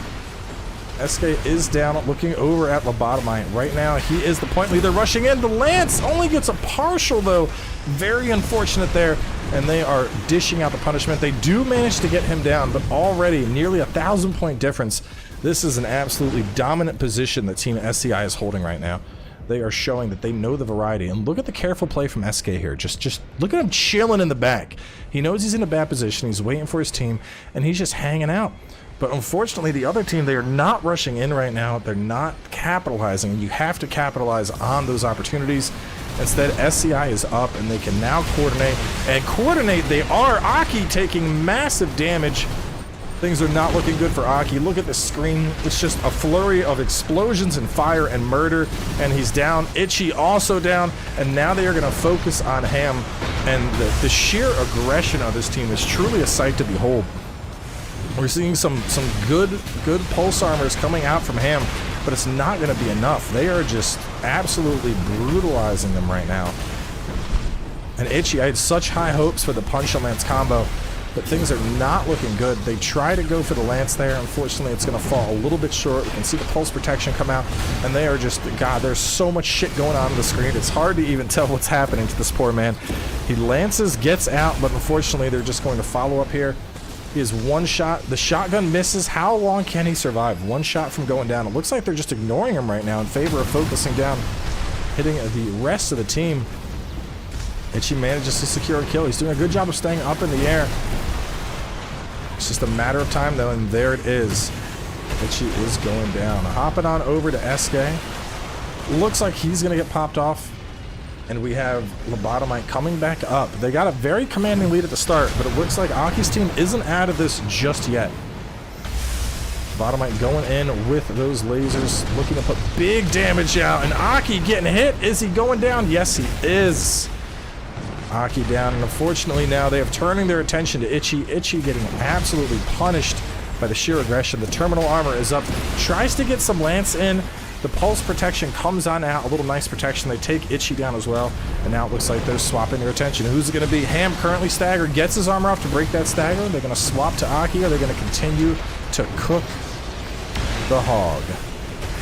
SK is down, looking over at Lobotomite. Right now, he is the point leader rushing in. The Lance only gets a partial, though. Very unfortunate there, and they are dishing out the punishment. They do manage to get him down, but already nearly 1,000-point difference. This is an absolutely dominant position that Team SCI is holding right now. They are showing that they know the variety, and look at the careful play from SK here. Just look at him chilling in the back. He knows he's in a bad position. He's waiting for his team, and he's just hanging out. But unfortunately, the other team, they are not rushing in right now. They're not capitalizing. You have to capitalize on those opportunities. Instead, SCI is up, and they can now coordinate. And coordinate they are. Aki taking massive damage. Things are not looking good for Aki. Look at the screen. It's just a flurry of explosions and fire and murder. And he's down. Itchy also down. And now they are going to focus on Ham. And the sheer aggression of this team is truly a sight to behold. We're seeing some good pulse armors coming out from Ham, but it's not going to be enough. They are just absolutely brutalizing them right now. And Itchy, I had such high hopes for the punch and lance combo, but things are not looking good. They try to go for the lance there. Unfortunately, it's going to fall a little bit short. We can see the pulse protection come out, and they are just, God, there's so much shit going on the screen. It's hard to even tell what's happening to this poor man. He lances, gets out, but unfortunately, they're just going to follow up here. He has one shot. The shotgun misses. How long can he survive? One shot from going down. It looks like they're just ignoring him right now in favor of focusing down, hitting the rest of the team. Itchy manages to secure a kill. He's doing a good job of staying up in the air. It's just a matter of time, though, and there it is. Itchy is going down. Hopping on over to SK. Looks like he's going to get popped off. And we have Lobotomite coming back up. They got a very commanding lead at the start, but it looks like Aki's team isn't out of this just yet. Lobotomite going in with those lasers, looking to put big damage out. And Aki getting hit. Is he going down? Yes, he is. Aki down, and unfortunately now they have turning their attention to Itchy. Itchy getting absolutely punished by the sheer aggression. The terminal armor is up. Tries to get some lance in. The pulse protection comes on out, a little nice protection. They take Itchy down as well, and now it looks like they're swapping their attention. Who's it going to be? Ham currently staggered, gets his armor off to break that stagger. They're going to swap to Aki, or they're going to continue to cook the hog.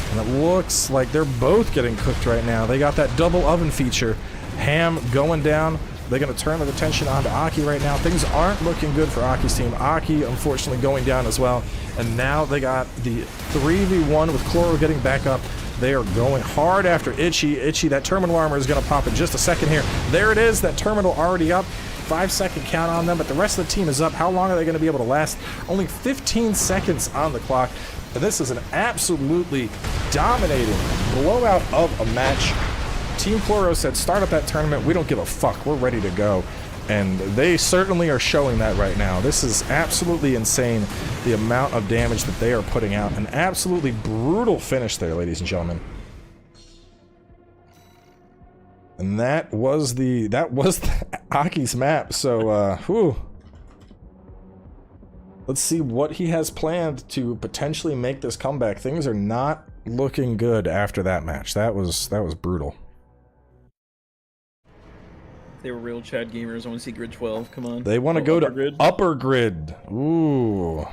And it looks like they're both getting cooked right now. They got that double oven feature. Ham going down. They're going to turn their attention onto Aki right now. Things aren't looking good for Aki's team. Aki, unfortunately, going down as well. And now they got the 3v1 with Chloro getting back up. They are going hard after Itchy. Itchy, that terminal armor is going to pop in just a second here. There it is, that terminal already up. 5-second count on them, but the rest of the team is up. How long are they going to be able to last? Only 15 seconds on the clock. And this is an absolutely dominating blowout of a match. Team Chloro said, start up that tournament. We don't give a fuck. We're ready to go. And they certainly are showing that right now. This is absolutely insane, the amount of damage that they are putting out. An absolutely brutal finish there, ladies and gentlemen. And that was the Aki's map. So, whew. Let's see what he has planned to potentially make this comeback. Things are not looking good after that match. That was brutal. They were real Chad gamers. I want to see grid 12. Come on. They want to go to grid. upper grid. Ooh.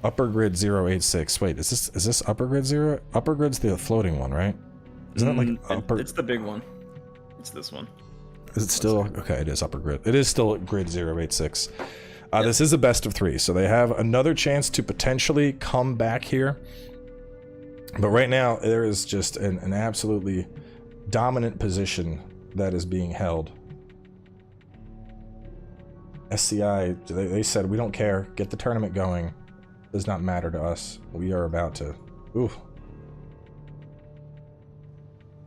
Upper grid 086. Wait, is this upper grid 0? Upper grid's the floating one, right? Isn't it like upper? It's the big one. It's this one. Is it still okay? It is upper grid. It is still grid 086. This is a best of 3, so they have another chance to potentially come back here. But right now, there is just an absolutely dominant position that is being held. SCI, they said, we don't care. Get the tournament going. Does not matter to us. We are about to... Ooh.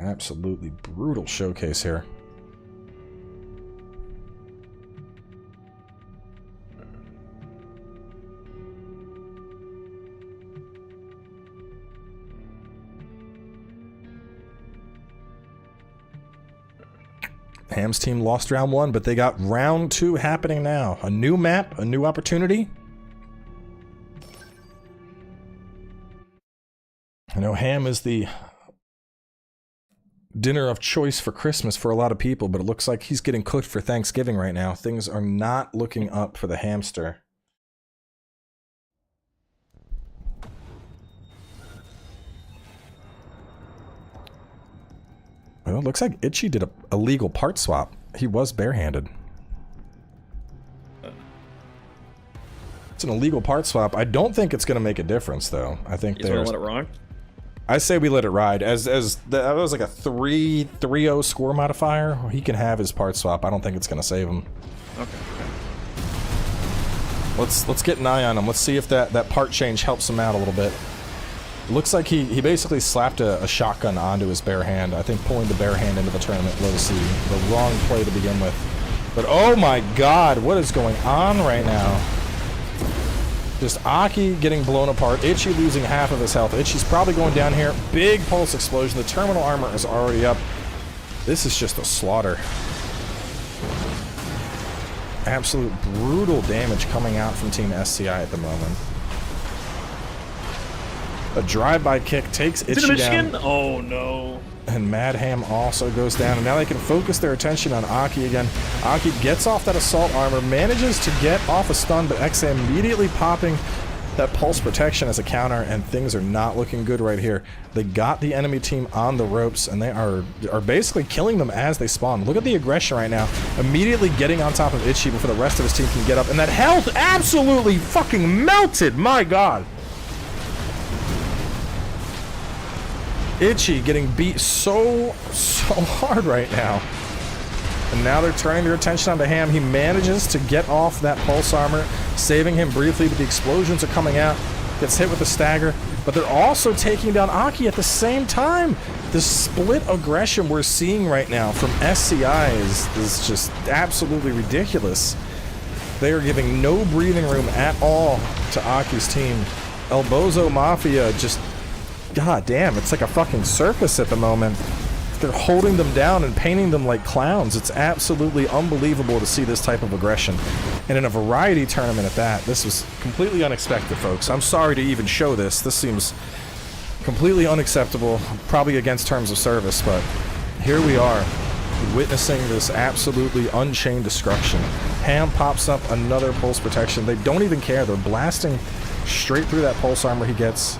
Absolutely brutal showcase here. Ham's team lost round 1, but they got round 2 happening now. A new map, a new opportunity. I know Ham is the dinner of choice for Christmas for a lot of people, but it looks like he's getting cooked for Thanksgiving right now. Things are not looking up for the hamster. Well, it looks like Itchy did a legal part swap. He was barehanded. It's an illegal part swap. I don't think it's going to make a difference, though. I think you want to let it ride? I say we let it ride. That was like a 3-0 score modifier. He can have his part swap. I don't think it's going to save him. Okay. Let's get an eye on him. Let's see if that part change helps him out a little bit. Looks like he basically slapped a shotgun onto his bare hand. I think pulling the bare hand into the tournament was the wrong play to begin with. But oh my god, what is going on right now? Just Aki getting blown apart. Itchy losing half of his health. Itchy's probably going down here. Big pulse explosion. The terminal armor is already up. This is just a slaughter. Absolute brutal damage coming out from Team SCI at the moment. A drive-by kick takes Itchy down. Oh no. And Mad Ham also goes down, and now they can focus their attention on Aki again. Aki gets off that assault armor, manages to get off a stun, but XA immediately popping that pulse protection as a counter, and things are not looking good right here. They got the enemy team on the ropes, and they are basically killing them as they spawn. Look at the aggression right now. Immediately getting on top of Itchy before the rest of his team can get up, and that health absolutely fucking melted, my god! Itchy getting beat so hard right now. And now they're turning their attention onto Ham. He manages to get off that pulse armor, saving him briefly, but the explosions are coming out. Gets hit with a stagger, but they're also taking down Aki at the same time. The split aggression we're seeing right now from SCI is just absolutely ridiculous. They are giving no breathing room at all to Aki's team. El Bozo Mafia just... God damn, it's like a fucking circus at the moment. They're holding them down and painting them like clowns. It's absolutely unbelievable to see this type of aggression. And in a variety tournament at that, this was completely unexpected, folks. I'm sorry to even show this. This seems completely unacceptable, probably against terms of service, but here we are, witnessing this absolutely unchained destruction. Ham pops up another pulse protection. They don't even care. They're blasting straight through that pulse armor he gets.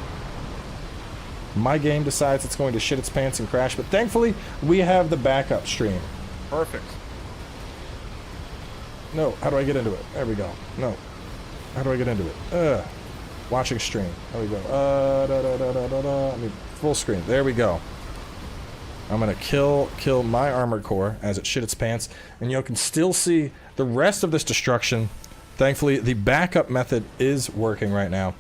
My game decides it's going to shit its pants and crash, but thankfully, we have the backup stream. Perfect. No, how do I get into it? There we go. No. How do I get into it? Watching stream. There we go. I mean, full screen. There we go. I'm gonna kill my armored core as it shit its pants, and you can still see the rest of this destruction. Thankfully, the backup method is working right now.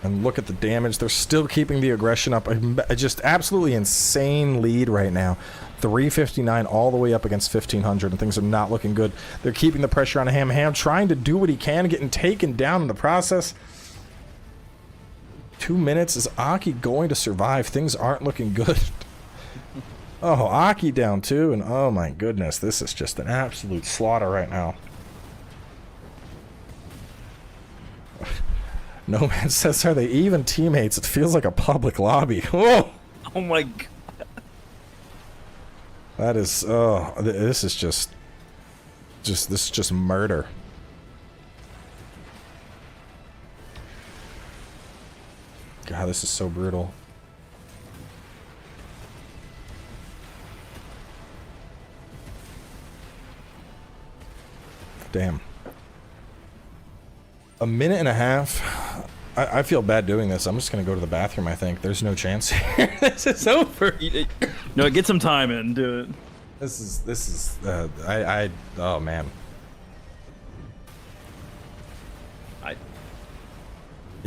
And look at the damage. They're still keeping the aggression up. A just absolutely insane lead right now. 359 all the way up against 1500, and things are not looking good. They're keeping the pressure on Ham. Ham trying to do what he can, getting taken down in the process. 2 minutes. Is Aki going to survive? Things aren't looking good. Oh, Aki down too, and oh my goodness, this is just an absolute slaughter right now. No Man says, are they even teammates? It feels like a public lobby. Whoa! Oh my god. That is, oh, this is just this is just murder. God, this is so brutal. Damn. A minute and a half. I feel bad doing this. I'm just gonna go to the bathroom, I think. There's no chance here. This is over. No, get some time in, do it. This is oh man.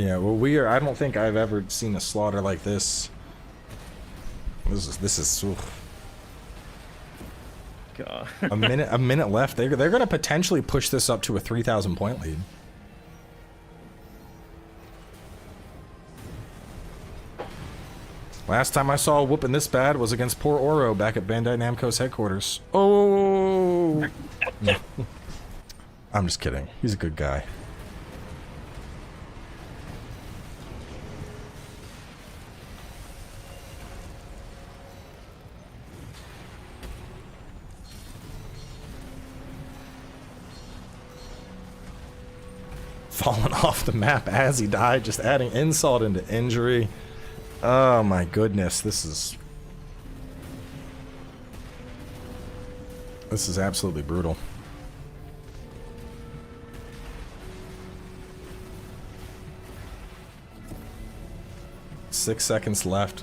Yeah, well, I don't think I've ever seen a slaughter like this. This is oof. God. a minute left. They're gonna potentially push this up to a 3,000 point lead. Last time I saw a whooping this bad was against poor Oro back at Bandai Namco's headquarters. Oh! No. I'm just kidding. He's a good guy. Falling off the map as he died, just adding insult into injury. Oh my goodness, this is absolutely brutal. Six seconds left.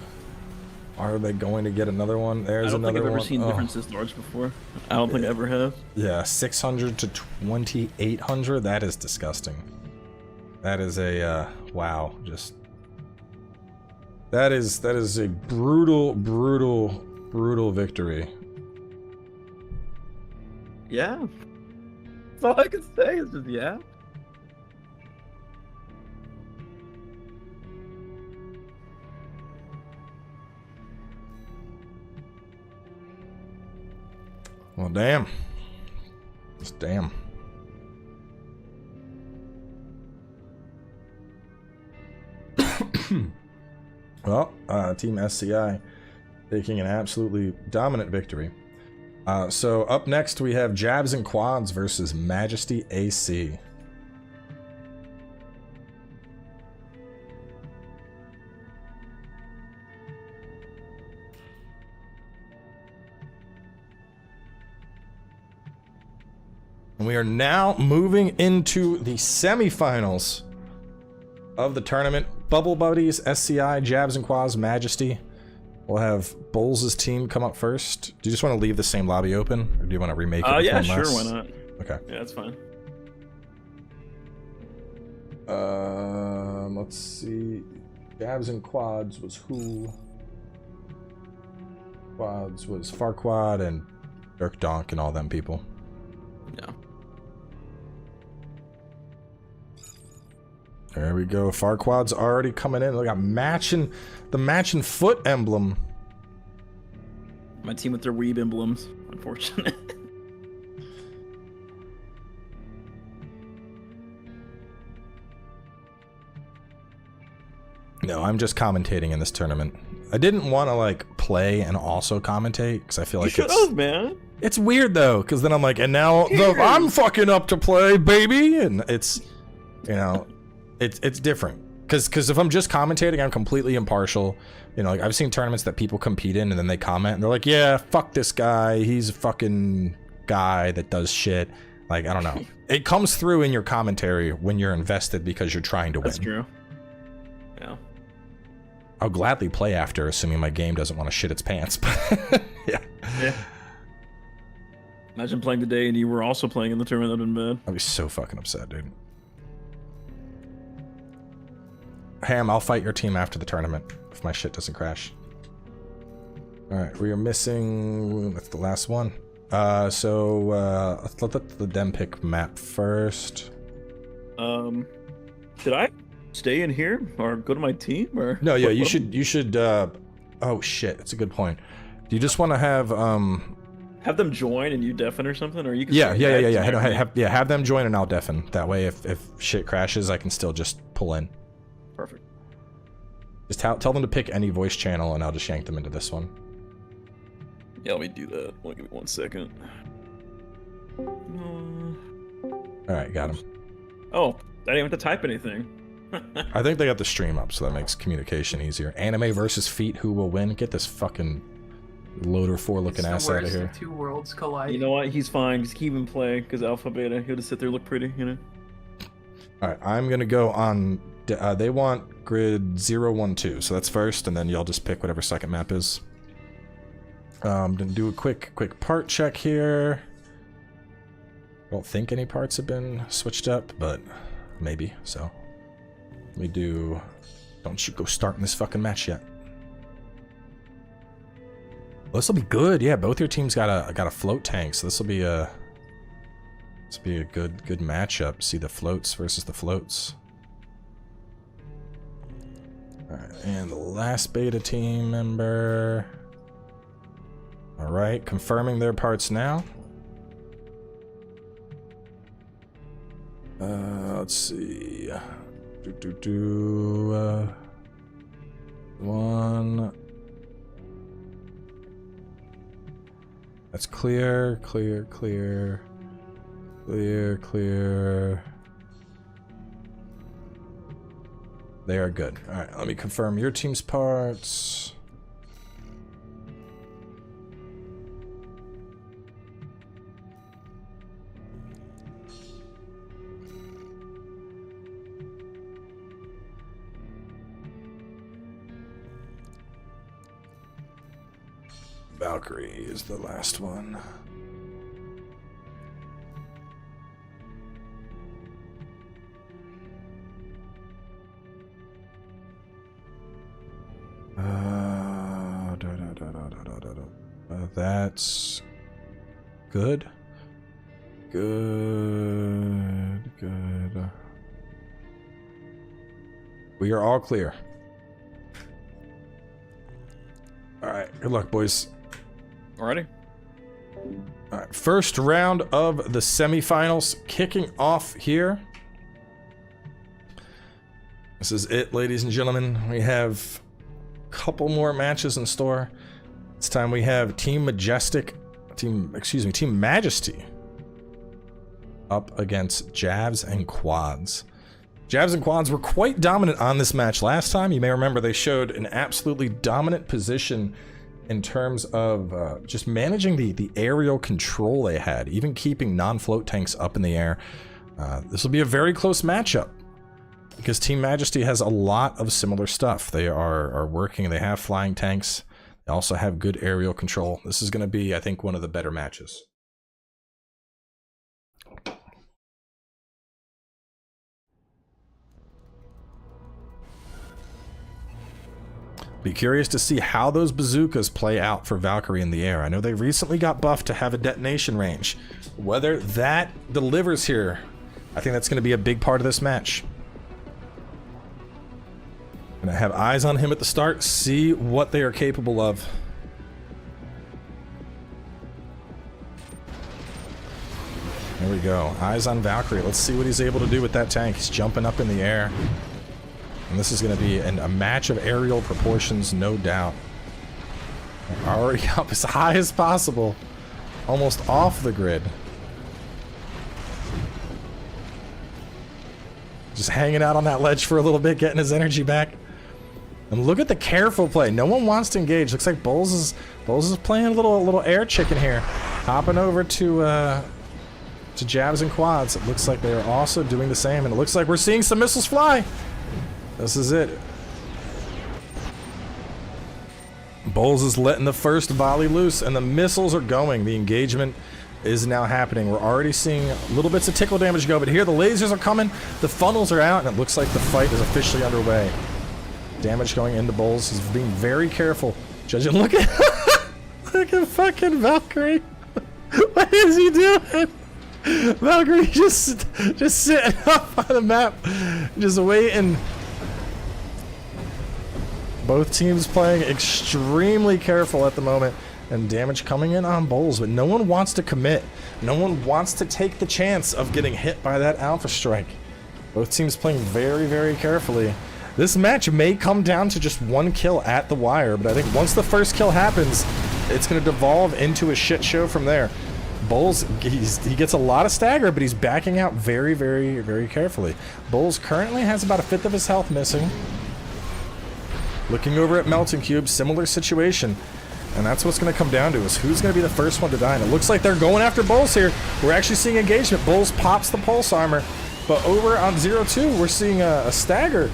Are they going to get another one? There's another one. I don't think I've ever seen differences large before. I don't think I ever have. Yeah, 600 to 2,800. That is disgusting. That is a wow. Just that is a brutal victory. Yeah. That's all I can say is just yeah. Well, damn. Just damn. Well, Team SCI taking an absolutely dominant victory. So up next we have Jabs and Quads versus Majesty AC. And we are now moving into the semifinals of the tournament. Bubble Buddies, SCI, Jabs and Quads, Majesty. We'll have Bowles' team come up first. Do you just want to leave the same lobby open, or do you want to remake it? Yeah, sure, why not? Okay. Yeah, that's fine. Let's see. Jabs and Quads was who? Quads was Farquad and Dirk Donk and all them people. Yeah. There we go. Farquad's already coming in. Look, got the matching foot emblem. My team with their weeb emblems, unfortunate. No, I'm just commentating in this tournament. I didn't want to like play and also commentate because I feel like man. It's weird though, because then I'm like, and now I'm fucking up to play, baby, and it's, you know. It's different because if I'm just commentating, I'm completely impartial. You know, like I've seen tournaments that people compete in and then they comment and they're like, yeah, fuck this guy, he's a fucking guy that does shit. Like, I don't know. It comes through in your commentary when you're invested because you're trying to win. That's true. Yeah. I'll gladly play after, assuming my game doesn't want to shit its pants. But yeah. Imagine playing today and you were also playing in the tournament. That'd been bad. I'd be so fucking upset, dude. Ham, I'll fight your team after the tournament if my shit doesn't crash. Alright, we are missing... That's the last one. So let's look at the dem pick map first. Should I stay in here or go to my team or? No, yeah, you should. Oh shit, that's a good point. Do you just want to have them join and you deafen or something, or you can? Yeah. Have them join and I'll deafen. That way, if shit crashes, I can still just pull in. Perfect. Just tell them to pick any voice channel and I'll just yank them into this one. Yeah, let me do that. Give me 1 second. Alright, got him. Oh, I didn't have to type anything. I think they got the stream up, so that makes communication easier. Anime versus feet, who will win? Get this fucking loader 4 looking ass out of here. Two worlds collide. You know what? He's fine. Just keep him playing, because alpha beta, he'll just sit there and look pretty, you know? Alright, I'm gonna go on... they want grid 0, 1, 2, so that's first, and then y'all just pick whatever second map is. Gonna do a quick part check here. I don't think any parts have been switched up, but maybe, so. Let me do... Don't you go starting this fucking match yet. Well, this will be good. Yeah, both your teams got a float tank, so this will be a good matchup. See the floats versus the floats. All right, and the last beta team member. All right, confirming their parts now. Let's see. One. That's clear, clear, clear, clear, clear. They are good. All right, let me confirm your team's parts. Valkyrie is the last one. That's good. Good. Good. We are all clear. All right. Good luck, boys. Alrighty. All right. First round of the semifinals kicking off here. This is it, ladies and gentlemen. We have a couple more matches in store. This time we have Team Majesty up against Jabs and Quads. Jabs and Quads were quite dominant on this match last time. You may remember they showed an absolutely dominant position in terms of just managing the aerial control they had, even keeping non-float tanks up in the air. This will be a very close matchup because Team Majesty has a lot of similar stuff. They are working, they have flying tanks. They also have good aerial control. This is going to be, I think, one of the better matches. Be curious to see how those bazookas play out for Valkyrie in the air. I know they recently got buffed to have a detonation range. Whether that delivers here, I think that's going to be a big part of this match. Gonna have eyes on him at the start, see what they are capable of. There we go. Eyes on Valkyrie. Let's see what he's able to do with that tank. He's jumping up in the air. And this is going to be a match of aerial proportions, no doubt. They're already up as high as possible. Almost off the grid. Just hanging out on that ledge for a little bit, getting his energy back. And look at the careful play. No one wants to engage. Looks like Bowles is playing a little air chicken here. Hopping over to Jabs and Quads. It looks like they are also doing the same. And it looks like we're seeing some missiles fly. This is it. Bowles is letting the first volley loose, and the missiles are going. The engagement is now happening. We're already seeing little bits of tickle damage go, but here the lasers are coming, the funnels are out, and it looks like the fight is officially underway. Damage going into Bowles. He's being very careful. Judging, look at look at fucking Valkyrie. What is he doing? Valkyrie just sitting up on the map, just waiting. Both teams playing extremely careful at the moment, and damage coming in on Bowles, but no one wants to commit. No one wants to take the chance of getting hit by that Alpha Strike. Both teams playing very, very carefully. This match may come down to just one kill at the wire, but I think once the first kill happens, it's going to devolve into a shit show from there. Bowles, he gets a lot of stagger, but he's backing out very, very, very carefully. Bowles currently has about 1/5 of his health missing. Looking over at Melting Cube, similar situation. And that's what's going to come down to, is who's going to be the first one to die. And it looks like they're going after Bowles here. We're actually seeing engagement. Bowles pops the pulse armor. But over on 0-2, we're seeing a stagger.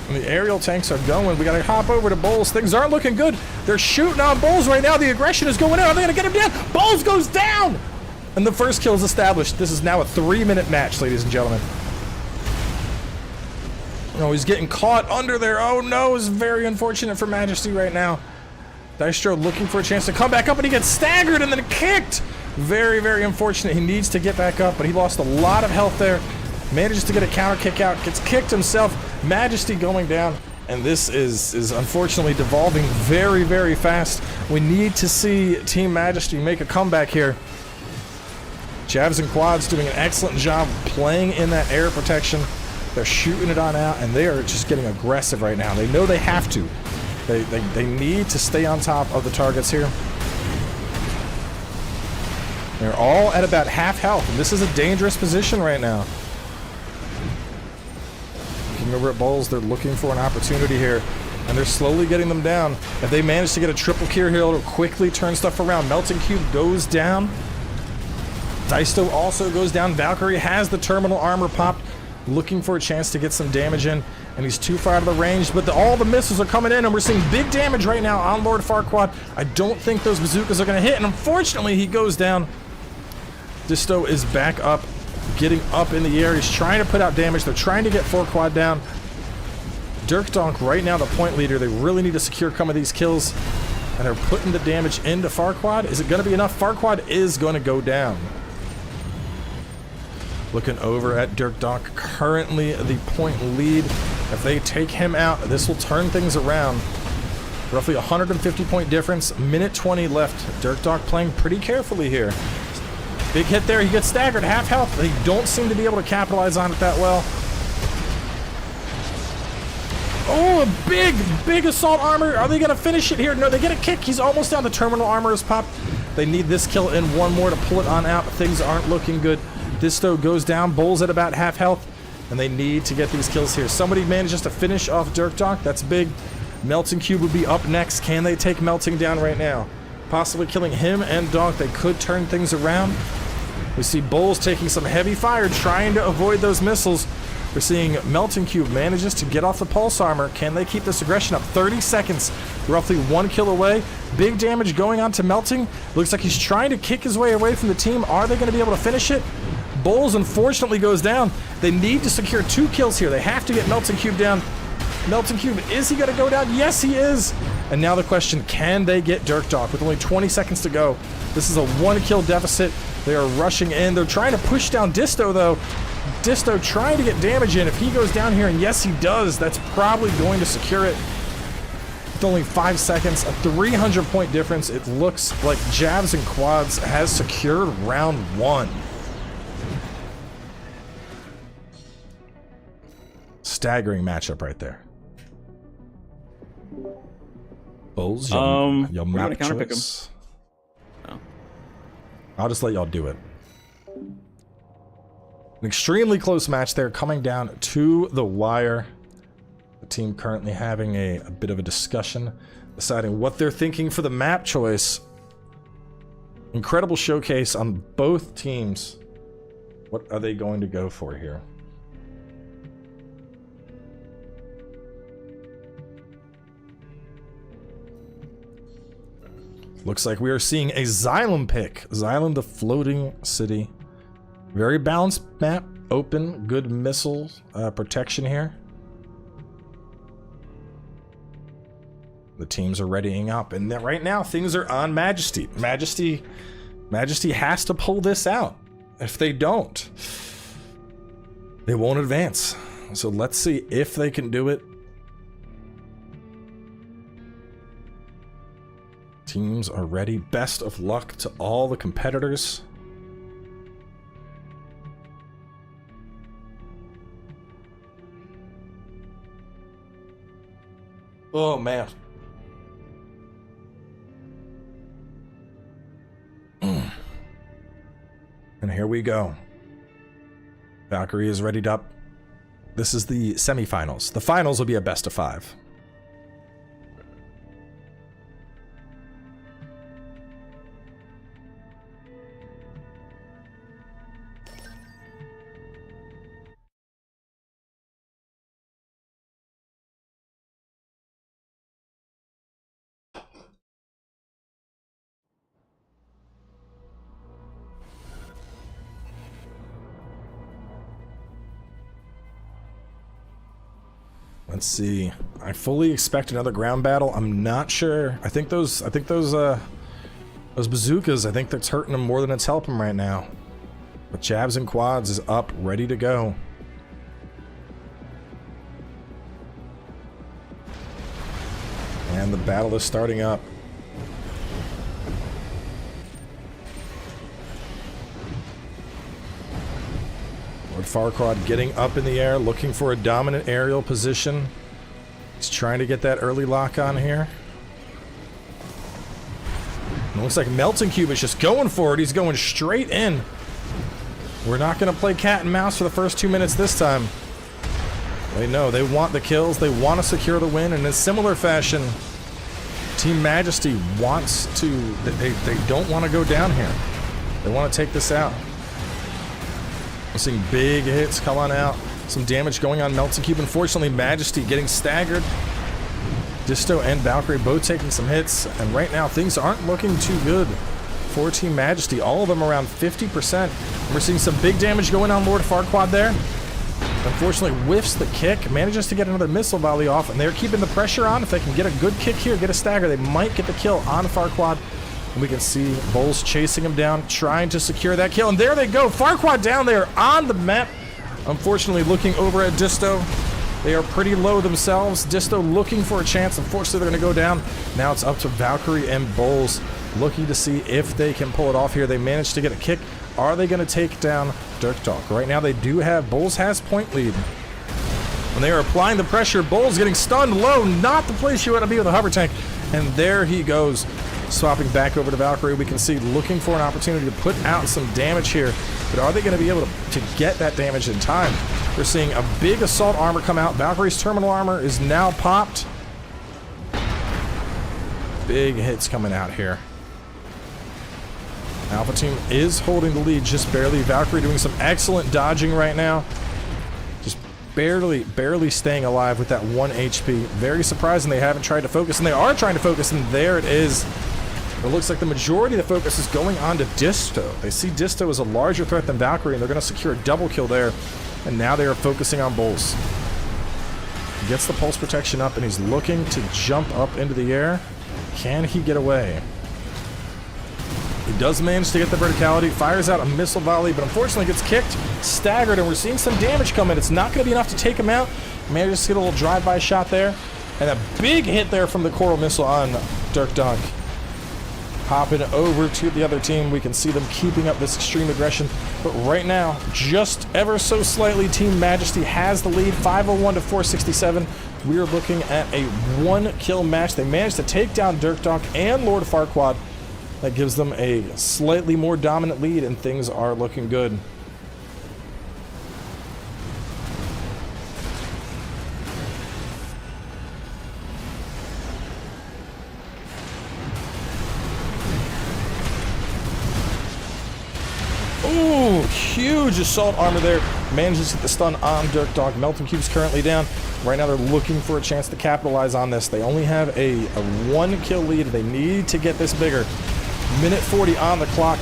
And the aerial tanks are going. We got to hop over to Bowles. Things aren't looking good. They're shooting on Bowles right now. The aggression is going in. Are they going to get him down? Bowles goes down! And the first kill is established. This is now a 3-minute match, ladies and gentlemen. Oh, he's getting caught under there. Oh no, it's very unfortunate for Majesty right now. Dystro looking for a chance to come back up, and he gets staggered and then kicked. Very, very unfortunate. He needs to get back up, but he lost a lot of health there. Manages to get a counter kick out, gets kicked himself. Majesty going down, and this is unfortunately devolving very, very fast. We need to see Team Majesty make a comeback here. Javs and Quads doing an excellent job playing in that air protection. They're shooting it on out, and they are just getting aggressive right now. They know they have to. They need to stay on top of the targets here. They're all at about half health, and this is a dangerous position right now. Looking over at Bulls, they're looking for an opportunity here, and they're slowly getting them down. If they manage to get a triple kill here, it'll quickly turn stuff around. Melting Cube goes down. Dysto also goes down. Valkyrie has the terminal armor popped, looking for a chance to get some damage in, and he's too far out of the range, but all the missiles are coming in, and we're seeing big damage right now on Lord Farquaad. I don't think those bazookas are going to hit, and unfortunately he goes down. Dysto is back up, getting up in the air. He's trying to put out damage. They're trying to get Farquaad down. Dirkdonk right now the point leader. They really need to secure some of these kills, and they're putting the damage into Farquaad. Is it going to be enough? Farquaad is going to go down. Looking over at Dirkdonk, currently the point lead. If they take him out, this will turn things around. Roughly 150 point difference, minute 20 left. Dirkdonk playing pretty carefully here. Big hit there, he gets staggered, half health. They don't seem to be able to capitalize on it that well. Oh, a big assault armor. Are they gonna finish it here? No, they get a kick. He's almost down. The terminal armor is popped. They need this kill and one more to pull it on out. Things aren't looking good. Disto goes down, Bulls at about half health, and they need to get these kills here. Somebody manages to finish off Dirkdonk. That's big. Melting Cube would be up next. Can they take Melting down right now? Possibly killing him and Donk. They could turn things around. We see Bulls taking some heavy fire, trying to avoid those missiles. We're seeing Melting Cube manages to get off the pulse armor. Can they keep this aggression up? 30 seconds, roughly 1 kill away. Big damage going on to Melting. Looks like he's trying to kick his way away from the team. Are they going to be able to finish it? Bulls unfortunately goes down. They need to secure 2 kills here. They have to get Melting Cube down. Melting Cube, is he going to go down? Yes, he is. And now the question, can they get Dirkdonk with only 20 seconds to go? This is a 1 kill deficit. They are rushing in. They're trying to push down Disto, though. Disto trying to get damage in. If he goes down here, and yes, he does, that's probably going to secure it. With only 5 seconds, a 300 point difference. It looks like Javs and Quads has secured round 1. Staggering matchup right there. Bulls, your map choice. Oh. I'll just let y'all do it. An extremely close match there, coming down to the wire. The team currently having a bit of a discussion, deciding what they're thinking for the map choice. Incredible showcase on both teams. What are they going to go for here? Looks like we are seeing a Xylem pick. Xylem, the floating city. Very balanced map. Open, good missile protection here. The teams are readying up, and right now things are on Majesty. Majesty has to pull this out. If they don't, they won't advance. So let's see if they can do it. Teams are ready. Best of luck to all the competitors. Oh, man. And here we go. Valkyrie is readied up. This is the semifinals. The finals will be a best of 5. Let's see. I fully expect another ground battle. I'm not sure. I think those bazookas, I think that's hurting them more than it's helping them right now. But jabs and quads is up, ready to go. And the battle is starting up. Lord Farquaad getting up in the air, looking for a dominant aerial position. He's trying to get that early lock on here. It looks like Melting Cube is just going for it. He's going straight in. We're not going to play cat and mouse for the first 2 minutes this time. They know they want the kills. They want to secure the win. And in a similar fashion, Team Majesty wants to... They don't want to go down here. They want to take this out. We're seeing big hits come on out. Some damage going on Melting Cube. Unfortunately, Majesty getting staggered. Disto and Valkyrie both taking some hits. And right now, things aren't looking too good for Team Majesty. All of them around 50%. We're seeing some big damage going on Lord Farquaad there. Unfortunately, whiffs the kick. Manages to get another missile volley off. And they're keeping the pressure on. If they can get a good kick here, get a stagger, they might get the kill on Farquaad. And we can see Bowles chasing him down, trying to secure that kill. And there they go. Farquaad down there on the map. Unfortunately, looking over at Disto. They are pretty low themselves. Disto looking for a chance. Unfortunately, they're going to go down. Now it's up to Valkyrie and Bowles looking to see if they can pull it off here. They managed to get a kick. Are they going to take down Dirk Dog? Right now, they do have... Bowles has point lead. When they are applying the pressure, Bowles getting stunned low. Not the place you want to be with a hover tank. And there he goes. Swapping back over to Valkyrie, we can see looking for an opportunity to put out some damage here. But are they going to be able to get that damage in time? We're seeing a big assault armor come out. Valkyrie's terminal armor is now popped. Big hits coming out here. Alpha team is holding the lead just barely. Valkyrie doing some excellent dodging right now. Just barely staying alive with that 1 HP. Very surprising they haven't tried to focus, and they are trying to focus, and there it is. It looks like the majority of the focus is going on to Disto. They see Disto as a larger threat than Valkyrie, and they're going to secure a double kill there. And now they are focusing on Bowles. He gets the pulse protection up, and he's looking to jump up into the air. Can he get away? He does manage to get the verticality, fires out a missile volley, but unfortunately gets kicked, staggered, and we're seeing some damage come in. It's not going to be enough to take him out. Manages to get a little drive-by shot there. And a big hit there from the coral missile on Dirk Dunk. Hopping over to the other team, we can see them keeping up this extreme aggression. But right now, just ever so slightly, Team Majesty has the lead, 501 to 467. We are looking at a 1-kill match. They managed to take down Dirk Dunk and Lord Farquaad. That gives them a slightly more dominant lead, and things are looking good. Ooh, huge assault armor there. Manages to get the stun on Dirk Dog. Melting Cube's currently down. Right now they're looking for a chance to capitalize on this. They only have a 1-kill lead. They need to get this bigger. Minute 40 on the clock.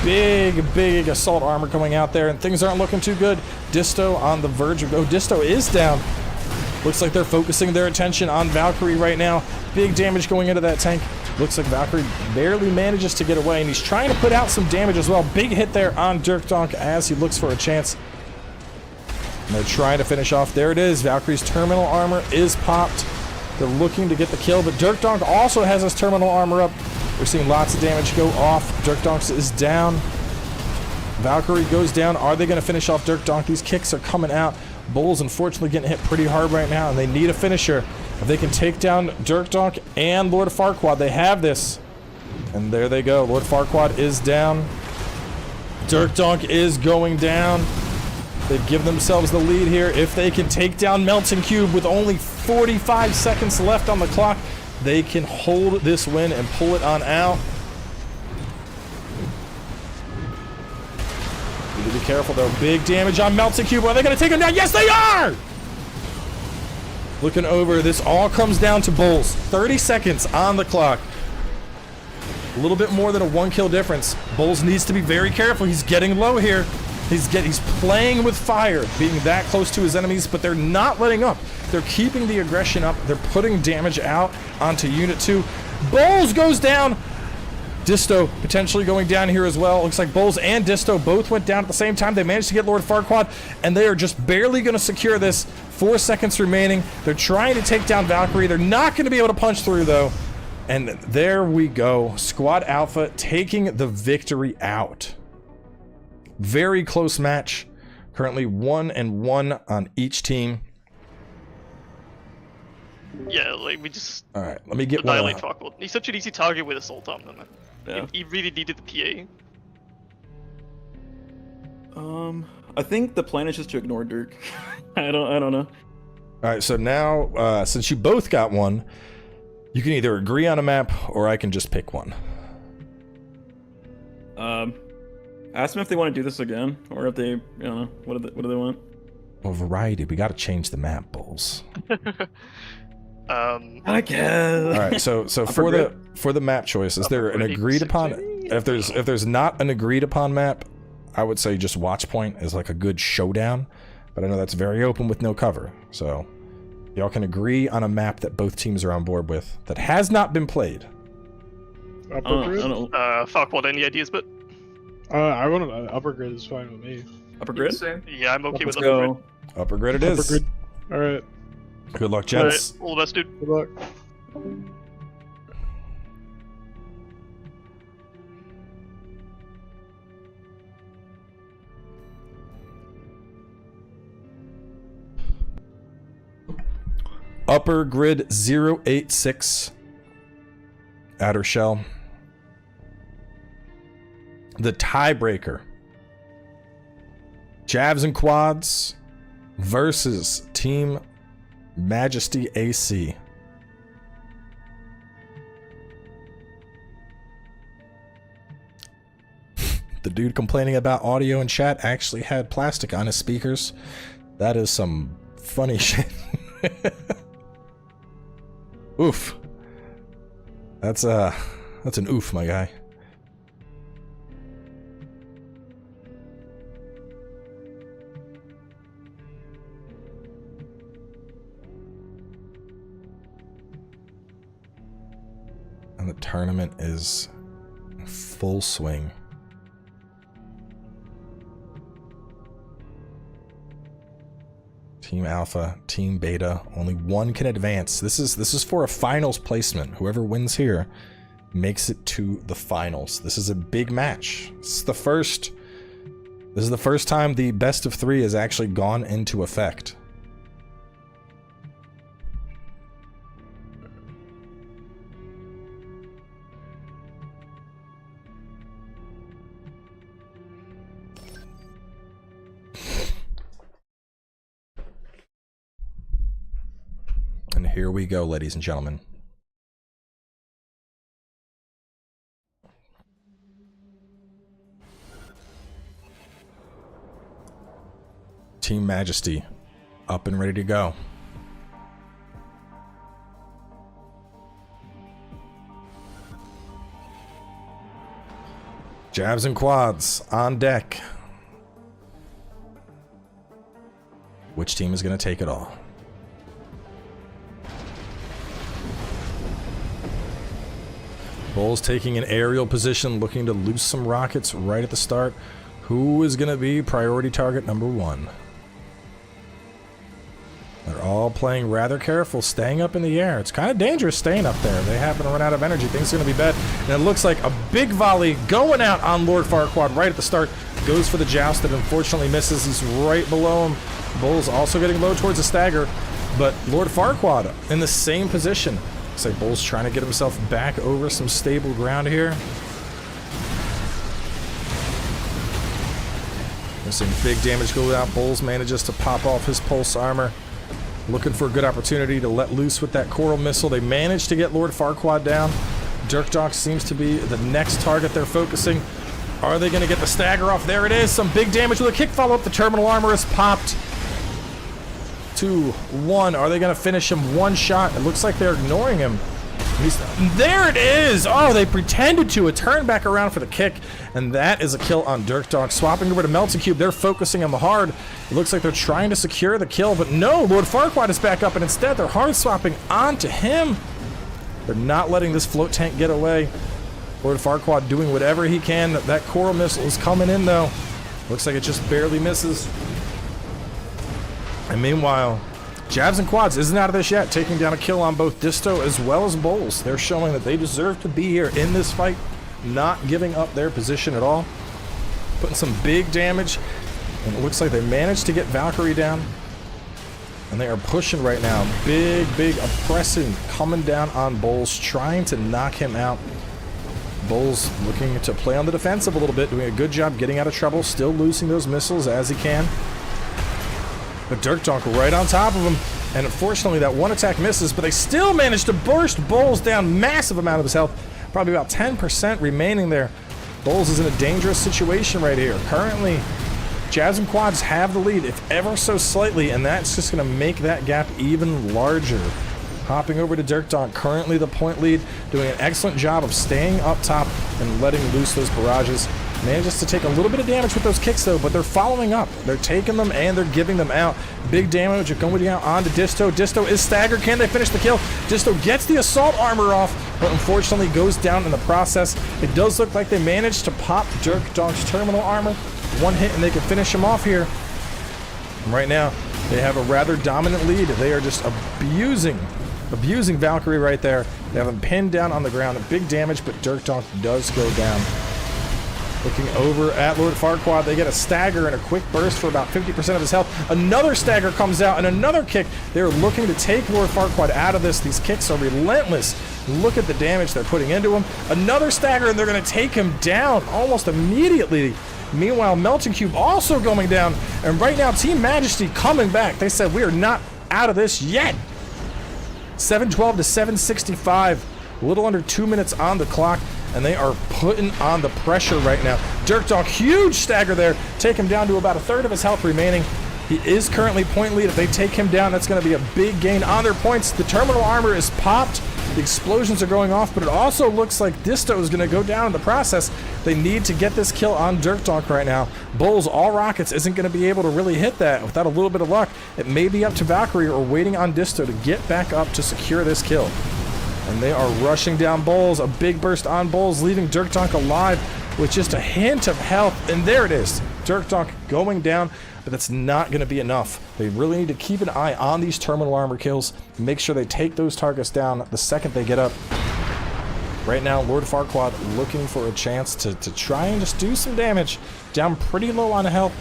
Big assault armor coming out there, and things aren't looking too good. Disto on the verge of... Oh, Disto is down. Looks like they're focusing their attention on Valkyrie right now. Big damage going into that tank. Looks like Valkyrie barely manages to get away, and he's trying to put out some damage as well. Big hit there on Dirk Donk as he looks for a chance. And they're trying to finish off. There it is. Valkyrie's terminal armor is popped. They're looking to get the kill, but Dirk Donk also has his terminal armor up. We're seeing lots of damage go off. Dirk Donk is down. Valkyrie goes down. Are they going to finish off Dirk Donk? These kicks are coming out. Bowles unfortunately getting hit pretty hard right now, and they need a finisher. If they can take down Dirk Donk and Lord Farquaad, they have this. And there they go. Lord Farquaad is down. Dirk Donk is going down. They give themselves the lead here. If they can take down Melting Cube with only 45 seconds left on the clock, they can hold this win and pull it on out. Need to be careful though. Big damage on Melting Cube. Are they going to take him down? Yes, they are! Looking over, this all comes down to Bowles. 30 seconds on the clock. A little bit more than a 1-kill difference. Bowles needs to be very careful. He's getting low here. He's playing with fire, being that close to his enemies, but they're not letting up. They're keeping the aggression up. They're putting damage out onto Unit 2. Bowles goes down. Disto potentially going down here as well. Looks like Bowles and Disto both went down at the same time. They managed to get Lord Farquaad, and they are just barely going to secure this. 4 seconds remaining. They're trying to take down Valkyrie. They're not going to be able to punch through, though. And there we go. Squad Alpha taking the victory out. Very close match. Currently 1-1 on each team. Yeah, like we just. All right, let me get one. Annihilate Farquaad. He's such an easy target with Assault Arm, man. Yeah. He really needed the PA. I think the plan is just to ignore Dirk. I don't know. All right, so now since you both got one, you can either agree on a map or I can just pick one. Ask them if they want to do this again, or if they, I don't know, what do they want? Well, variety. We got to change the map, Bulls. I guess. All right, so for the map choice, is there an agreed upon? If there's not an agreed upon map, I would say just watch point is like a good showdown, but I know that's very open with no cover. So y'all can agree on a map that both teams are on board with that has not been played. Upper grid? Farquaad, any ideas, but I want upper grid is fine with me. Upper grid? Yeah, I'm okay with Let's upper go. grid. Upper grid it is. Upper grid. All right. Good luck, gents. All the best, dude. Good luck. Upper grid 086. Outer shell. The tiebreaker. Javs and quads versus Team Majesty AC. The dude complaining about audio in chat actually had plastic on his speakers. That is some funny shit. Oof. That's an oof, my guy. And the tournament is in full swing. Team Alpha, Team Beta, only one can advance. This is for a finals placement. Whoever wins here makes it to the finals. This is a big match. This is the first time the best of 3 has actually gone into effect. And here we go, ladies and gentlemen. Team Majesty, up and ready to go. Jabs and quads on deck. Which team is going to take it all? Bulls taking an aerial position, looking to loose some rockets right at the start. Who is going to be priority target number 1? They're all playing rather careful, staying up in the air. It's kind of dangerous staying up there. They happen to run out of energy. Things are going to be bad. And it looks like a big volley going out on Lord Farquaad right at the start. Goes for the joust that unfortunately misses. He's right below him. Bulls also getting low towards a stagger. But Lord Farquaad in the same position. Looks like Bulls trying to get himself back over some stable ground here. We're seeing big damage go out. Bulls manages to pop off his pulse armor. Looking for a good opportunity to let loose with that coral missile. They managed to get Lord Farquaad down. Dirk seems to be the next target they're focusing. Are they going to get the stagger off? There it is. Some big damage with a kick follow-up. The terminal armor is popped. 2, 1. Are they going to finish him one shot? It looks like they're ignoring him. There it is! Oh, they pretended to. It turned back around for the kick, and that is a kill on Dirk Dog. Swapping over to Melting Cube, they're focusing on the hard. It looks like they're trying to secure the kill, but no, Lord Farquaad is back up, and instead they're hard swapping onto him. They're not letting this float tank get away. Lord Farquaad doing whatever he can. That coral missile is coming in, though. Looks like it just barely misses. And meanwhile, Jabs and Quads isn't out of this yet, taking down a kill on both Disto as well as Bowls. They're showing that they deserve to be here in this fight, not giving up their position at all. Putting some big damage, and it looks like they managed to get Valkyrie down. And they are pushing right now. Big oppressing coming down on Bowls, trying to knock him out. Bowls looking to play on the defensive a little bit, doing a good job getting out of trouble, still losing those missiles as he can. But Dirk Donk right on top of him, and unfortunately that one attack misses, but they still managed to burst Bowls down massive amount of his health, probably about 10% remaining there. Bowls is in a dangerous situation right here. Currently, Jabs and Quads have the lead, if ever so slightly, and that's just going to make that gap even larger. Hopping over to Dirk Donk, currently the point lead, doing an excellent job of staying up top and letting loose those barrages. Manages to take a little bit of damage with those kicks, though, but they're following up. They're taking them and they're giving them out. Big damage going out onto Disto. Disto is staggered. Can they finish the kill? Disto gets the assault armor off, but unfortunately goes down in the process. It does look like they managed to pop Dirk Donk's terminal armor. One hit and they can finish him off here. And right now, they have a rather dominant lead. They are just abusing Valkyrie right there. They have him pinned down on the ground. Big damage, but Dirk Donk does go down. Looking over at Lord Farquaad, they get a stagger and a quick burst for about 50% of his health. Another stagger comes out and another kick. They're looking to take Lord Farquaad out of this. These kicks are relentless. Look at the damage they're putting into him. Another stagger and they're going to take him down almost immediately. Meanwhile, Melting Cube also going down. And right now, Team Majesty coming back. They said, we are not out of this yet. 712 to 765. A little under 2 minutes on the clock. And they are putting on the pressure right now. Dirk Donk, huge stagger there. Take him down to about a third of his health remaining. He is currently point lead. If they take him down, that's going to be a big gain on their points. The terminal armor is popped. The explosions are going off, but it also looks like Disto is going to go down in the process. They need to get this kill on Dirk Donk right now. Bowls, all rockets, isn't going to be able to really hit that without a little bit of luck. It may be up to Valkyrie or waiting on Disto to get back up to secure this kill. And they are rushing down Bowls. A big burst on Bowls, leaving Dirk Donk alive with just a hint of health. And there it is. Dirk Donk going down, but that's not going to be enough. They really need to keep an eye on these terminal armor kills. Make sure they take those targets down the second they get up. Right now, Lord Farquaad looking for a chance to try and just do some damage. Down pretty low on health.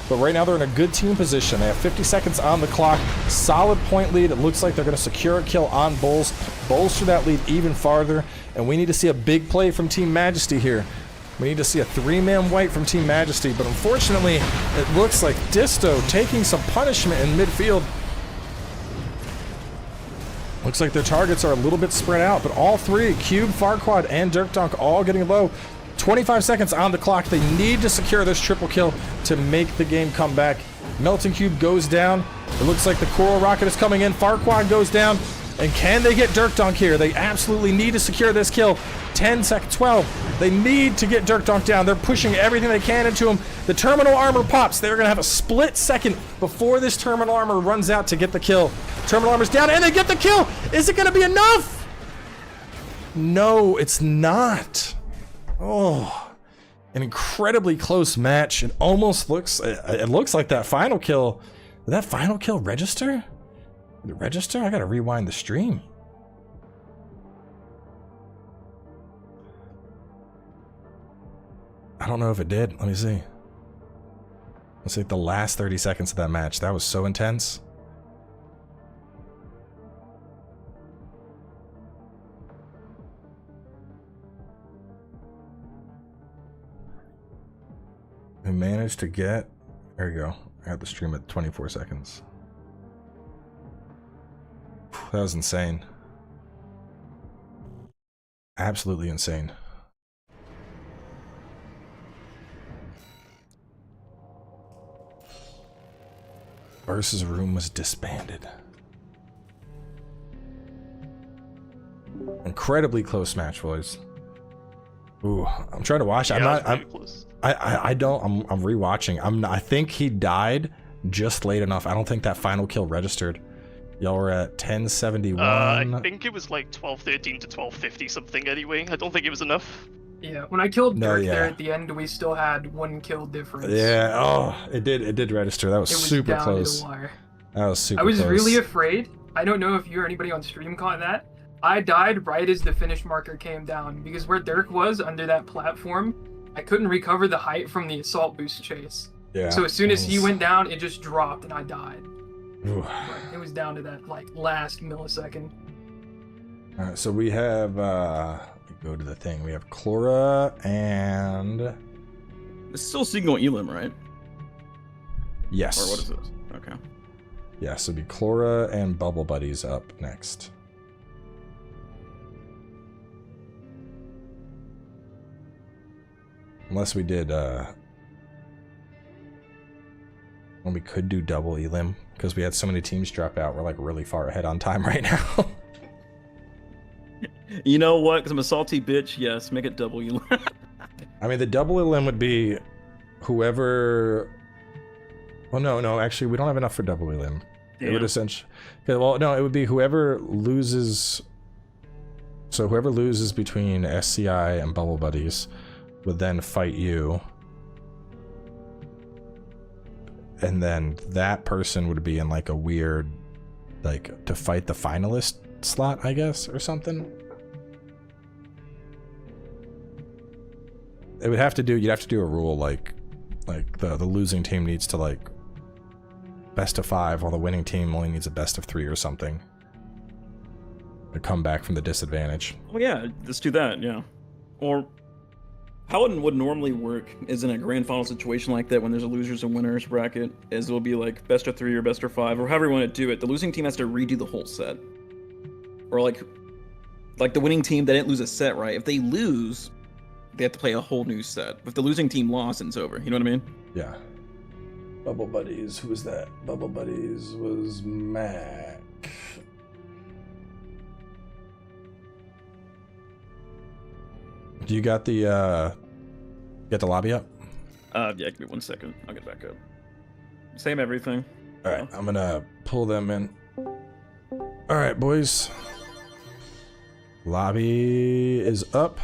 But right now they're in a good team position. They have 50 seconds on the clock. Solid point lead. It looks like they're going to secure a kill on Bowls. Bolster that lead even farther. And we need to see a big play from Team Majesty here. We need to see a three-man wipe from Team Majesty. But unfortunately, it looks like Disto taking some punishment in midfield. Looks like their targets are a little bit spread out. But all three, Cube, Farquaad, and Dirk Donk, all getting low. 25 seconds on the clock. They need to secure this triple kill to make the game come back. Melting Cube goes down. It looks like the Coral Rocket is coming in. Farquaad goes down. And can they get Dirk Donk here? They absolutely need to secure this kill. 10 seconds, 12. They need to get Dirk Donk down. They're pushing everything they can into him. The terminal armor pops. They're going to have a split second before this terminal armor runs out to get the kill. Terminal armor's down and they get the kill. Is it going to be enough? No, it's not. Oh, an incredibly close match. It almost looks, it looks like that final kill. Did that final kill register? Did it register? I gotta rewind the stream. I don't know if it did. Let me see. Let's see the last 30 seconds of that match. That was so intense. I managed to get, there you go. I had the stream at 24 seconds. That was insane. Absolutely insane. Versus Room was disbanded. Incredibly close match, boys. Ooh, I'm trying to watch. Yeah, I'm not. it was really close. I don't. I'm rewatching. I think he died just late enough. I don't think that final kill registered. Y'all were at 1071. I think it was like 1213 to 1250 something anyway. I don't think it was enough. Yeah, when I killed No, Dirk yeah. there at the end, we still had 1 kill difference. Yeah. Oh, it did register. That was, It was super down close. to the wire. That was super I was close. really afraid. I don't know if you or anybody on stream caught that. I died right as the finish marker came down because where Dirk was under that platform, I couldn't recover the height from the assault boost chase. Yeah. So as soon as he went down, it just dropped and I died. Ooh. But it was down to that like last millisecond. All right, so we have. Go to the thing. We have Chlora and. It's still Signal Elam, right? Yes. Or what is this? Okay. Yeah, so it'd be Chlora and Bubble Buddies up next. Unless we did, when we could do double Elim, because we had so many teams drop out, we're like really far ahead on time right now. You know what? Because I'm a salty bitch, yes, make it double Elam. I mean, the double Elim would be whoever... Well, no, actually, we don't have enough for double Elim. It would essentially... Well, no, it would be whoever loses... So whoever loses between SCI and Bubble Buddies would then fight you. And then that person would be in like a weird... Like, to fight the finalist slot, I guess, or something. It would have to do... You'd have to do a rule like the losing team needs to like best of 5, while the winning team only needs a best of 3 or something. To come back from the disadvantage. Well, yeah, let's do that, yeah. Or how it would normally work is in a grand final situation like that when there's a losers and winners bracket, is it'll be like best of 3 or best of 5, or however you want to do it. The losing team has to redo the whole set. Or like the winning team, they didn't lose a set, right? If they lose, they have to play a whole new set. If the losing team lost, it's over. You know what I mean? Yeah. Bubble Buddies, who was that? Bubble Buddies was Mac. Do you got the lobby up? Yeah, give me 1 second. I'll get back up. Same everything. Alright, I'm gonna pull them in. Alright, boys. Lobby is up.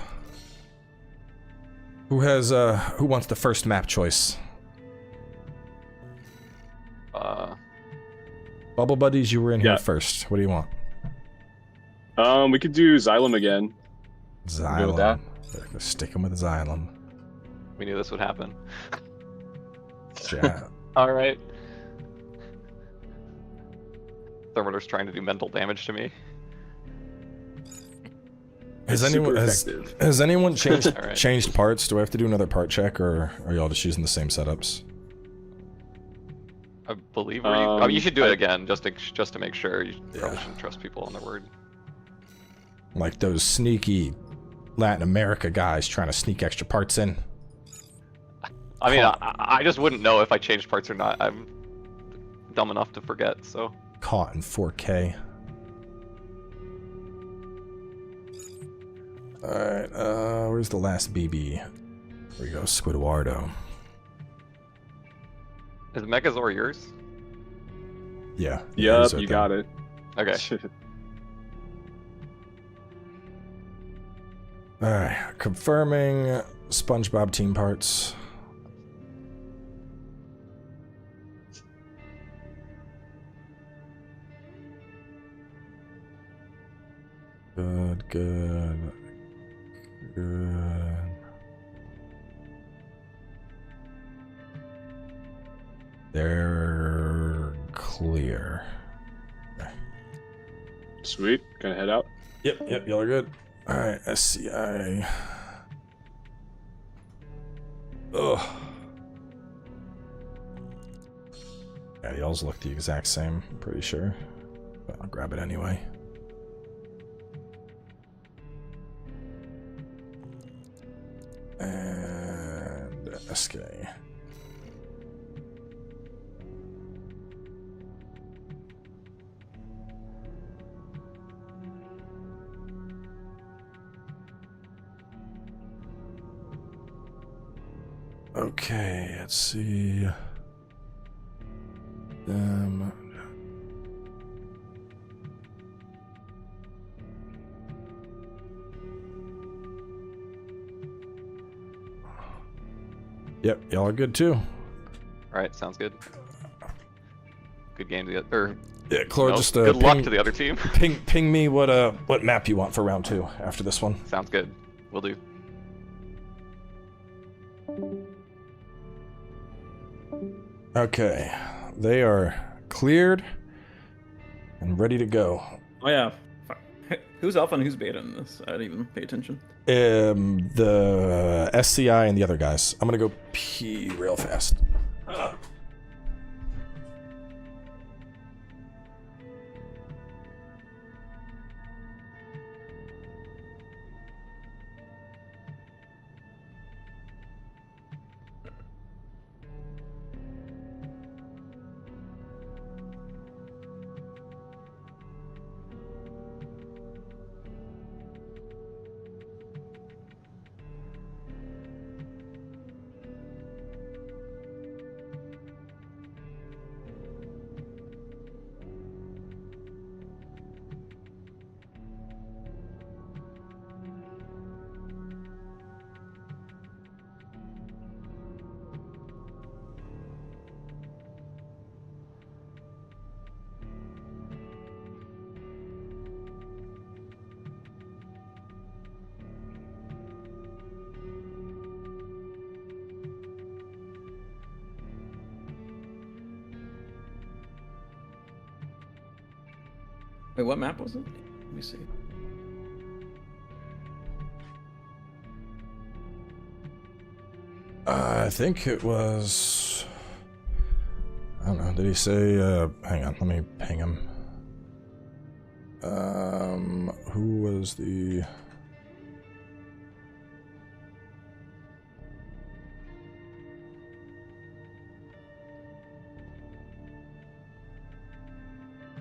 Who wants the first map choice? Bubble Buddies, you were in here first. What do you want? We could do Xylem again. Xylem. Go with that. Sticking with Xylem. We knew this would happen. Yeah. All right. Thermiter's trying to do mental damage to me. Has anyone changed parts? Do I have to do another part check, or are y'all just using the same setups? I believe you should do it again just to make sure. You probably shouldn't trust people on their word. Like those sneaky Latin America guys trying to sneak extra parts in. I mean, I just wouldn't know if I changed parts or not. I'm dumb enough to forget, so. Caught in 4K. Alright, where's the last BB? Here we go, Squidwardo. Is Megazord yours? Yeah. Yep, you got it. Okay. Alright, confirming SpongeBob team parts. Good. They're clear. Okay. Sweet. Gonna head out? Yep, y'all are good. Alright, SCI. Ugh. Yeah, y'all's look the exact same, I'm pretty sure. But I'll grab it anyway. And SK. Okay, let's see. Yep, y'all are good too. All right, sounds good. Good game together. Yeah, Clore, just good luck to the other team. Ping me what map you want for round 2 after this one. Sounds good. Will do. Okay, they are cleared and ready to go. Oh yeah. Who's alpha and who's beta in this? I didn't even pay attention. The SCI and the other guys. I'm gonna go pee real fast. Wait, what map was it? Let me see. I think it was... I don't know, did he say... hang on, let me ping him. Who was the...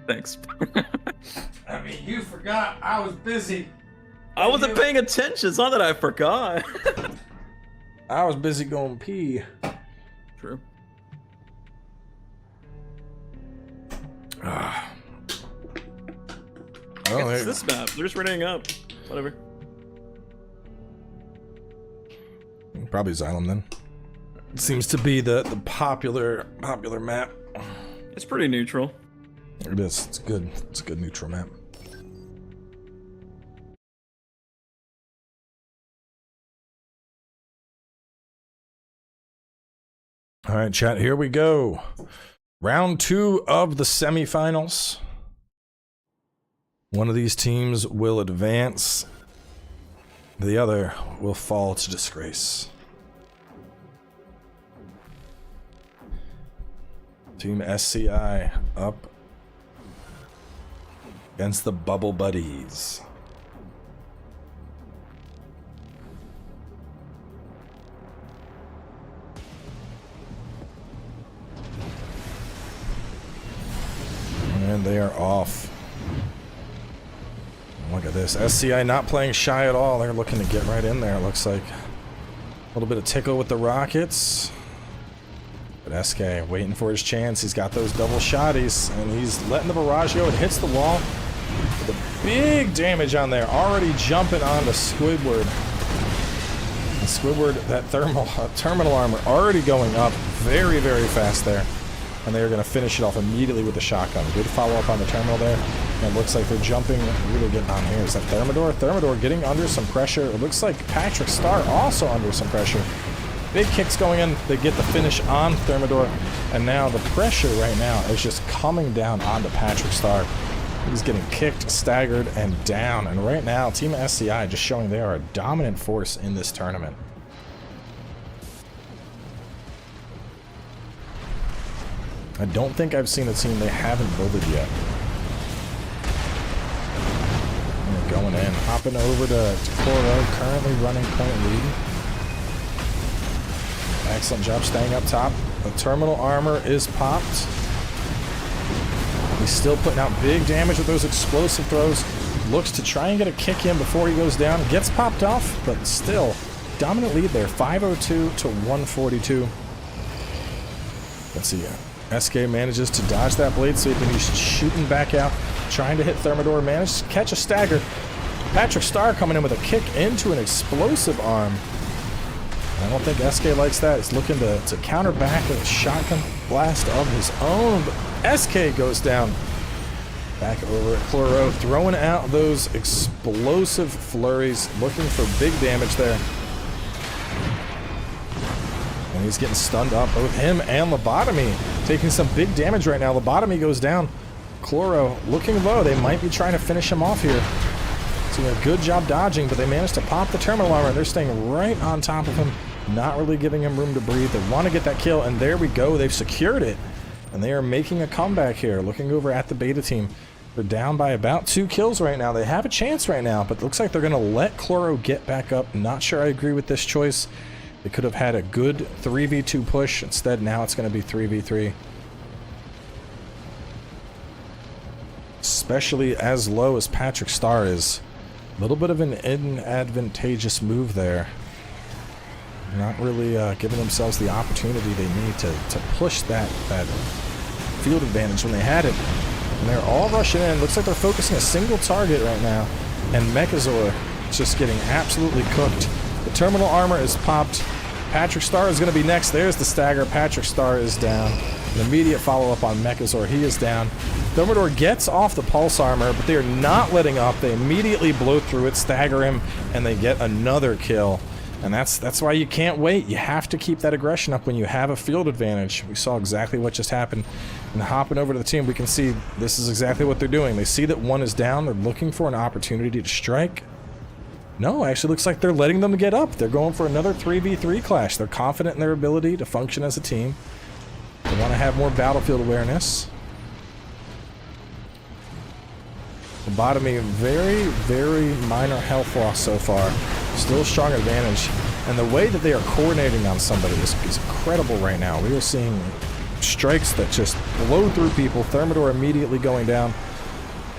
Thanks. I mean, you forgot I was busy. I wasn't paying attention. It's not that I forgot. I was busy going pee. True. It's this map. They're just running up. Whatever. Probably Xylem then. It seems to be the popular map. It's pretty neutral. It is. It's good. It's a good neutral map. All right, chat. Here we go. Round 2 of the semifinals. One of these teams will advance. The other will fall to disgrace. Team SCI up against the Bubble Buddies. And they are off. Look at this. SCI not playing shy at all. They're looking to get right in there, it looks like. A little bit of tickle with the rockets. But SK waiting for his chance. He's got those double shotties, and he's letting the barrage go. It hits the wall. The big damage on there. Already jumping onto Squidward. And Squidward, that terminal armor already going up very, very fast there. And they're going to finish it off immediately with the shotgun. Good follow-up on the terminal there. And it looks like they're jumping, really getting on here. Is that Thermidor? Thermidor getting under some pressure. It looks like Patrick Star also under some pressure. Big kicks going in. They get the finish on Thermidor. And now the pressure right now is just coming down onto Patrick Star. He's getting kicked, staggered, and down. And right now, Team SCI just showing they are a dominant force in this tournament. I don't think I've seen a team they haven't builded yet. And they're going in, hopping over to Coro, currently running point lead. Excellent job staying up top. The terminal armor is popped. He's still putting out big damage with those explosive throws. Looks to try and get a kick in before he goes down. Gets popped off, but still dominant lead there, 502 to 142. Let's see. SK manages to dodge that blade sweep, and he's shooting back out, trying to hit Thermidor. Managed to catch a stagger. Patrick Starr coming in with a kick into an explosive arm. I don't think SK likes that. He's looking to counter back with a shotgun blast of his own. But SK goes down. Back over at Chloro, throwing out those explosive flurries, looking for big damage there. And he's getting stunned up. Both him and Lobotomy taking some big damage right now. Lobotomy goes down. Chloro looking low. They might be trying to finish him off here. Doing a good job dodging, but they managed to pop the terminal armor, and they're staying right on top of him, not really giving him room to breathe. They want to get that kill, and there we go. They've secured it, and they are making a comeback here. Looking over at the beta team, they're down by about 2 kills right now. They have a chance right now, but it looks like they're going to let Chloro get back up. Not sure I agree with this choice. They could have had a good 3v2 push. Instead, now it's going to be 3v3. Especially as low as Patrick Starr is. A little bit of an inadvantageous move there. Not really giving themselves the opportunity they need to push that field advantage when they had it. And they're all rushing in. Looks like they're focusing a single target right now. And Mechazor is just getting absolutely cooked. The terminal armor is popped. Patrick Starr is going to be next. There's the stagger. Patrick Starr is down. An immediate follow-up on Mechazor. He is down. Thermidor gets off the pulse armor, but they are not letting up. They immediately blow through it, stagger him, and they get another kill. And that's why you can't wait. You have to keep that aggression up when you have a field advantage. We saw exactly what just happened. And hopping over to the team, we can see this is exactly what they're doing. They see that one is down. They're looking for an opportunity to strike. No, actually looks like they're letting them get up. They're going for another 3v3 clash. They're confident in their ability to function as a team. They want to have more battlefield awareness. Lobotomy, very, very minor health loss so far. Still a strong advantage. And the way that they are coordinating on somebody is incredible right now. We are seeing strikes that just blow through people. Thermidor immediately going down.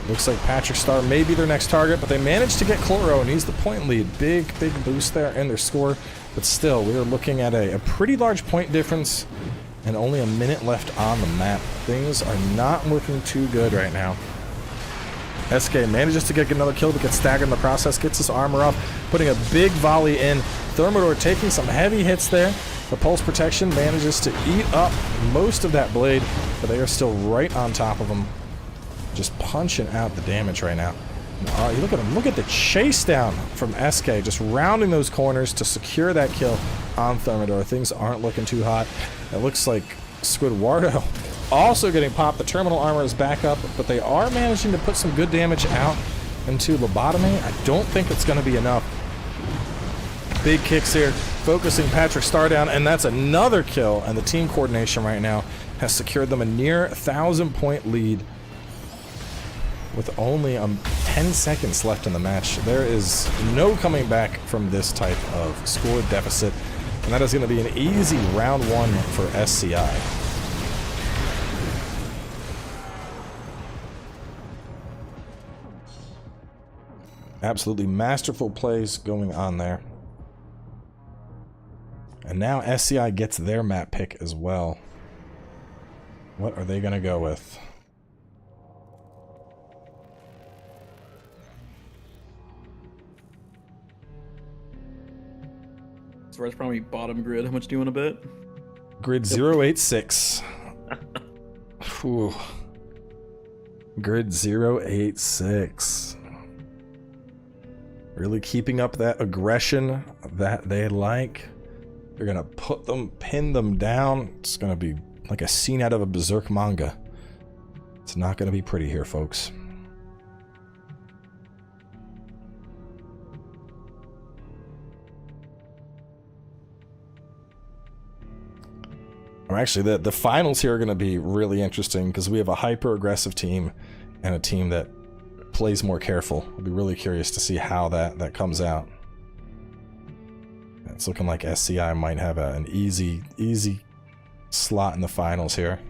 Looks like Patrick Starr may be their next target, but they managed to get Chloro, and he's the point lead. Big boost there in their score. But still, we are looking at a pretty large point difference and only a minute left on the map. Things are not looking too good right now. SK manages to get another kill, but gets staggered in the process, gets his armor up, putting a big volley in. Thermidor taking some heavy hits there. The pulse protection manages to eat up most of that blade, but they are still right on top of him. Just punching out the damage right now. You look at him. Look at the chase down from SK, just rounding those corners to secure that kill on Thermidor. Things aren't looking too hot. It looks like Squidwardo also getting popped. The terminal armor is back up, but they are managing to put some good damage out into Lobotomy. I don't think it's going to be enough. Big kicks here, focusing Patrick Starr down, and that's another kill. And the team coordination right now has secured them a near 1,000-point lead with only 10 seconds left in the match. There is no coming back from this type of score deficit, and that is going to be an easy round 1 for SCI. Absolutely masterful plays going on there. And now SCI gets their map pick as well. What are they going to go with? So that's probably bottom grid. How much do you want to bet? Grid 086. Ooh. Grid 086. Really keeping up that aggression that they like. They're gonna pin them down. It's gonna be like a scene out of a Berserk manga. It's not gonna be pretty here, folks. Actually, the finals here are going to be really interesting because we have a hyper-aggressive team and a team that plays more careful. I'll be really curious to see how that comes out. It's looking like SCI might have an easy slot in the finals here.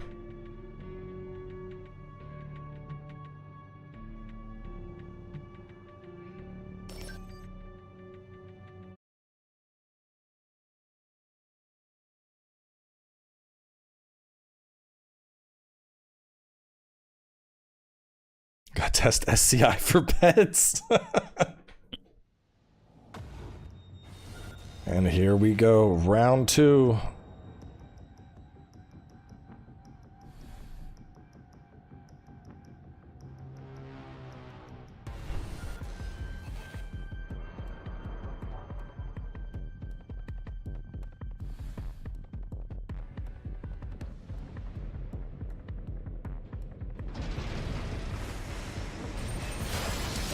Got test SCI for pets. And here we go, round 2.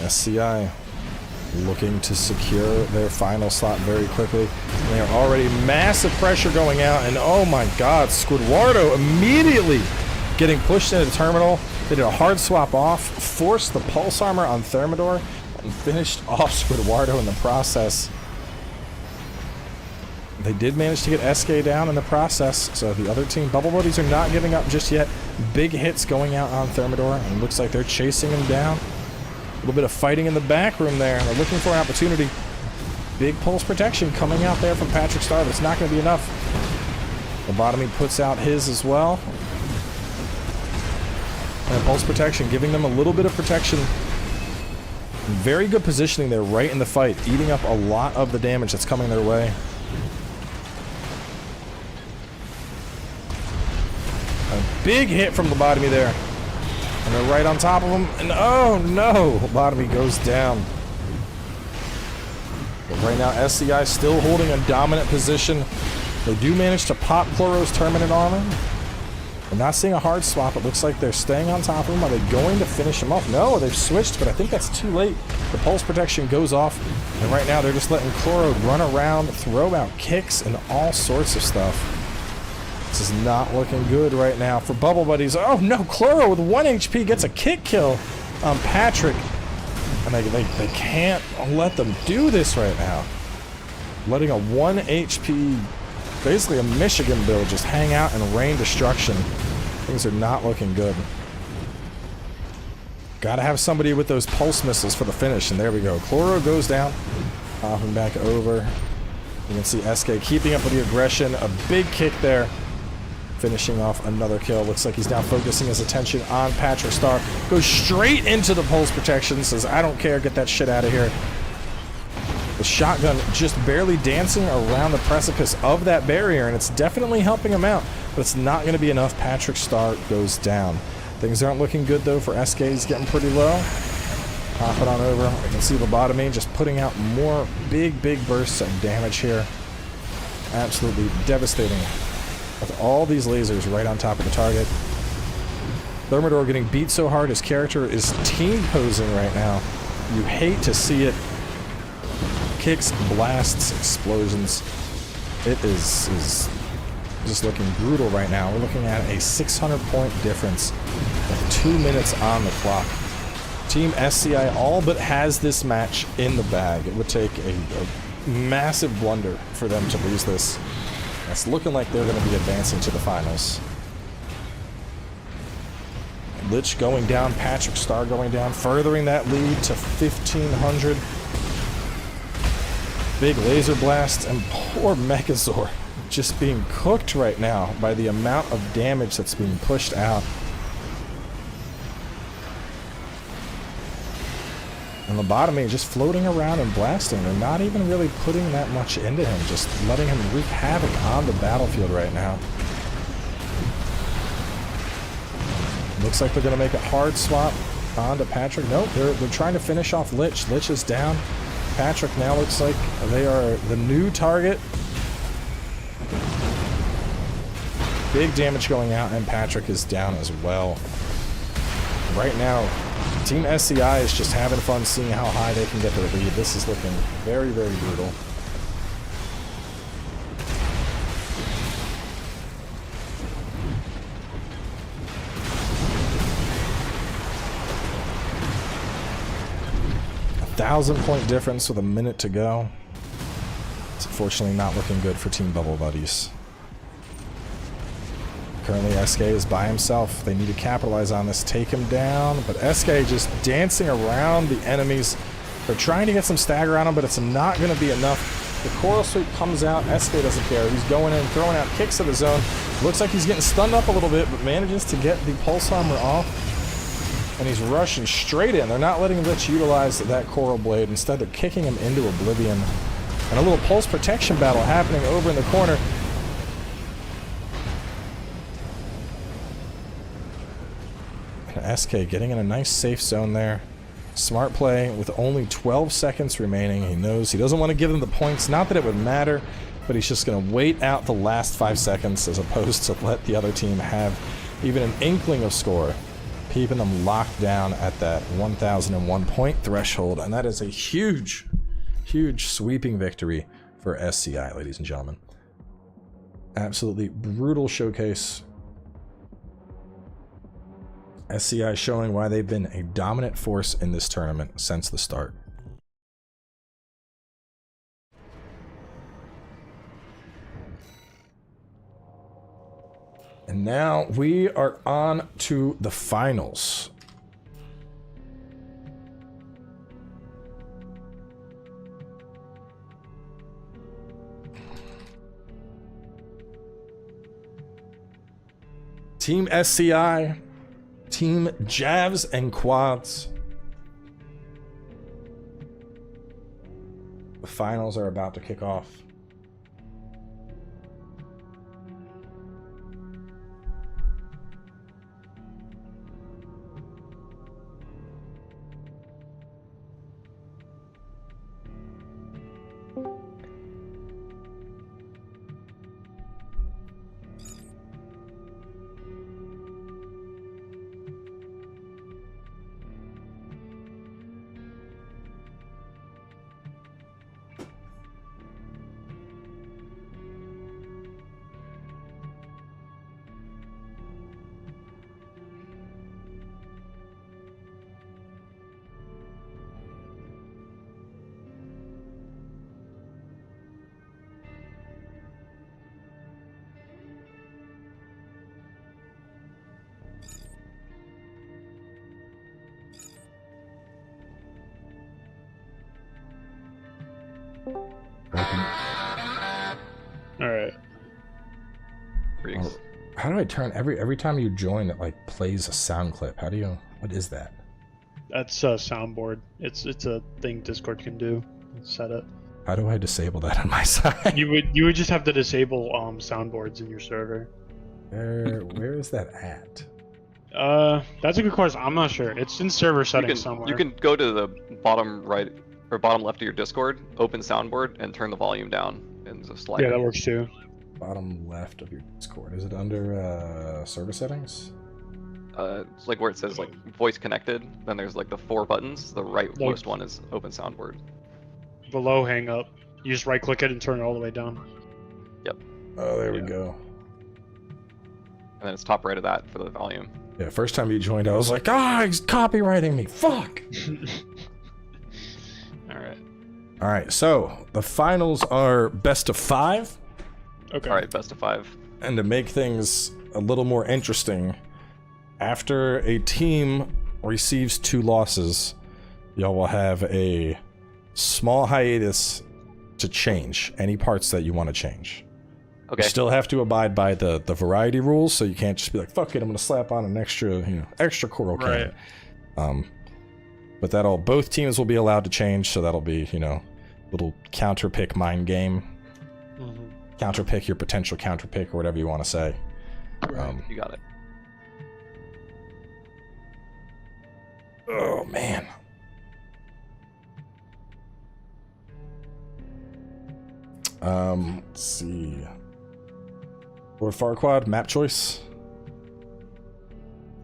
SCI looking to secure their final slot very quickly. They are already massive pressure going out, and oh my god, Squidwardo immediately getting pushed into the terminal. They did a hard swap off, forced the pulse armor on Thermidor, and finished off Squidwardo in the process. They did manage to get SK down in the process, so the other team, Bubble Buddies, are not giving up just yet. Big hits going out on Thermidor, and it looks like they're chasing him down. A little bit of fighting in the back room there, and they're looking for an opportunity. Big pulse protection coming out there from Patrick Star, but it's not going to be enough. Lobotomy puts out his as well. And pulse protection, giving them a little bit of protection. Very good positioning there, right in the fight, eating up a lot of the damage that's coming their way. A big hit from Lobotomy there. And they're right on top of him, and oh no! Lobotomy goes down. But right now, SCI still holding a dominant position. They do manage to pop Chloro's Terminate Armor. We're not seeing a hard swap. It looks like they're staying on top of him. Are they going to finish him off? No, they've switched, but I think that's too late. The pulse protection goes off, and right now they're just letting Chloro run around, throw out kicks, and all sorts of stuff. This is not looking good right now for Bubble Buddies. Oh no, Chloro with 1 HP gets a kick kill on Patrick. And they can't let them do this right now. Letting a 1 HP, basically a Michigan build, just hang out and rain destruction. Things are not looking good. Gotta have somebody with those pulse missiles for the finish, and there we go. Chloro goes down, popping back over. You can see SK keeping up with the aggression. A big kick there. Finishing off another kill. Looks like he's now focusing his attention on Patrick Star. Goes straight into the pulse protection. Says, I don't care. Get that shit out of here. The shotgun just barely dancing around the precipice of that barrier, and it's definitely helping him out. But it's not going to be enough. Patrick Star goes down. Things aren't looking good, though, for SK. He's getting pretty low. Pop it on over. I can see Lobotomy just putting out more big bursts of damage here. Absolutely devastating. With all these lasers right on top of the target. Thermidor getting beat so hard, his character is team posing right now. You hate to see it. Kicks, blasts, explosions. It is just looking brutal right now. We're looking at a 600-point difference with 2 minutes on the clock. Team SCI all but has this match in the bag. It would take a massive blunder for them to lose this. It's looking like they're going to be advancing to the finals. Lich going down, Patrick Star going down, furthering that lead to 1,500. Big laser blast, and poor Mechazor just being cooked right now by the amount of damage that's being pushed out. And Lobotomy just floating around and blasting. They're not even really putting that much into him, just letting him wreak havoc on the battlefield right now. Looks like they're going to make a hard swap onto Patrick. Nope, they're trying to finish off Lich. Lich is down. Patrick now looks like they are the new target. Big damage going out, and Patrick is down as well. Right now, Team SCI is just having fun seeing how high they can get their lead. This is looking very brutal. A 1,000-point difference with a minute to go. It's unfortunately not looking good for Team Bubble Buddies. Currently, SK is by himself. They need to capitalize on this, take him down, but SK just dancing around the enemies. They're trying to get some stagger on him, but it's not going to be enough. The coral sweep comes out. SK doesn't care. He's going in, throwing out kicks of his own. Looks like he's getting stunned up a little bit, but manages to get the pulse armor off. And he's rushing straight in. They're not letting him let you utilize that coral blade. Instead, they're kicking him into oblivion. And a little pulse protection battle happening over in the corner. And SK getting in a nice safe zone there. Smart play with only 12 seconds remaining. He knows he doesn't want to give them the points. Not that it would matter, but he's just going to wait out the last 5 seconds as opposed to let the other team have even an inkling of score. Keeping them locked down at that 1,001 point threshold. And that is a huge, huge sweeping victory for SCI, ladies and gentlemen. Absolutely brutal showcase. SCI showing why they've been a dominant force in this tournament since the start. And now we are on to the finals. Team SCI, Team Javs and Quads. The finals are about to kick off. Alright. Oh, how do I turn every time you join it like plays a sound clip? How do you what is that? That's a soundboard. It's a thing Discord can do. Set it. How do I disable that on my side? You would just have to disable soundboards in your server. Where is that at? That's a good question. I'm not sure. It's in server settings somewhere. You can go to the bottom right or bottom left of your Discord, open soundboard, and turn the volume down and just slide. Yeah, that works too. Bottom left of your Discord. Is it under server settings? It's like where it says like voice connected. Then there's like the 4 buttons. The rightmost one is open soundboard. Below hang up. You just right click it and turn it all the way down. Yep. Oh, there we go. And then it's top right of that for the volume. Yeah, first time you joined, I was like, he's copywriting me. Fuck. Alright. Alright, so the finals are best of 5. Okay. Alright, best of 5. And to make things a little more interesting, after a team receives 2 losses, y'all will have a small hiatus to change any parts that you want to change. Okay. You still have to abide by the variety rules, so you can't just be like, fuck it, I'm gonna slap on an extra coral can. Right. But both teams will be allowed to change, so that'll be, little counter pick mind game. Mm-hmm. Counter pick your potential counter pick or whatever you want to say. You got it. Oh man. Let's see. Lord Farquaad, map choice.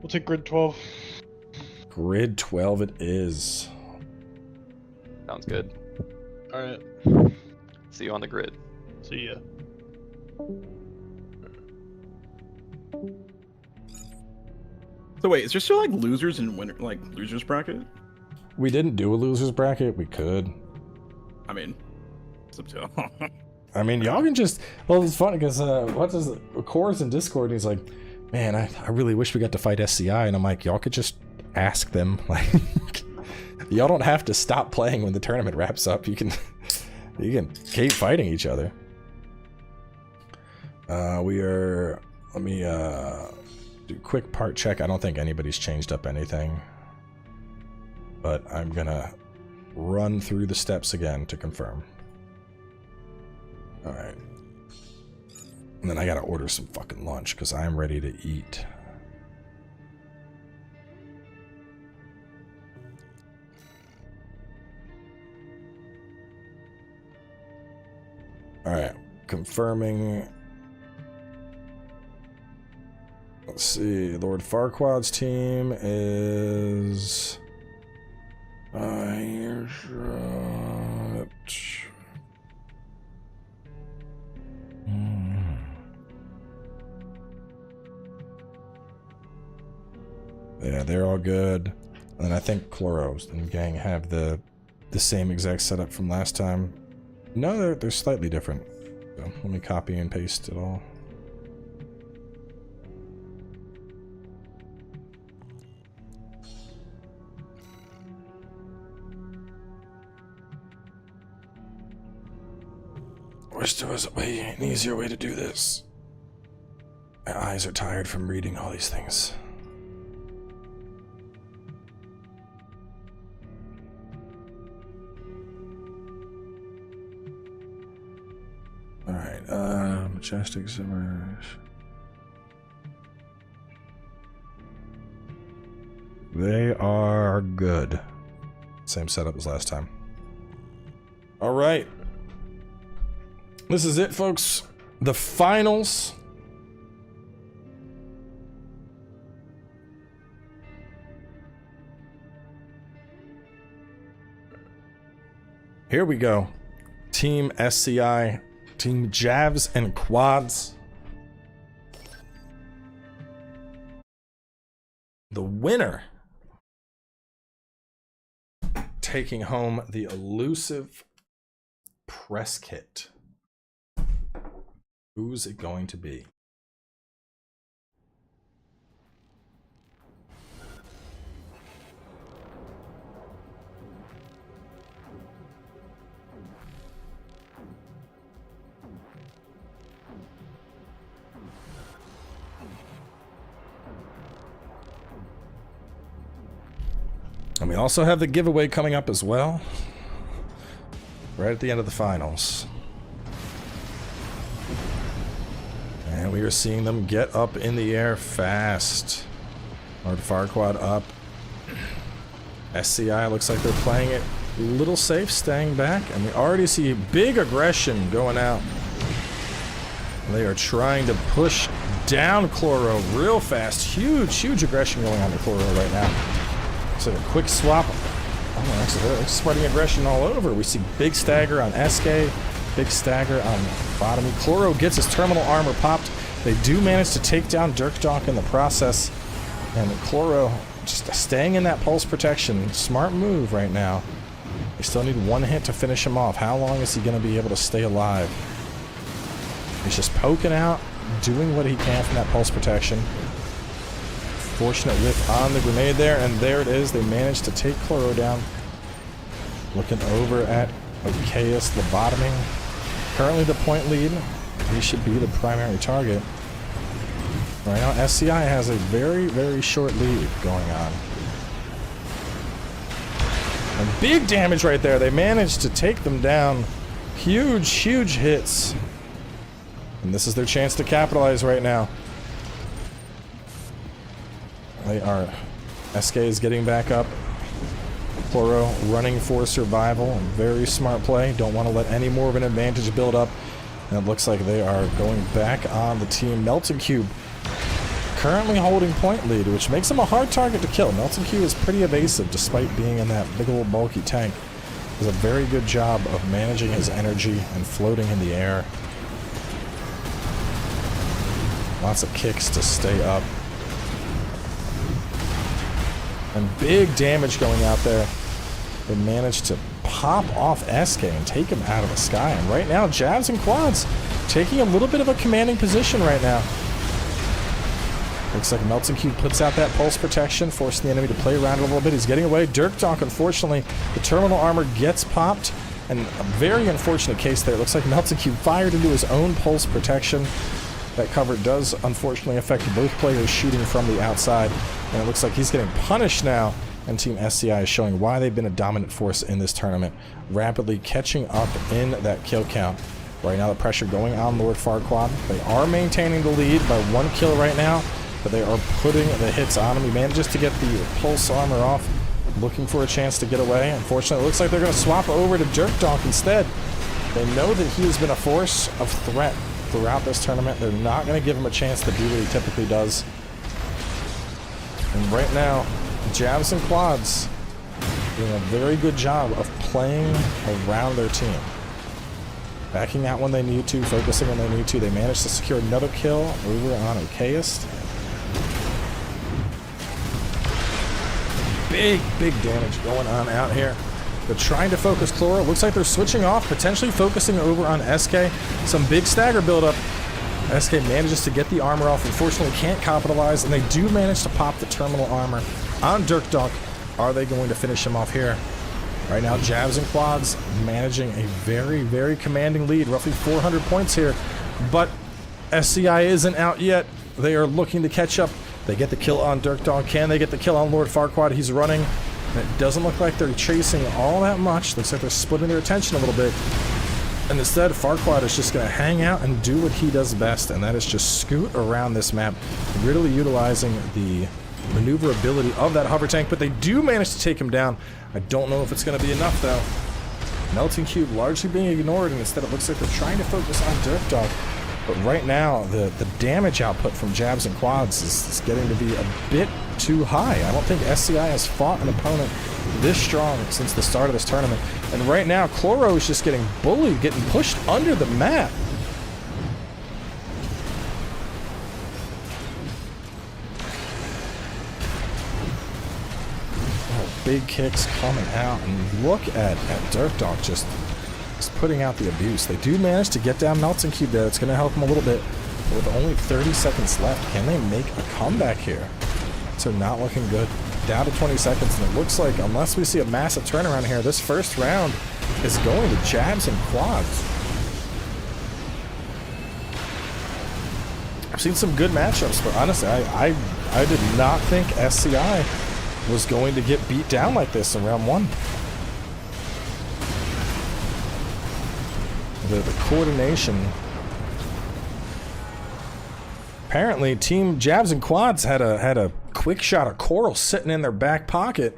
We'll take grid 12. Grid 12 it is. Sounds good. Alright. See you on the grid. See ya. So wait, is there still like losers and winner, like losers bracket? We didn't do a losers bracket. We could. I mean, it's up to I mean, y'all can just. Well, it's funny because Core's in Discord. And he's like, "Man, I really wish we got to fight SCI." And I'm like, "Y'all could just ask them. Like, y'all don't have to stop playing when the tournament wraps up. You can keep fighting each other." Let me do a quick part check. I don't think anybody's changed up anything. but I'm gonna run through the steps again to confirm. Alright. And then I gotta order some fucking lunch, because I'm ready to eat. Alright, confirming. Let's see, Lord Farquaad's team is... Yeah, they're all good. And I think Chloros and gang have the same exact setup from last time. No, they're slightly different. So let me copy and paste it all. Wish there was an easier way to do this. My eyes are tired from reading all these things. Alright, Majestic Simmers. They are good. Same setup as last time. Alright. This is it, folks. The finals. Here we go. Team SCI. Team Javs and Quads. The winner taking home the elusive press kit. Who's it going to be? And we also have the giveaway coming up as well. Right at the end of the finals. And we are seeing them get up in the air fast. Lord Farquaad up. SCI looks like they're playing it a little safe, staying back. And we already see big aggression going out. They are trying to push down Chloro real fast. Huge aggression going on to Chloro right now. It's like a quick swap. Oh, actually, they're spreading aggression all over. We see big stagger on SK, big stagger on Bottomy. Chloro gets his terminal armor popped. They do manage to take down Dirkdonk in the process. And Chloro just staying in that pulse protection. Smart move right now. They still need one hit to finish him off. How long is he going to be able to stay alive? He's just poking out, doing what he can from that pulse protection. Fortunate whiff on the grenade there, and there it is. They managed to take Chloro down. Looking over at Okeus lobotoming. Currently the point lead. He should be the primary target. Right now, SCI has a very short lead going on. And big damage right there. They managed to take them down. Huge hits. And this is their chance to capitalize right now. They are... SK is getting back up. Chloro running for survival. Very smart play. Don't want to let any more of an advantage build up. And it looks like they are going back on the team. Melton Cube currently holding point lead, which makes him a hard target to kill. Melton Cube is pretty evasive despite being in that big old bulky tank. Does a very good job of managing his energy and floating in the air. Lots of kicks to stay up. And big damage going out there. They managed to pop off SK and take him out of the sky. And right now, Javs and Quads taking a little bit of a commanding position right now. Looks like Melton Cube puts out that pulse protection, forcing the enemy to play around a little bit. He's getting away. Dirkdonk, unfortunately, the terminal armor gets popped. And a very unfortunate case there. It looks like Melton Cube fired into his own pulse protection. That cover does unfortunately affect both players shooting from the outside. And it looks like he's getting punished now and Team SCI is showing why they've been a dominant force in this tournament, rapidly catching up in that kill count. Right now, the pressure going on Lord Farquaad. They are maintaining the lead by 1 kill right now, but they are putting the hits on him. He manages to get the pulse armor off, looking for a chance to get away. Unfortunately, it looks like they're going to swap over to Dirkdonk instead. They know that he has been a force of threat throughout this tournament. They're not going to give him a chance to do what he typically does. And right now, Jabs and Quads doing a very good job of playing around their team. Backing out when they need to, focusing when they need to. They managed to secure another kill over on Okayist. Big damage going on out here. They're trying to focus Chloro. Looks like they're switching off, potentially focusing over on SK. Some big stagger buildup. SK manages to get the armor off. Unfortunately, can't capitalize, and they do manage to pop the terminal armor on Dirkdonk. Are they going to finish him off here? Right now, Jabs and Quads managing a very commanding lead, roughly 400 points here. But SCI isn't out yet. They are looking to catch up. They get the kill on Dirkdonk. Can they get the kill on Lord Farquaad? He's running. And it doesn't look like they're chasing all that much. Looks like they're splitting their attention a little bit. And instead, Farquaad is just going to hang out and do what he does best, and that is just scoot around this map, really utilizing the maneuverability of that hover tank. But they do manage to take him down. I don't know if it's going to be enough, though. Melting Cube largely being ignored, and instead it looks like they're trying to focus on Dirkdonk. But right now, the damage output from Jabs and Quads is getting to be a bit too high. I don't think SCI has fought an opponent this strong since the start of this tournament. And right now, Chloro is just getting bullied, getting pushed under the map. Oh, big kicks coming out, and look at Dirkdonk just putting out the abuse. They do manage to get down Melting Cube there. It's going to help them a little bit. But with only 30 seconds left, can they make a comeback here? So not looking good. Down to 20 seconds, and it looks like, unless we see a massive turnaround here, this first round is going to Jabs and Quads. I've seen some good matchups, but honestly, I did not think SCI was going to get beat down like this in round 1. The coordination. Apparently, Team Jabs and Quads had a quick shot of Coral sitting in their back pocket.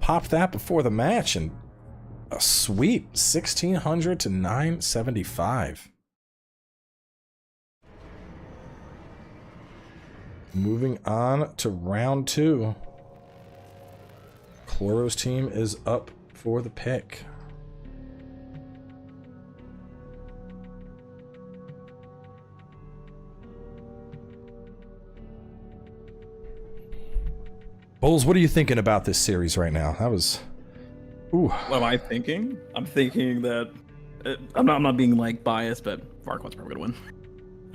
Popped that before the match, and a sweep, 1600 to 975. Moving on to round 2. Chloro's team is up for the pick. Bulls, what are you thinking about this series right now? That was... Ooh. What am I thinking? I'm thinking that... I'm not being, like, biased, but Farquaad's probably gonna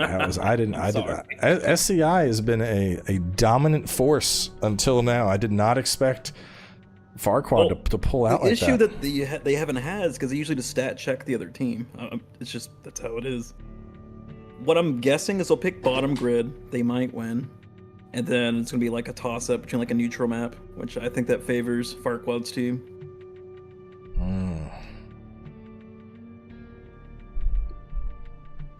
win. SCI has been a dominant force until now. I did not expect Farquaad to pull out like that. The issue that they haven't had is because they usually just stat check the other team. It's just, that's how it is. What I'm guessing is they'll pick bottom grid. They might win. And then it's going to be like a toss-up between like a neutral map, which I think that favors Farquaad's team.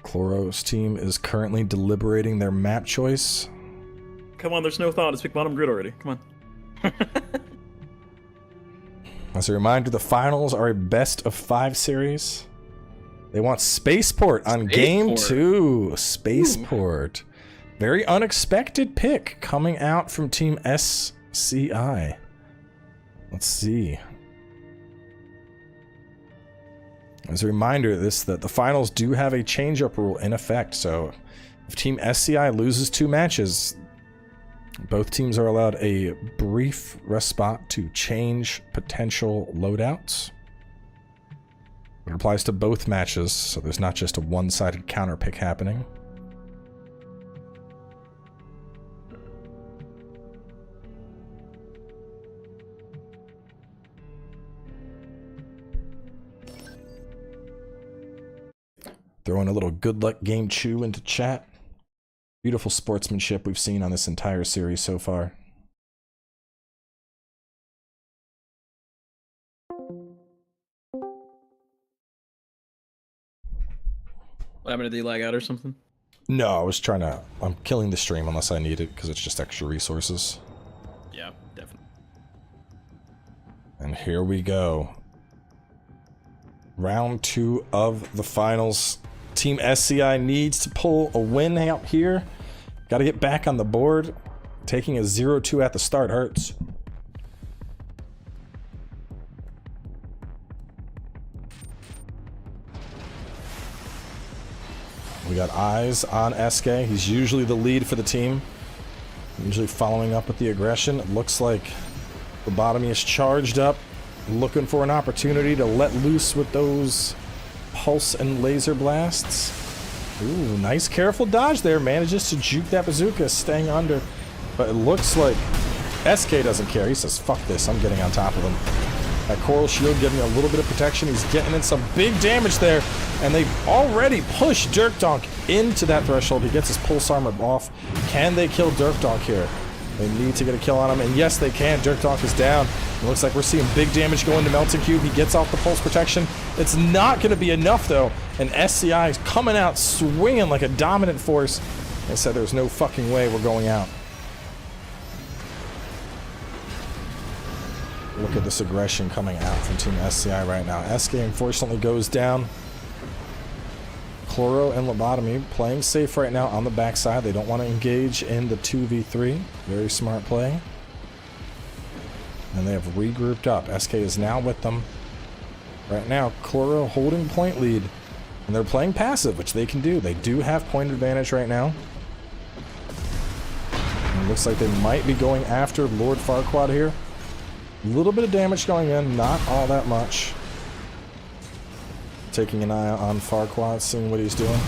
Chloro's team is currently deliberating their map choice. Come on, there's no thought. Just pick bottom grid already. Come on. As a reminder, the finals are a best-of-5 series. They want Spaceport on Game 2. Spaceport. Very unexpected pick coming out from Team SCI. Let's see. As a reminder, that the finals do have a change-up rule in effect, so if Team SCI loses 2 matches, both teams are allowed a brief respite to change potential loadouts. It applies to both matches, so there's not just a one-sided counter pick happening. Throwing a little good luck game chew into chat. Beautiful sportsmanship we've seen on this entire series so far. What happened? Did they lag out or something? No, I was trying to... I'm killing the stream unless I need it, because it's just extra resources. Yeah, definitely. And here we go. Round 2 of the finals. Team SCI needs to pull a win out here. Got to get back on the board. Taking a 0-2 at the start hurts. We got eyes on SK. He's usually the lead for the team. Usually following up with the aggression. It looks like the Lobotomy is charged up, looking for an opportunity to let loose with those pulse and laser blasts. Ooh, nice careful dodge there. Manages to juke that bazooka, staying under. But it looks like SK doesn't care. He says, fuck this, I'm getting on top of him. That coral shield giving a little bit of protection. He's getting in some big damage there. And they've already pushed Dirk Donk into that threshold. He gets his pulse armor off. Can they kill Dirk Donk here? They need to get a kill on him. And yes, they can. Dirk Donk is down. It looks like we're seeing big damage going to Melting Cube. He gets off the pulse protection. It's not going to be enough, though. And SCI is coming out swinging like a dominant force. They said there's no fucking way we're going out. Look at this aggression coming out from Team SCI right now. SK unfortunately goes down. Chloro and Lobotomy playing safe right now on the backside. They don't want to engage in the 2v3. Very smart play. And they have regrouped up. SK is now with them. Right now, Chloro holding point lead. And they're playing passive, which they can do. They do have point advantage right now. And it looks like they might be going after Lord Farquaad here. A little bit of damage going in, not all that much. Taking an eye on Farquaad, seeing what he's doing.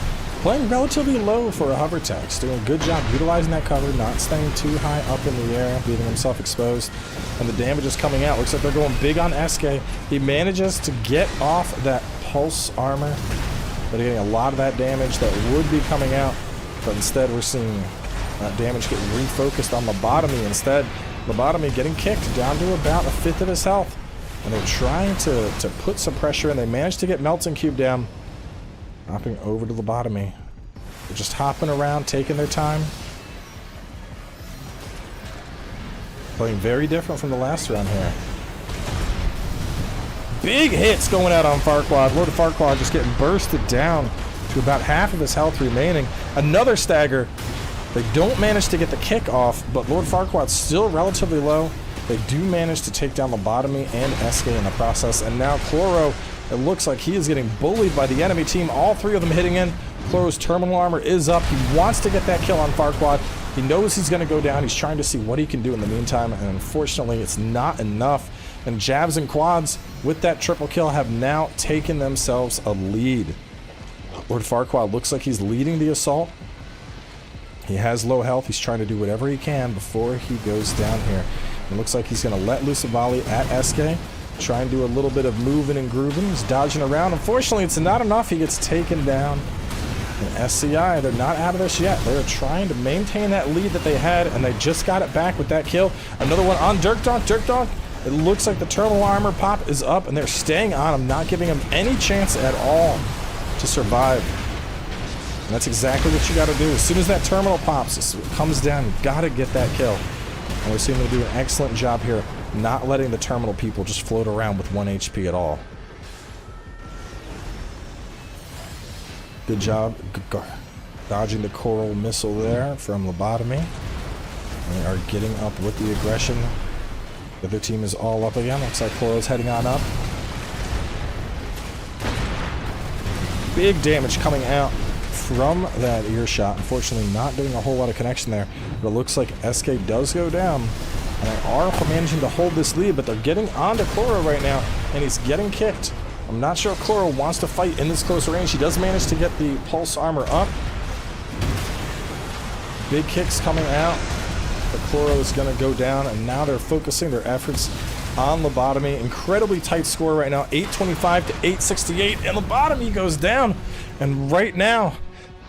Playing relatively low for a hover text. Doing a good job utilizing that cover, not staying too high up in the air, leaving himself exposed. And the damage is coming out. Looks like they're going big on SK. He manages to get off that pulse armor, but getting a lot of that damage that would be coming out. But instead we're seeing that damage get refocused on Lobotomy instead. Lobotomy getting kicked down to about a fifth of his health. And they're trying to put some pressure in. They managed to get Melting Cube down. Hopping over to Lobotomy. They're just hopping around, taking their time. Playing very different from the last round here. Big hits going out on Farquaad. Lord Farquaad just getting bursted down to about half of his health remaining. Another stagger. They don't manage to get the kick off, but Lord Farquaad's still relatively low. They do manage to take down Lobotomy and SK in the process, and now Chloro, it looks like he is getting bullied by the enemy team, all three of them hitting in. Chloro's terminal armor is up. He wants to get that kill on Farquaad. He knows he's going to go down. He's trying to see what he can do in the meantime, and unfortunately it's not enough. And Jabs and Quads, with that triple kill, have now taken themselves a lead. Lord Farquaad looks like he's leading the assault. He has low health. He's trying to do whatever he can before he goes down here. It looks like he's going to let loose a volley at SK. Try and do a little bit of moving and grooving. He's dodging around. Unfortunately, it's not enough. He gets taken down. And SCI, they're not out of this yet. They're trying to maintain that lead that they had, and they just got it back with that kill. Another one on Dirk Donk. Dirk Donk, it looks like the terminal armor pop is up, and they're staying on him, not giving him any chance at all to survive. And that's exactly what you got to do. As soon as that terminal pops, it comes down, you got to get that kill. And we're seeing them do an excellent job here, not letting the terminal people just float around with 1 HP at all. Good job dodging the coral missile there from Lobotomy. They are getting up with the aggression. The other team is all up again. Looks like Coral's heading on up. Big damage coming out from that earshot. Unfortunately, not doing a whole lot of connection there. But it looks like SK does go down. And they are managing to hold this lead, but they're getting onto Chloro right now, and he's getting kicked. I'm not sure if Chloro wants to fight in this close range. He does manage to get the pulse armor up. Big kicks coming out. But Chloro is going to go down, and now they're focusing their efforts on Lobotomy. Incredibly tight score right now, 825 to 868, and Lobotomy goes down. And right now,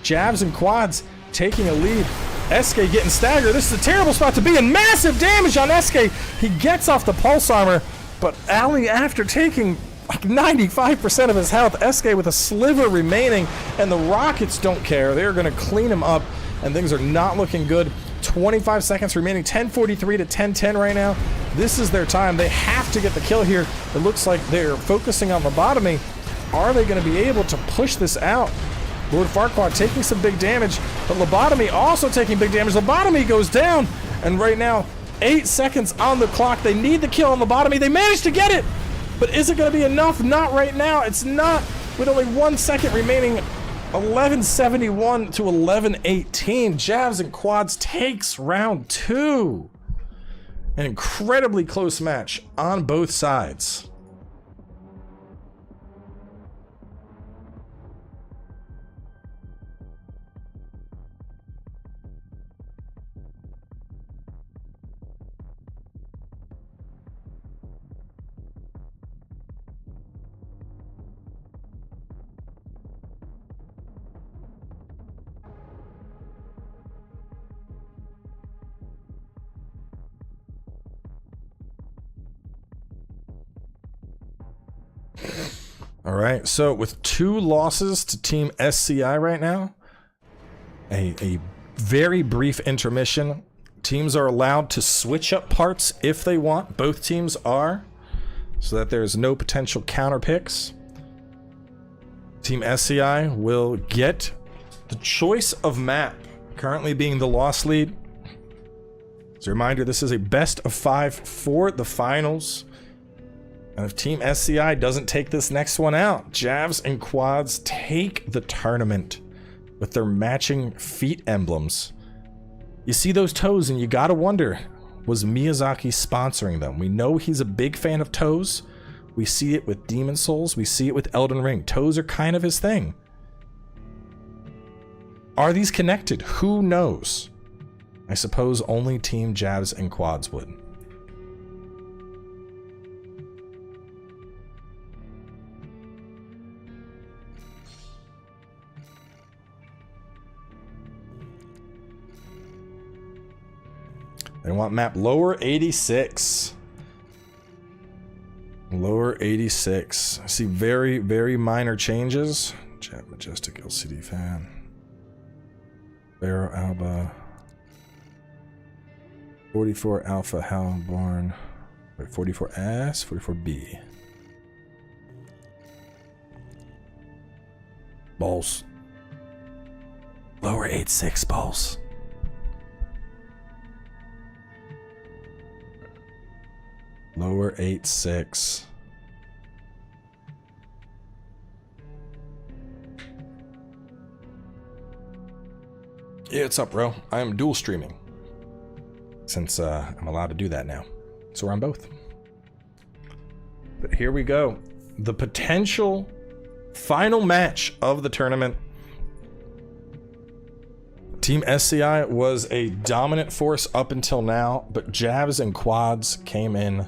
Jabs and Quads taking a lead. SK getting staggered. This is a terrible spot to be in. Massive damage on SK. He gets off the pulse armor, but Ali, after taking like 95% of his health. SK with a sliver remaining, and the Rockets don't care. They're going to clean him up, and things are not looking good. 25 seconds remaining, 10:43 to 10:10 right now. This is their time. They have to get the kill here. It looks like they're focusing on lobotomy. Are they going to be able to push this out? Lord Farquaad taking some big damage, but lobotomy also taking big damage. Lobotomy goes down, and right now, 8 seconds on the clock. They need the kill on lobotomy. They managed to get it, but is it going to be enough? Not right now. It's not. With only 1 second remaining, 11:71 to 11:18. Jabs and Quads takes round 2. An incredibly close match on both sides. All right, so with 2 losses to Team SCI right now, a very brief intermission. Teams are allowed to switch up parts if they want. Both teams are, so that there's no potential counter picks. Team SCI will get the choice of map, currently being the loss lead. As a reminder, this is a best of 5 for the finals. And if Team SCI doesn't take this next one out, Jabs and Quads take the tournament with their matching feet emblems. You see those toes and you gotta wonder, was Miyazaki sponsoring them? We know he's a big fan of toes. We see it with Demon Souls. We see it with Elden Ring. Toes are kind of his thing. Are these connected? Who knows? I suppose only Team Jabs and Quads would. They want map lower 86. Lower 86. I see very, very minor changes. Chat Majestic LCD fan. Barrow Alba. 44 Alpha Hellborn. Wait, 44S, 44B. Balls. Lower 86 balls. Lower 86. Yeah, what's up, bro? I am dual streaming. Since I'm allowed to do that now. So we're on both. But here we go. The potential final match of the tournament. Team SCI was a dominant force up until now, but Jabs and Quads came in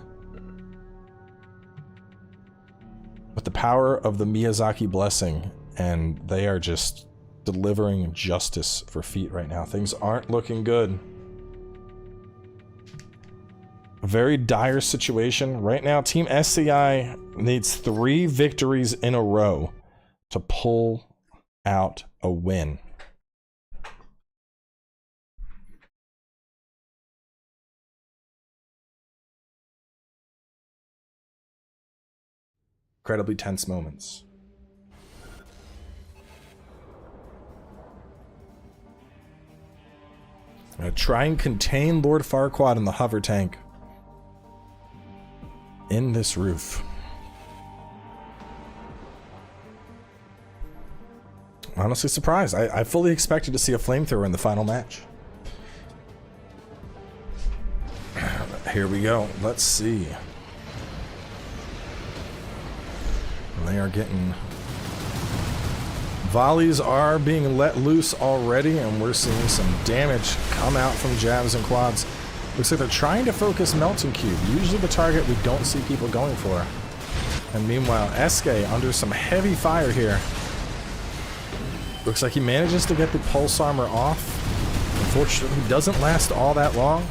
with the power of the Miyazaki blessing, and they are just delivering justice for feet right now. Things aren't looking good. A very dire situation. Right now, Team SCI needs 3 victories in a row to pull out a win. Incredibly tense moments. I'm gonna try and contain Lord Farquaad in the hover tank in this roof. Honestly surprised. I fully expected to see a flamethrower in the final match. Here we go. Let's see. They are getting... Volleys are being let loose already, and we're seeing some damage come out from Jabs and Quads. Looks like they're trying to focus Melting Cube, usually the target we don't see people going for. And meanwhile, SK under some heavy fire here. Looks like he manages to get the pulse armor off. Unfortunately, it doesn't last all that long.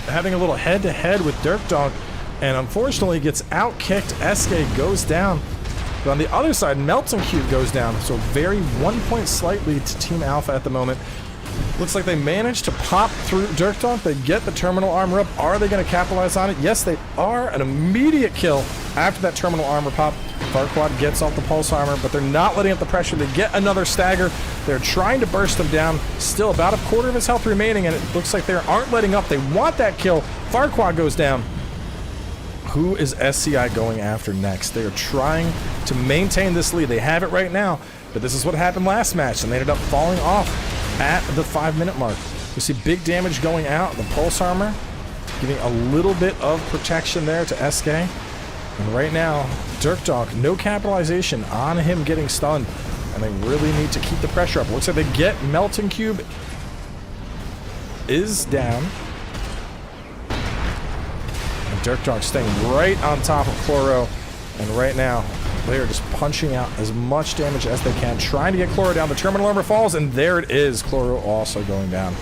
Having a little head-to-head with Dirk Dog. and unfortunately gets out-kicked. SK goes down. But on the other side, Melting Cube goes down. So very 1 point slight lead to Team Alpha at the moment. Looks like they managed to pop through Dirk Dog. They get the terminal armor up. Are they going to capitalize on it? Yes, they are. An immediate kill after that terminal armor pop. Farquaad gets off the pulse armor, but they're not letting up the pressure. They get another stagger. They're trying to burst them down. Still about a quarter of his health remaining, and it looks like they aren't letting up. They want that kill. Farquaad goes down. Who is SCI going after next? They are trying to maintain this lead. They have it right now, but this is what happened last match, and they ended up falling off at the 5-minute mark. We see big damage going out. The pulse armor giving a little bit of protection there to SK. And right now, Dirk Dog, no capitalization on him getting stunned, and they really need to keep the pressure up. Looks like they get Melting Cube is down. Dirk Dog staying right on top of Chloro, and right now they are just punching out as much damage as they can, trying to get Chloro down. The terminal armor falls, and there it is. Chloro also going down.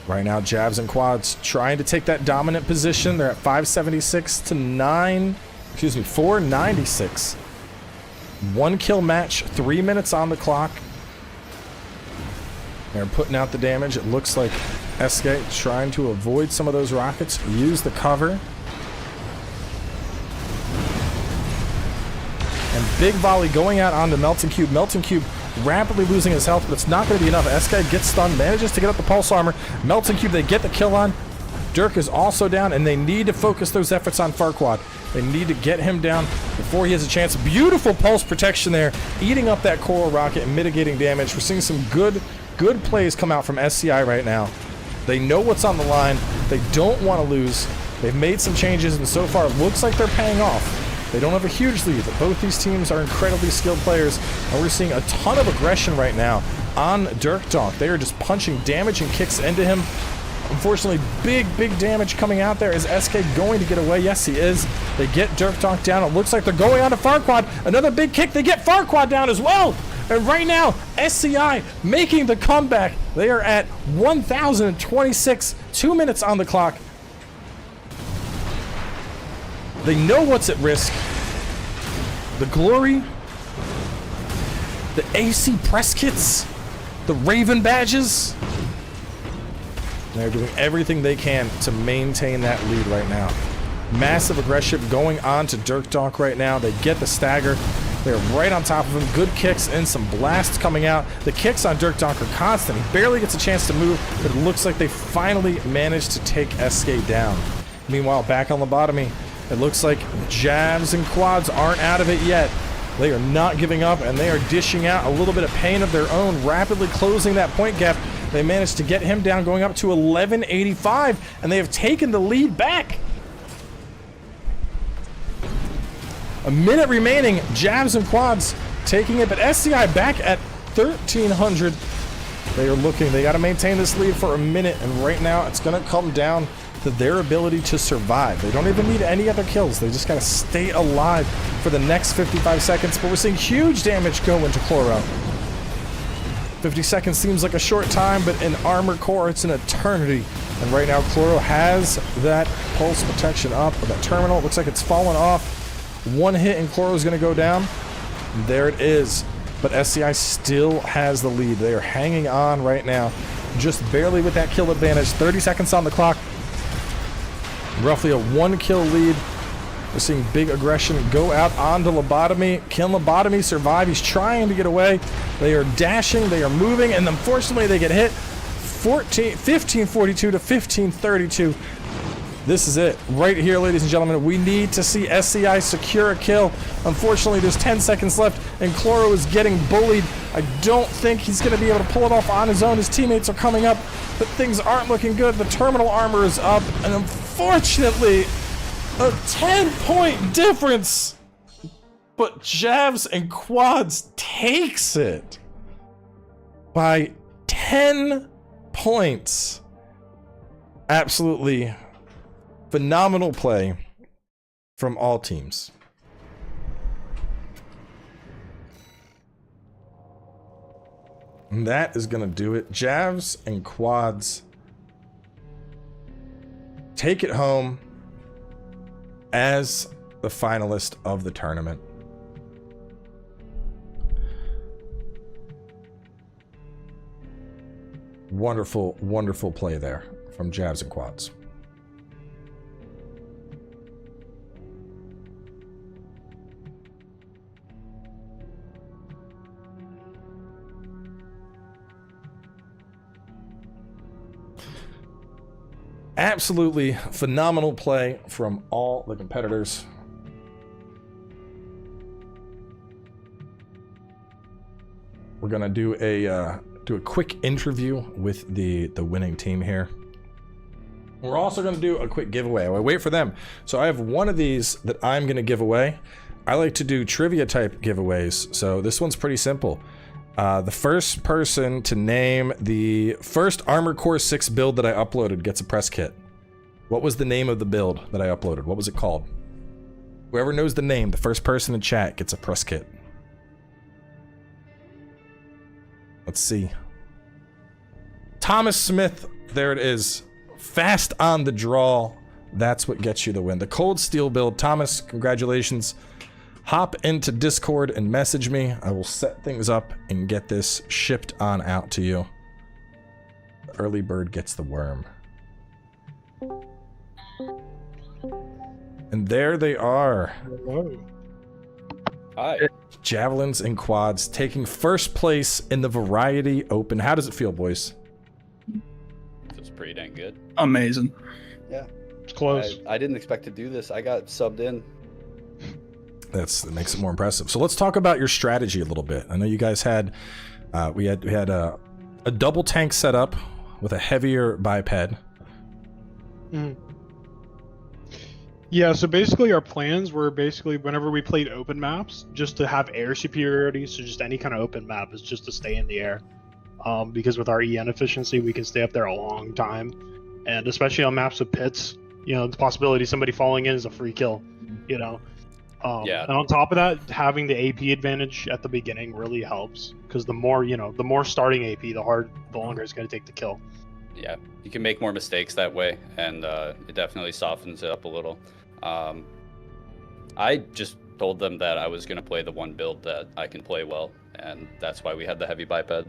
Right now, Jabs and Quads trying to take that dominant position. They're at 576 to 496. 1 kill match, 3 minutes on the clock. They're putting out the damage. It looks like SK trying to avoid some of those rockets, use the cover. And big volley going out onto Melting Cube. Melting Cube rapidly losing his health, but it's not going to be enough. SK gets stunned, manages to get up the pulse armor. Melting Cube, they get the kill on. Dirk is also down, and they need to focus those efforts on Farquaad. They need to get him down before he has a chance. Beautiful pulse protection there, eating up that coral rocket and mitigating damage. We're seeing some good plays come out from SCI right now. They know what's on the line. They don't want to lose. They've made some changes, and so far it looks like they're paying off. They don't have a huge lead, but both these teams are incredibly skilled players, and we're seeing a ton of aggression right now on Dirk Dog. They are just punching damage and kicks into him. Unfortunately, big damage coming out there. Is SK going to get away? Yes, he is. They get Dirk Dog down. It looks like they're going on to Farquaad. Another big kick. They get Farquaad down as well. And right now, SCI making the comeback. They are at 1,026, 2 minutes on the clock. They know what's at risk. The glory, the AC press kits, the Raven badges. They're doing everything they can to maintain that lead right now. Massive aggression going on to Dirk Dog right now. They get the stagger. They're right on top of him. Good kicks and some blasts coming out. The kicks on Dirk Dog are constant. He barely gets a chance to move, but it looks like they finally managed to take SK down. Meanwhile, back on Lobotomy, it looks like Jabs and Quads aren't out of it yet. They are not giving up, and they are dishing out a little bit of pain of their own, rapidly closing that point gap. They managed to get him down, going up to 1185, and they have taken the lead back. A minute remaining. Jabs and Quads taking it, but SCI back at 1,300. They are looking. They got to maintain this lead for a minute, and right now it's going to come down to their ability to survive. They don't even need any other kills. They just got to stay alive for the next 55 seconds, but we're seeing huge damage go into Chloro. 50 seconds seems like a short time, but in Armor Core, it's an eternity. And right now, Chloro has that pulse protection up, or that terminal. It looks like it's fallen off. One hit and Chloro is going to go down. And there it is. But SCI still has the lead. They are hanging on right now, just barely with that kill advantage. 30 seconds on the clock. Roughly a 1-kill lead. We're seeing big aggression go out onto Lobotomy. Can Lobotomy survive? He's trying to get away. They are dashing, they are moving, and unfortunately they get hit. 1542 to 1532. This is it. Right here, ladies and gentlemen. We need to see SCI secure a kill. Unfortunately, there's 10 seconds left, and Chloro is getting bullied. I don't think he's going to be able to pull it off on his own. His teammates are coming up, but things aren't looking good. The terminal armor is up, and unfortunately, a 10-point difference. But Jabs and Quads takes it by 10 points. Absolutely phenomenal play from all teams. And that is going to do it. Jabs and Quads take it home as the finalist of the tournament. Wonderful, wonderful play there from Jabs and Quads. Absolutely phenomenal play from all the competitors. We're gonna do a quick interview with the winning team here. We're also gonna do a quick giveaway. I wait for them. So I have one of these that I'm gonna give away. I like to do trivia type giveaways, so this one's pretty simple. The first person to name the first Armor Core 6 build that I uploaded gets a press kit. What was the name of the build that I uploaded? What was it called? Whoever knows the name, the first person in chat gets a press kit. Let's see. Thomas Smith, there it is. Fast on the draw. That's what gets you the win. The Cold Steel build. Thomas, congratulations. Hop into Discord and message me. I will set things up and get this shipped on out to you. The early bird gets the worm. And there they are. Whoa. Hi. Javelins and Quads taking first place in the Variety Open. How does it feel, boys? It's pretty dang good. Amazing. Yeah. It's close. I didn't expect to do this. I got subbed in. That makes it more impressive. So let's talk about your strategy a little bit. I know you guys had, we had a double tank set up with a heavier biped. Mm. Yeah, so basically our plans were basically whenever we played open maps, just to have air superiority. So just any kind of open map is just to stay in the air. Because with our EN efficiency, we can stay up there a long time. And especially on maps with pits, you know, the possibility of somebody falling in is a free kill, you know. Yeah. And on top of that, having the AP advantage at the beginning really helps because the more, you know, the more starting AP, the longer it's going to take to kill. Yeah, you can make more mistakes that way, and it definitely softens it up a little. I just told them that I was going to play the one build that I can play well, and that's why we had the heavy biped.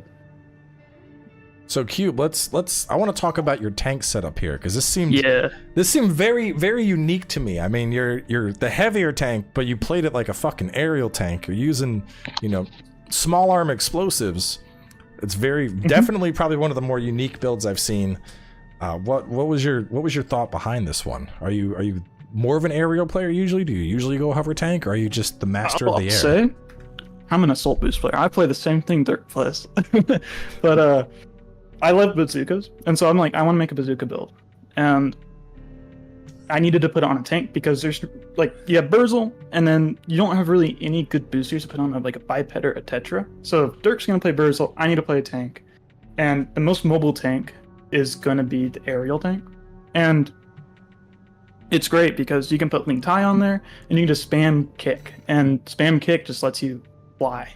So Cube, I want to talk about your tank setup here because this seemed very, very unique to me. I mean, you're the heavier tank, but you played it like a fucking aerial tank. You're using, you know, small arm explosives. It's very definitely probably one of the more unique builds I've seen. What was your thought behind this one? Are you more of an aerial player usually? Do you usually go hover tank, or are you just the master of the air? I'm an assault boost player. I play the same thing Dirk plays, but I love bazookas, and so I'm like, I want to make a bazooka build, and I needed to put it on a tank because there's like you have Burzel, and then you don't have really any good boosters to put on like a biped or a tetra. So if Dirk's gonna play Burzel, I need to play a tank, and the most mobile tank is gonna be the aerial tank, and it's great because you can put Link Tai on there, and you can just spam kick, and spam kick just lets you fly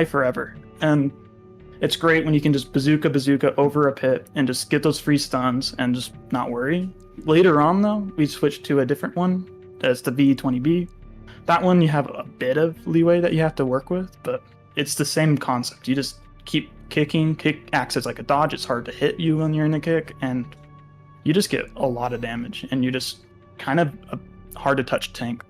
forever, and it's great when you can just bazooka over a pit and just get those free stuns and just not worry. Later on, though, we switched to a different one. That's the V20B. That one, you have a bit of leeway that you have to work with, but it's the same concept. You just keep kicking. Kick acts as like a dodge. It's hard to hit you when you're in the kick, and you just get a lot of damage, and you just kind of a hard to touch tank.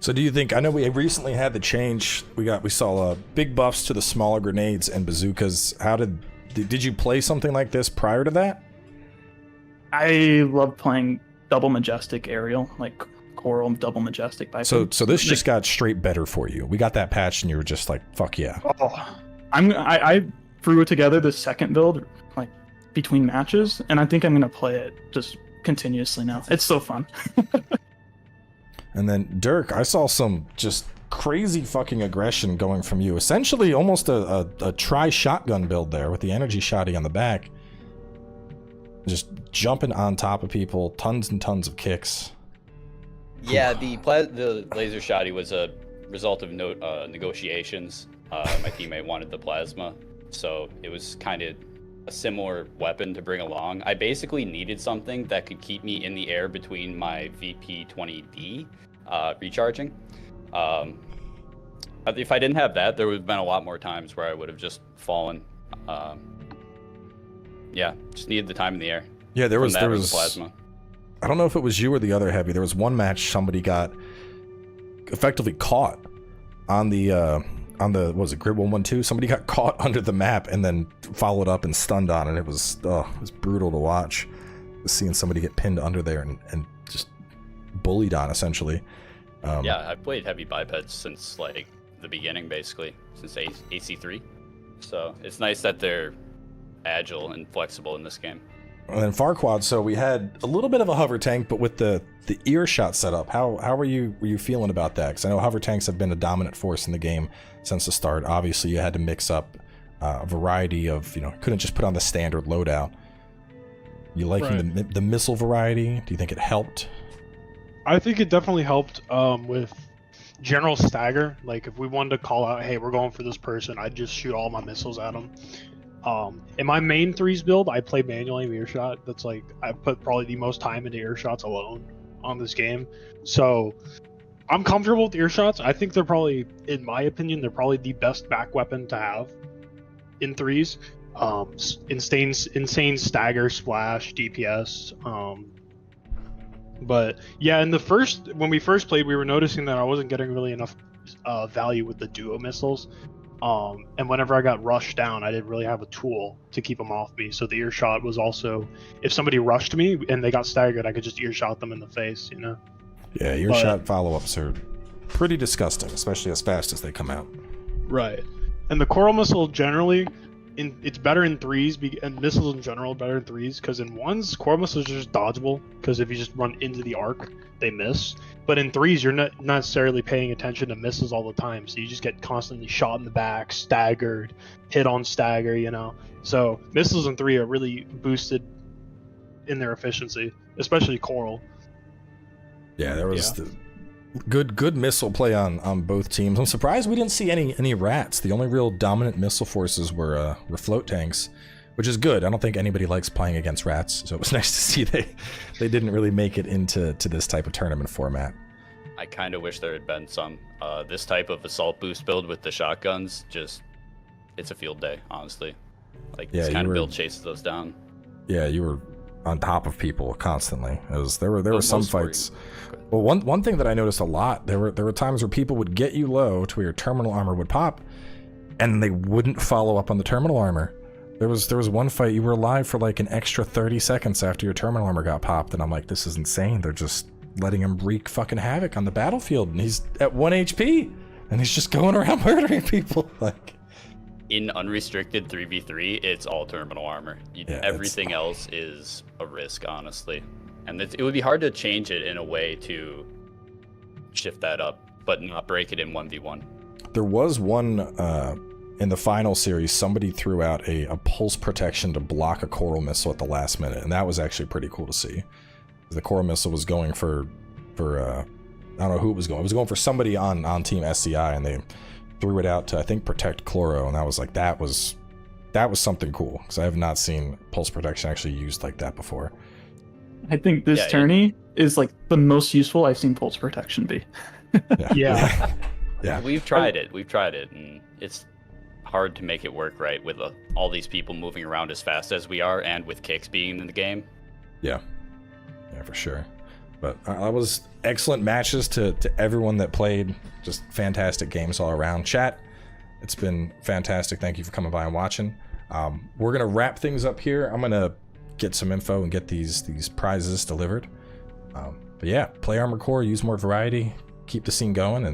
So do you think, I know we recently had the change, we saw big buffs to the smaller grenades and bazookas. How did you play something like this prior to that? I love playing double majestic aerial, like coral double majestic biped. So this just got straight better for you. We got that patch and you were just like, fuck yeah. Oh, I threw together the second build like between matches, and I think I'm gonna play it just continuously now. It's so fun. And then Dirk, I saw some just crazy fucking aggression going from you. Essentially almost a tri-shotgun build there with the energy shotty on the back. Just jumping on top of people, tons and tons of kicks. Yeah, the laser shotty was a result of negotiations. My teammate wanted the plasma, so it was kind of a similar weapon to bring along. I basically needed something that could keep me in the air between my VP-20D recharging. If I didn't have that, there would have been a lot more times where I would have just fallen. Yeah, just needed the time in the air. Yeah, there was plasma. I don't know if it was you or the other heavy. There was one match somebody got effectively caught on the what was it, grid 112? Somebody got caught under the map and then followed up and stunned on it. It was brutal to watch. Seeing somebody get pinned under there and just bullied on, essentially. Yeah, I've played heavy bipeds since like the beginning, basically, since AC3. So it's nice that they're agile and flexible in this game. And then Farquad, so we had a little bit of a hover tank, but with the earshot setup, how were you feeling about that? Because I know hover tanks have been a dominant force in the game since the start. Obviously, you had to mix up a variety of, couldn't just put on the standard loadout. You liking the missile variety? Do you think it helped? I think it definitely helped with general stagger. Like if we wanted to call out, hey, we're going for this person, I'd just shoot all my missiles at them. In my main threes build, I play manually earshot. That's like, I put probably the most time into earshots alone on this game. So I'm comfortable with earshots. I think they're probably, in my opinion, they're probably the best back weapon to have in threes. Insane stagger, splash, DPS. But yeah, when we first played, we were noticing that I wasn't getting really enough value with the duo missiles. And whenever I got rushed down, I didn't really have a tool to keep them off me. So the earshot was also, if somebody rushed me and they got staggered, I could just earshot them in the face, Yeah, earshot follow-ups are pretty disgusting, especially as fast as they come out. Right. And the coral missile generally, it's better in threes, and missiles in general are better in threes, because in ones, coral missiles are just dodgeable, because if you just run into the arc, they miss. But in threes, you're not necessarily paying attention to missiles all the time, so you just get constantly shot in the back, staggered, hit on stagger, So missiles in 3 are really boosted in their efficiency, especially coral. Yeah, there was the good missile play on both teams. I'm surprised we didn't see any rats. The only real dominant missile forces were float tanks, which is good. I don't think anybody likes playing against rats, so it was nice to see they didn't really make it into this type of tournament format. I kind of wish there had been some. This type of assault boost build with the shotguns, it's a field day, honestly. Like, this kind of build chases those down. Yeah, you were on top of people constantly. There were some fights. Well, one thing that I noticed a lot, there were times where people would get you low to where your terminal armor would pop, and they wouldn't follow up on the terminal armor. There was one fight, you were alive for like an extra 30 seconds after your terminal armor got popped, and I'm like, this is insane. They're just letting him wreak fucking havoc on the battlefield, and he's at 1 HP, and he's just going around murdering people. Like, in unrestricted 3v3, it's all terminal armor. Everything else is a risk, honestly. And it would be hard to change it in a way to shift that up, but not break it in 1v1. There was one in the final series, somebody threw out a pulse protection to block a coral missile at the last minute, and that was actually pretty cool to see. The coral missile was going for I don't know who it was going. It was going for somebody on Team SCI, and they threw it out to, I think, protect Chloro, and I was like, that was something cool, because I have not seen pulse protection actually used like that before. I think this tourney is like the most useful I've seen pulse protection be. Yeah. Yeah. We've tried it, and it's hard to make it work right with all these people moving around as fast as we are, and with kicks being in the game. Yeah, for sure. But that was excellent matches to everyone that played. Just fantastic games all around. Chat, it's been fantastic. Thank you for coming by and watching. We're gonna wrap things up here. I'm gonna get some info and get these prizes delivered. But yeah, play Armored Core, use more variety, keep the scene going, and